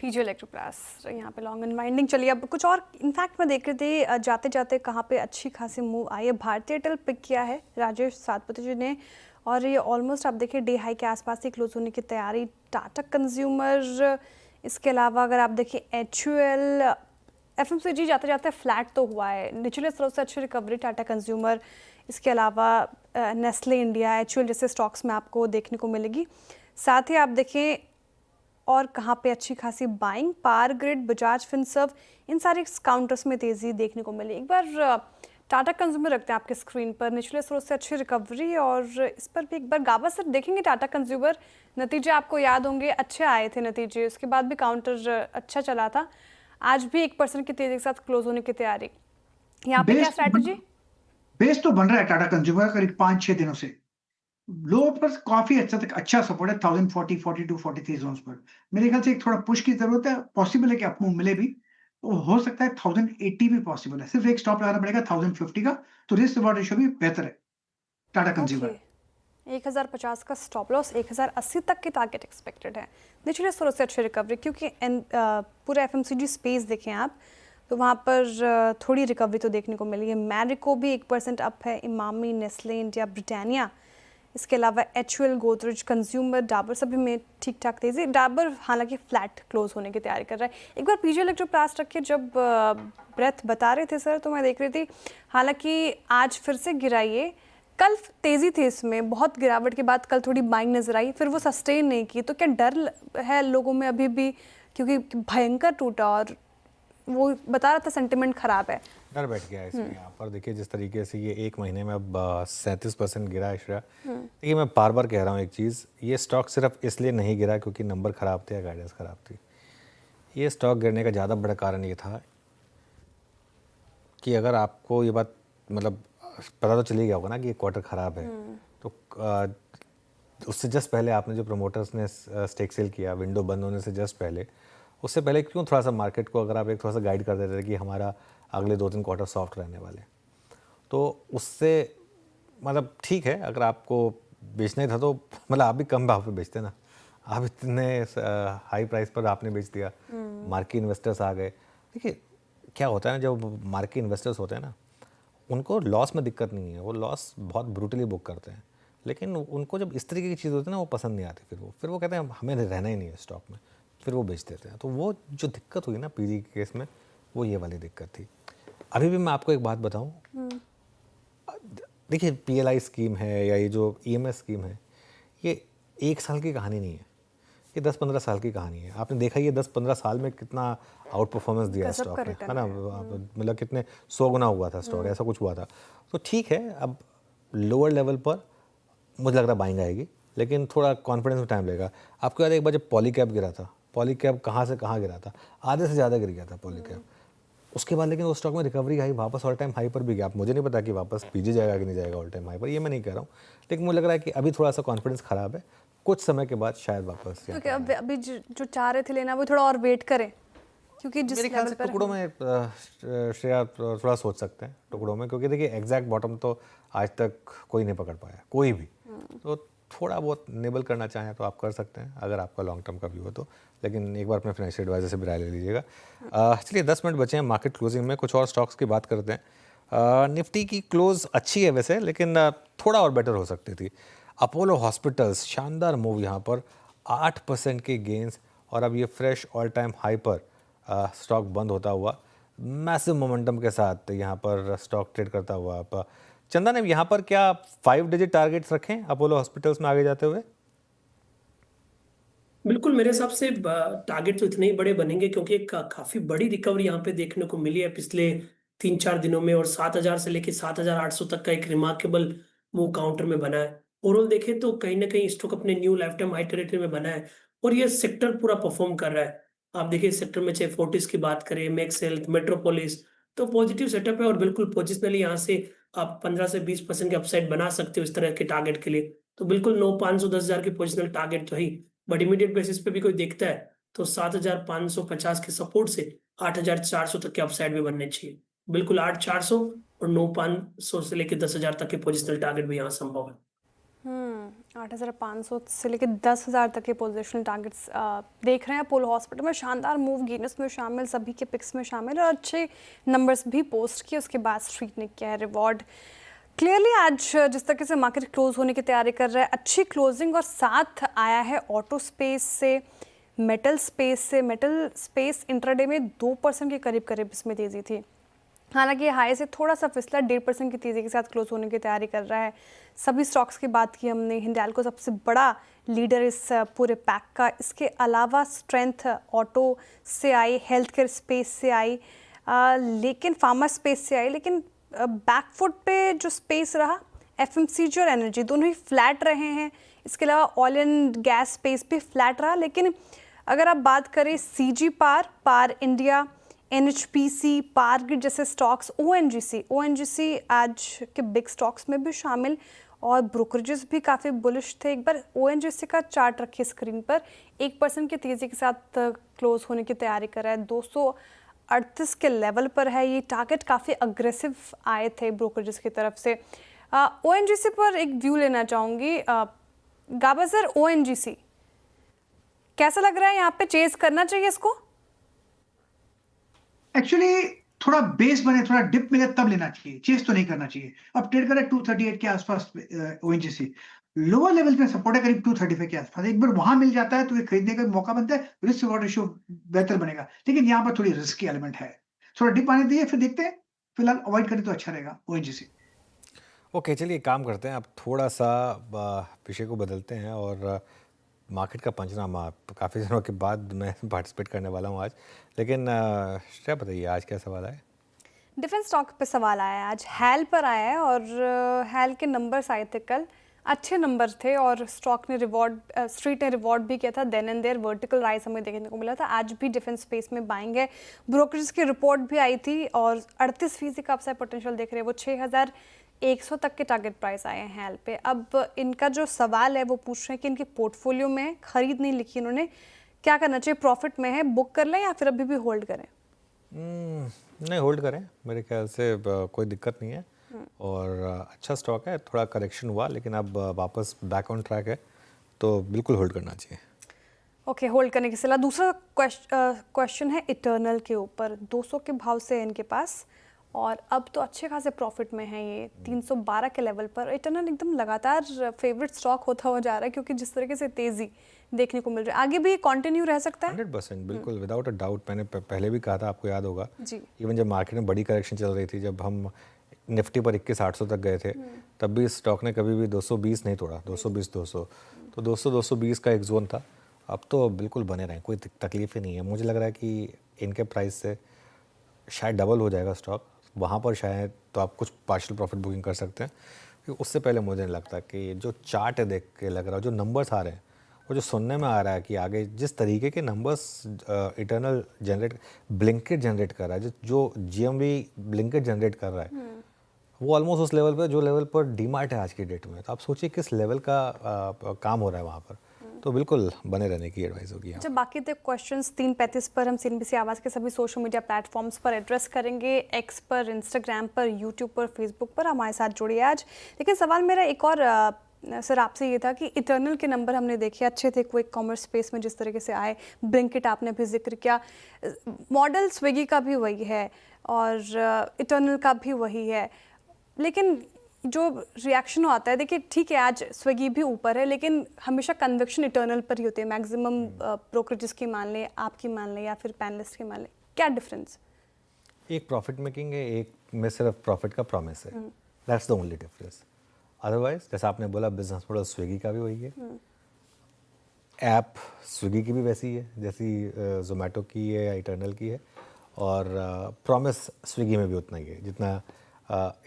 PG इलेक्ट्रोप्लास्ट यहाँ पे लॉन्ग अनवाइंडिंग। चलिए अब कुछ और, इनफैक्ट मैं देख रही थी जाते जाते कहाँ पे अच्छी खासी मूव आई है। भारतीय एयरटेल पिक किया है राजेश सातपति जी ने, और ये ऑलमोस्ट आप देखिए डे हाई के आसपास ही क्लोज होने की तैयारी। टाटा कंज्यूमर, इसके अलावा अगर आप देखिए HUL, FMCG जाते जाते फ्लैट तो हुआ है, निचले स्तर से अच्छी रिकवरी टाटा कंज्यूमर। इसके अलावा नेस्ले इंडिया, HUL जैसे स्टॉक्स में आपको देखने को मिलेगी। साथ ही आप देखें और कहाँ पे अच्छी खासी buying, power grid, Bajaj finserv, इन सारे काउंटर्स में तेज़ी देखने को मिली। एक बार टाटा कंज्यूमर रखते हैं आपके स्क्रीन पर, निचले स्रोत से अच्छी रिकवरी, और इस पर भी एक बार गाबा सर देखेंगे टाटा कंज्यूमर। नतीजे आपको याद होंगे, अच्छे आए थे नतीजे, उसके बाद भी काउंटर अच्छा चला था। आज भी 1% की तेजी के साथ क्लोज होने की तैयारी। यहाँ पे क्या स्ट्रैटेजी? बेस तो बन रहा है टाटा कंज्यूमर करीब 5-6 दिनों से। लो पर काफी अच्छा सपोर्ट है 1040, 42, 43 जोन्स पर। मेरे ख्याल से एक थोड़ा पुश की जरूरत है। पॉसिबल है कि अप मूव मिले भी, तो हो सकता है 1080 भी पॉसिबल है। सिर्फ एक स्टॉप लगाना पड़ेगा 1050 का, तो रिस्क रिवॉर्ड रेशियो भी बेहतर है टाटा कंज्यूमर। 1050 का स्टॉप लॉस, 1080 तक की टारगेट एक्सपेक्टेड है। निचले स्तर से अच्छी रिकवरी, क्योंकि पूरा FMCG स्पेस देखें आप तो वहाँ पर थोड़ी रिकवरी तो देखने को मिली है। मैरिको भी 1% अप है, इमामी, नेस्ले इंडिया, ब्रिटानिया, इसके अलावा HUL, गोदरेज, कंज्यूमर, डाबर सभी में ठीक ठाक तेज़ी। डाबर हालांकि फ्लैट क्लोज होने की तैयारी कर रहा है। एक बार PG इलेक्ट्रोप्लास्ट रखिए, जब ब्रेथ बता रहे थे सर तो मैं देख रही थी, हालांकि आज फिर से गिराइए। कल तेज़ी थी इसमें, बहुत गिरावट के बाद कल थोड़ी बाइंग नजर आई, फिर वो सस्टेन नहीं की। तो क्या डर है लोगों में अभी भी, क्योंकि भयंकर टूटा और वो बता रहा था सेंटिमेंट खराब है, डर बैठ गया है इसमें। यहाँ पर देखिए जिस तरीके से ये एक महीने में अब 37% गिरा है श्रेया। देखिए मैं बार बार कह रहा हूँ एक चीज़, ये स्टॉक सिर्फ इसलिए नहीं गिरा क्योंकि नंबर ख़राब थे या गाइडेंस ख़राब थी। ये स्टॉक गिरने का ज़्यादा बड़ा कारण ये था कि अगर आपको ये बात मतलब पता तो चली गया होगा ना कि ये क्वार्टर ख़राब है, तो उससे जस्ट पहले आपने जो प्रमोटर्स ने स्टेक सेल किया विंडो बंद होने से जस्ट पहले, उससे पहले क्यों थोड़ा सा मार्केट को अगर आप एक थोड़ा सा गाइड कर देते थे कि हमारा अगले 2-3 क्वार्टर सॉफ्ट रहने वाले, तो उससे मतलब ठीक है अगर आपको बेचना ही था तो मतलब आप भी कम भाव पे बेचते ना। आप इतने हाई प्राइस पर आपने बेच दिया, मार्केट इन्वेस्टर्स आ गए। देखिए क्या होता है ना, जब मार्केट इन्वेस्टर्स होते हैं ना, उनको लॉस में दिक्कत नहीं है, वो लॉस बहुत ब्रूटली बुक करते हैं, लेकिन उनको जब इस तरीके की चीज़ होती है ना वो पसंद नहीं आती। फिर वो कहते हैं हमें रहना ही नहीं है स्टॉक में, फिर वो बेच देते हैं। तो वो जो दिक्कत हुई ना PG के केस में, वो ये वाली दिक्कत थी। अभी भी मैं आपको एक बात बताऊं, देखिए PLI स्कीम है या ये जो EMS स्कीम है, ये 1 साल की कहानी नहीं है, ये 10-15 साल की कहानी है। आपने देखा ये 10-15 साल में कितना आउट परफॉर्मेंस दिया है गजब स्टॉक का ने, रिटर्न है ना? है। मतलब कितने 100 गुना हुआ था स्टॉक, ऐसा कुछ हुआ था। तो ठीक है, अब लोअर लेवल पर मुझे लग रहा है बाइंग आएगी, लेकिन थोड़ा कॉन्फिडेंस में टाइम लगेगा। आपको याद है एक बार जब पॉलीकैब गिरा था, पॉलीकैब कहाँ से कहाँ गिरा था, आधे से ज़्यादा गिर गया था पॉलीकैब। उसके बाद लेकिन वो स्टॉक में रिकवरी आई, वापस ऑल टाइम हाई पर भी गया। आप मुझे नहीं पता कि वापस पीछे जाएगा कि नहीं जाएगा ऑल टाइम हाई पर, ये मैं नहीं कह रहा हूँ, लेकिन मुझे लग रहा है कि अभी थोड़ा सा कॉन्फिडेंस ख़राब है, कुछ समय के बाद शायद वापस क्योंकि अब अभी जो चाह रहे थे लेना वो थोड़ा और वेट करें, क्योंकि जिस मेरे ख्याल लेवल से पर टुकड़ों में श्रेया थोड़ा सोच सकते हैं टुकड़ों में, क्योंकि देखिए एग्जैक्ट बॉटम तो आज तक कोई नहीं पकड़ पाया, कोई भी। तो थोड़ा बहुत निबल करना चाहें तो आप कर सकते हैं, अगर आपका लॉन्ग टर्म का व्यू हो तो, लेकिन एक बार अपने फाइनेंशियल एडवाइजर से भी राय ले लीजिएगा। चलिए 10 मिनट बचे हैं मार्केट क्लोजिंग में, कुछ और स्टॉक्स की बात करते हैं। निफ्टी की क्लोज अच्छी है वैसे, लेकिन थोड़ा और बेटर हो सकती थी। अपोलो हॉस्पिटल्स शानदार मूव यहाँ पर, 8% के गेंस, और अब ये फ्रेश ऑल टाइम हाई पर स्टॉक बंद होता हुआ मैसिव मोमेंटम के साथ यहाँ पर स्टॉक ट्रेड करता हुआ। आप चंदा ने यहाँ पर क्या 5 डिजिट टारगेट्स रखें अपोलो हॉस्पिटल्स में आगे जाते हुए? बिल्कुल मेरे हिसाब से टारगेट तो इतने ही बड़े बनेंगे, क्योंकि एक काफी बड़ी रिकवरी यहाँ पे देखने को मिली है पिछले 3-4 दिनों में, और 7,000 से लेके 7,800 तक का एक रिमार्केबल मूव काउंटर में बना है। ओवरऑल देखें तो कहीं ना कहीं स्टॉक अपने new life time high territory में बना है, और ये सेक्टर पूरा परफॉर्म कर रहा है। आप देखिए सेक्टर में चाहे फोर्टिस की बात करें, मैक्स हेल्थ, मेट्रोपोलिस, तो पॉजिटिव सेटअप है, और बिल्कुल पोजिशनली यहाँ से आप 15 से 20% के अपसाइड बना सकते हो इस तरह के टारगेट के लिए। तो बिल्कुल 9,510,000 की पोजिशनल टारगेट तो ही, बट इमीडिएट बेसिस पे भी कोई देखता है तो 7,550 के सपोर्ट से 8,400 तक के अपसाइड भी बनने चाहिए। बिल्कुल 8,400 और 9,500 से लेके 10,000 तक के पोजिशनल टारगेट भी यहाँ संभव है। 8,500 से लेके 10,000 तक के पोजिशनल टारगेट्स देख रहे हैं अपोलो हॉस्पिटल में। शानदार मूव गेनर्स में शामिल, सभी के पिक्स में शामिल, और अच्छे नंबर्स भी पोस्ट किए। उसके बाद स्ट्रीट ने किया है रिवॉर्ड। क्लियरली आज जिस तरीके से मार्केट क्लोज होने की तैयारी कर रहा है, अच्छी क्लोजिंग, और साथ आया है ऑटो स्पेस से, मेटल स्पेस से। मेटल स्पेस इंट्राडे में 2% के करीब करीब इसमें तेज़ी थी, हालांकि हाई से थोड़ा सा फिसला 1.5% की तेज़ी के साथ क्लोज होने की तैयारी कर रहा है। सभी स्टॉक्स की बात की हमने, हिंडाल्को सबसे बड़ा लीडर इस पूरे पैक का। इसके अलावा स्ट्रेंथ ऑटो से आई, हेल्थ केयर स्पेस से आई, लेकिन फार्मा स्पेस से आई, लेकिन बैकफुट पे जो स्पेस रहा FMCG और एनर्जी दोनों ही फ्लैट रहे हैं। इसके अलावा ऑयल एंड गैस स्पेस भी फ्लैट रहा। लेकिन अगर आप बात करें CG पार इंडिया, NHPC, पार ग्रिड जैसे स्टॉक्स, ONGC आज के बिग स्टॉक्स में भी शामिल, और ब्रोकरेजेस भी काफ़ी बुलिश थे। एक बार ONGC का चार्ट रखिए स्क्रीन पर, 1% की तेज़ी के साथ क्लोज होने की तैयारी कर रहा है। 238 के लेवल पर है। ये टारगेट काफ़ी अग्रेसिव आए थे ब्रोकरेजेस की तरफ से। ONGC पर एक व्यू लेना चाहूँगी। गाबा सर, ONGC कैसा लग रहा है? यहाँ पे चेज करना चाहिए इसको? एक्चुअली थोड़ा बेस बने, थोड़ा डिप मिले तब लेना चाहिए, चेस तो नहीं करना चाहिए। अब ट्रेड करें 238 के आसपास ONGC, लोअर लेवल पे सपोर्ट है करीब 235 के आसपास। एक बार वहां मिल जाता है तो ये खरीदने का मौका बनता है, रिस्क रिवॉर्ड रेशियो बेहतर बनेगा। लेकिन यहाँ पर थोड़ी रिस्की एलिमेंट है, थोड़ा डिप आने दीजिए, फिर देखते हैं। फिलहाल अवॉइड करें तो अच्छा रहेगा ONGC। ओके, चलिए काम करते हैं, अब थोड़ा सा विषय को बदलते हैं, और मार्केट का पंचनामा काफ़ी दिनों के बाद मैं पार्टिसिपेट करने वाला हूँ आज। लेकिन श्रेया बताइए आज क्या सवाल है? डिफेंस स्टॉक पे सवाल आया है आज, हैल पर आया है, और हैल के नंबर्स आए थे कल, अच्छे नंबर थे, और स्टॉक ने स्ट्रीट ने रिवॉर्ड भी किया था। Then and there vertical rise हमें देखने को मिला था। आज भी डिफेंस स्पेस में बाइंग है। ब्रोकरेज की रिपोर्ट भी आई थी, और 38% का अपसाइड पोटेंशियल देख रहे हैं वो। 6,100 तक के टारगेट प्राइस आए हैं हैल पे। अब इनका जो सवाल है वो पूछ रहे हैं कि इनके पोर्टफोलियो में खरीद नहीं लिखी इन्होंने, क्या करना चाहिए? प्रॉफिट में है, बुक कर लें या फिर अभी भी होल्ड करें? नहीं, होल्ड करें, मेरे ख्याल से कोई दिक्कत नहीं है, और अच्छा स्टॉक है। थोड़ा करेक्शन हुआ लेकिन अब वापस बैक ऑन ट्रैक है, तो बिल्कुल होल्ड करना चाहिए। ओके, होल्ड करने की सलाह। दूसरा क्वेश्चन है इटर्नल के ऊपर। 200 के भाव से है इनके पास, और अब तो अच्छे खासे प्रॉफिट में है ये 312 के लेवल पर। इटर्नल एकदम लगातार फेवरेट स्टॉक होता हुआ जा रहा है, क्योंकि जिस तरीके से तेज़ी देखने को मिल रही है, आगे भी कंटिन्यू रह सकता है। 100% बिल्कुल, विदाउट अ डाउट। मैंने पहले भी कहा था, आपको याद होगा जी। इवन जब मार्केट में बड़ी करेक्शन चल रही थी, जब हम निफ्टी पर 21,800 तक गए थे, तब भी इस स्टॉक ने कभी भी 220 नहीं तोड़ा, 220-200, तो 200-220 का एक जोन था। अब तो बिल्कुल बने रहें, कोई तकलीफ ही नहीं है। मुझे लग रहा है कि इनके प्राइस से शायद डबल हो जाएगा स्टॉक, वहाँ पर शायद तो आप कुछ पार्शियल प्रॉफिट बुकिंग कर सकते हैं। क्योंकि उससे पहले मुझे नहीं लगता कि जो चार्ट है देख के लग रहा है, जो नंबर्स आ रहे हैं, वो जो सुनने में आ रहा है कि आगे जिस तरीके के numbers eternal generate Blinkit generate कर रहा है, जो जीएमवी ब्लिंकेट जनरेट कर रहा है, वो ऑलमोस्ट उस लेवल पे जो लेवल पर डीमार्ट है आज की डेट में। तो आप सोचिए किस लेवल का काम हो रहा है वहाँ पर। तो बिल्कुल बने रहने की एडवाइस होगी। जब बाकी तो क्वेश्चंस 3:35 पर हम सीएनबीसी आवाज़ के सभी सोशल मीडिया प्लेटफॉर्म्स पर एड्रेस करेंगे, एक्स पर, इंस्टाग्राम पर, यूट्यूब पर, फेसबुक पर हमारे साथ जुड़िए आज। लेकिन सवाल मेरा एक और सर आपसे ये था कि इटर्नल के नंबर हमने देखे अच्छे थे, क्विक कॉमर्स स्पेस में जिस तरीके से आए, ब्लिंकिट आपने भी जिक्र किया, मॉडल स्विगी का भी वही है और इटर्नल का भी वही है। लेकिन जो रिएक्शन आता है, देखिए ठीक है आज स्विगी भी ऊपर है, लेकिन हमेशा कन्विक्शन इटर्नल पर ही होती है। मैक्सिमम ब्रोकरेजेस की मान लें, आपकी मान लें या फिर पैनलिस्ट की मान लें, क्या डिफरेंस? एक प्रॉफिट मेकिंग है, एक में सिर्फ प्रॉफिट का प्रॉमिस है, that's the only difference. Otherwise जैसा आपने बोला बिजनेस मॉडल स्विगी का भी वही है, ऐप स्विगी की भी वैसी है जैसी जोमेटो की है या इटर्नल की है, और प्रॉमिस स्विगी में भी उतना ही है जितना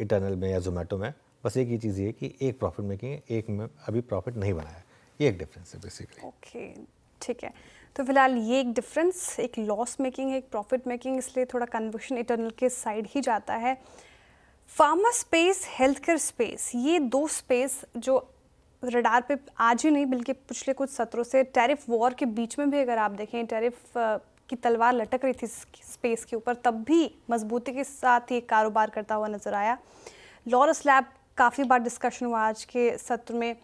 इटर्नल में या जोमेटो में। बस एक ही चीज़ ये है कि एक प्रॉफिट मेकिंग है, एक में अभी प्रॉफिट नहीं बनाया, ये एक डिफरेंस है बेसिकली। ओके ठीक है, तो फिलहाल ये एक डिफरेंस, एक लॉस मेकिंग है, एक प्रॉफिट मेकिंग, इसलिए थोड़ा कन्विक्शन इटर्नल के साइड ही जाता है। Pharma space, health care space, ये दो स्पेस जो रडार पे आज ही नहीं बल्कि पिछले कुछ सत्रों से टैरिफ वॉर के बीच में भी अगर आप देखें टैरिफ की तलवार लटक रही थी स्पेस के ऊपर, तब भी मजबूती के साथ ही कारोबार करता हुआ नजर आया। लॉरस लैब काफ़ी बार डिस्कशन हुआ आज के सत्र में,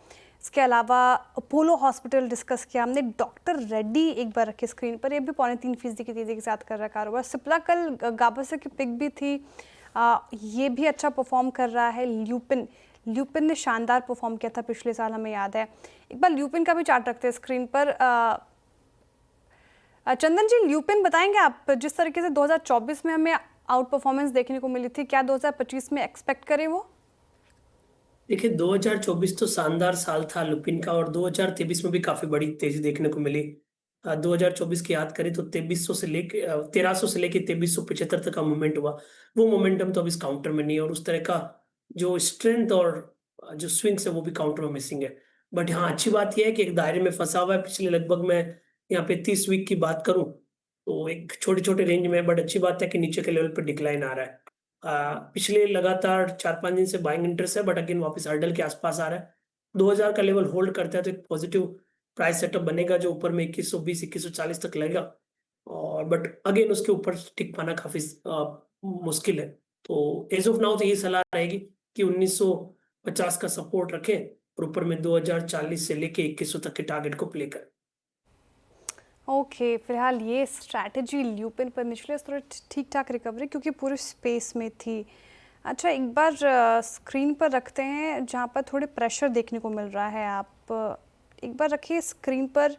इसके अलावा अपोलो हॉस्पिटल डिस्कस किया हमने, डॉक्टर रेड्डी एक बार रखे स्क्रीन पर, ये भी 3.5% की तेज़ी के साथ कर रहा है कारोबार। सिप्ला कल गाबा की पिक भी थी, ये भी अच्छा परफॉर्म कर रहा है। ल्यूपिन ने शानदार परफॉर्म किया था पिछले साल, हमें याद है। एक बार ल्यूपिन का भी चार्ट रखते हैं स्क्रीन पर। चंदन जी, ल्यूपिन बताएंगे आप, जिस तरीके से 2024 में हमें आउट परफॉर्मेंस देखने को मिली थी, क्या 2025 में एक्सपेक्ट करें वो? देखिए 2024 तो शानदार साल था लुपिन का, और 2023 में भी काफी बड़ी तेजी देखने को मिली। 2024 की याद करें तो 1300 से लेके 2375 तक का मोमेंट हुआ। वो मोमेंटम तो अब इस काउंटर में नहीं है, और उस तरह का जो स्ट्रेंथ और जो स्विंग्स है वो भी काउंटर में मिसिंग है। बट हाँ, अच्छी बात यह है कि एक दायरे में फंसा हुआ है। पिछले लगभग मैं यहाँ पे 30 वीक की बात करूं तो एक छोटे छोटे रेंज में, बट अच्छी बात है कि नीचे के लेवल पर डिक्लाइन आ रहा है। पिछले लगातार 4-5 दिन से बाइंग इंटरेस्ट है, बट अगेन वापस हर्डल के आसपास आ रहा है। 2000 का लेवल होल्ड करता है तो एक पॉजिटिव प्राइस सेटअप बनेगा जो ऊपर में 2120-2140 तक लगेगा, और बट अगेन उसके ऊपर टिक पाना काफी मुश्किल है। तो एज ऑफ नाउ तो ये सलाह रहेगी कि 1950 का सपोर्ट रखें और ऊपर में 2040 से लेके 2100 तक के टारगेट को प्ले करें। ओके, फिलहाल ये स्ट्रैटेजी ल्यूपिन पर निचले स्तर ठीक ठाक रिकवरी क्योंकि पूरे स्पेस में थी। अच्छा, एक बार स्क्रीन पर रखते हैं जहाँ पर थोड़े प्रेशर देखने को मिल रहा है। आप एक बार रखिए स्क्रीन पर,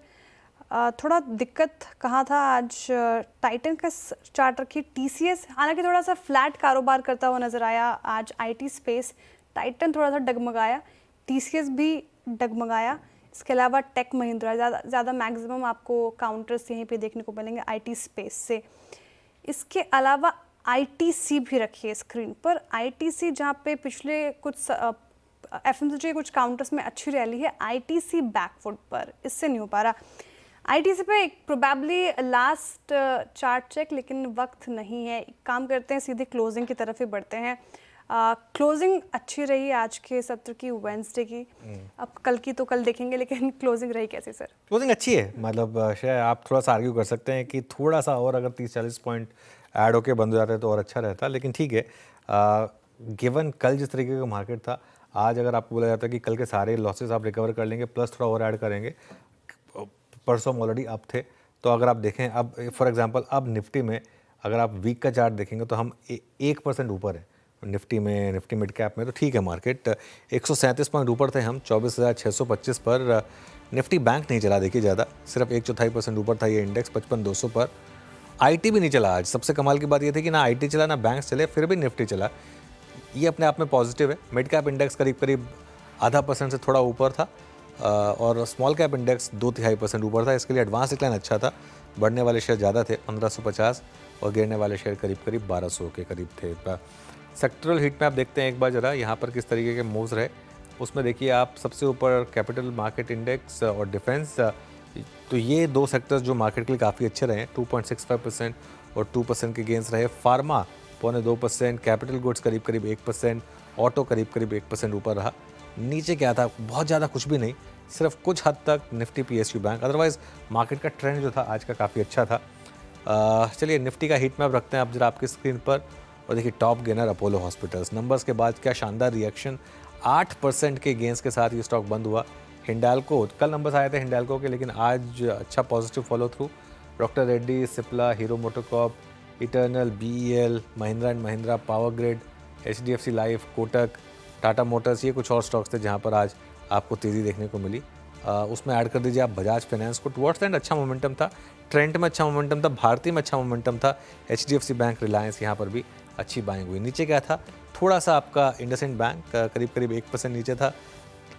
थोड़ा दिक्कत कहाँ था आज। टाइटन का चार्ट रखिए, टीसीएस हालांकि थोड़ा सा फ्लैट कारोबार करता हुआ नज़र आया आज। आईटी स्पेस, टाइटन थोड़ा सा डगमगाया, टीसीएस भी डगमगाया। इसके अलावा टेक महिंद्रा ज़्यादा मैक्सिमम आपको काउंटर्स यहीं पे देखने को मिलेंगे आईटी स्पेस से। इसके अलावा आईटीसी भी रखिए स्क्रीन पर। आईटीसी जहाँ पे पिछले कुछ एफएमसीजी कुछ काउंटर्स में अच्छी रैली है, आईटीसी बैकफुट पर, इससे नहीं हो पा रहा। आईटीसी पे एक प्रोबेबली लास्ट चार्ट चेक, लेकिन वक्त नहीं है। एक काम करते हैं, सीधे क्लोजिंग की तरफ ही बढ़ते हैं। क्लोजिंग अच्छी रही आज के सत्र की, वेडनेसडे की। अब कल की तो कल देखेंगे, लेकिन क्लोजिंग रही कैसी सर? क्लोजिंग अच्छी है, मतलब शायद आप थोड़ा सा आर्ग्यू कर सकते हैं कि थोड़ा सा और अगर 30-40 पॉइंट ऐड होके बंद हो जाते तो और अच्छा रहता, लेकिन ठीक है। गिवन कल जिस तरीके का मार्केट था, आज अगर आपको बोला जाता है कि कल के सारे लॉसेस आप रिकवर कर लेंगे प्लस थोड़ा और ऐड करेंगे, परसों ऑलरेडी अप थे, तो अगर आप देखें अब फॉर एग्जांपल अब निफ्टी में अगर आप वीक का चार्ट देखेंगे तो हम 1% ऊपर है निफ्टी में, निफ्टी मिड कैप में, तो ठीक है। मार्केट 137 पॉइंट ऊपर थे हम 24,625 पर। निफ्टी बैंक नहीं चला देखिए ज़्यादा, सिर्फ 1/4% ऊपर था ये इंडेक्स 55,200 पर। आईटी भी नहीं चला आज। सबसे कमाल की बात ये थी कि ना आईटी चला ना बैंक चले, फिर भी निफ्टी चला। ये अपने आप में पॉजिटिव है। मिड कैप इंडेक्स करीब करीब 0.5% से थोड़ा ऊपर था और स्मॉल कैप इंडेक्स 2/3% ऊपर था। इसके लिए एडवांस डिक्लाइन अच्छा था, बढ़ने वाले शेयर ज़्यादा थे 1550 और गिरने वाले शेयर करीब करीब 1200 के करीब थे। सेक्टरल हीट में आप देखते हैं एक बार ज़रा यहाँ पर किस तरीके के मूव्स रहे। उसमें देखिए आप सबसे ऊपर कैपिटल मार्केट इंडेक्स और डिफेंस, तो ये दो सेक्टर्स जो मार्केट के लिए काफ़ी अच्छे रहे हैं, 2.65% और 2% के गेंस रहे। फार्मा 0.25%, कैपिटल गुड्स करीब करीब 1%, ऑटो करीब करीब 1% ऊपर रहा। नीचे क्या था, बहुत ज़्यादा कुछ भी नहीं, सिर्फ कुछ हद तक Nifty PSU bank, otherwise market का ट्रेंड जो था आज का काफ़ी अच्छा था। चलिए निफ्टी का हीट मैप रखते हैं आप जरा आपकी स्क्रीन पर और देखिए top gainer Apollo hospitals. Numbers के बाद क्या शानदार रिएक्शन, 8% के गेंस के साथ ये स्टॉक बंद हुआ। हिंडाल्को, कल नंबर्स आए थे हिंडाल्को के, लेकिन आज अच्छा positive follow through. Doctor Reddy, Cipla, hero MotoCorp, eternal, BEL, Mahindra and Mahindra, power grid, HDFC life, Kotak, Tata Motors, ये कुछ और स्टॉक्स थे जहाँ पर आज आपको तेज़ी देखने को मिली। उसमें ऐड कर दीजिए आप बजाज फाइनेंस को, टुवर्ड्स एंड अच्छा मोमेंटम था, ट्रेंड में अच्छा मोमेंटम था, भारती में अच्छा मोमेंटम था, HDFC बैंक, रिलायंस, यहाँ पर भी अच्छी बाइंग हुई। नीचे क्या था, थोड़ा सा आपका इंडसइंड बैंक करीब करीब 1% नीचे था।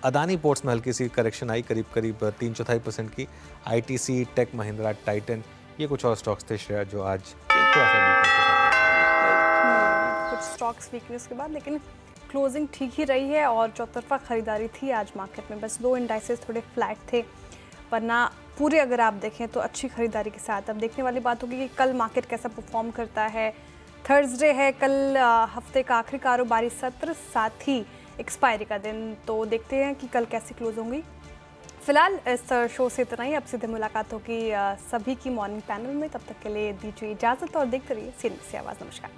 अदानी पोर्ट्स में हल्की सी करेक्शन आई करीब करीब 3/4% की। ITC, टेक महिंद्रा, टाइटन, ये कुछ और स्टॉक्स थे शेयर जो आज थोड़ा सा कुछ स्टॉक्स वीकनेस के बाद, लेकिन क्लोजिंग ठीक ही रही है और चौतरफा खरीदारी थी आज मार्केट में। बस 2 इंडाइसेस थोड़े फ्लैट थे, वरना पूरे अगर आप देखें तो अच्छी खरीदारी के साथ। अब देखने वाली बात होगी कि कल मार्केट कैसा परफॉर्म करता है। थर्सडे है कल, हफ्ते का आखिरी कारोबारी सत्र, साथ ही एक्सपायरी का दिन, तो देखते हैं कि कल कैसी क्लोज होंगी। फिलहाल इस शो से इतना ही, अब सीधे मुलाकात होगी सभी की मॉर्निंग पैनल में। तब तक के लिए दीजिए इजाज़त और देखते रहिए CNBC आवाज़। नमस्कार।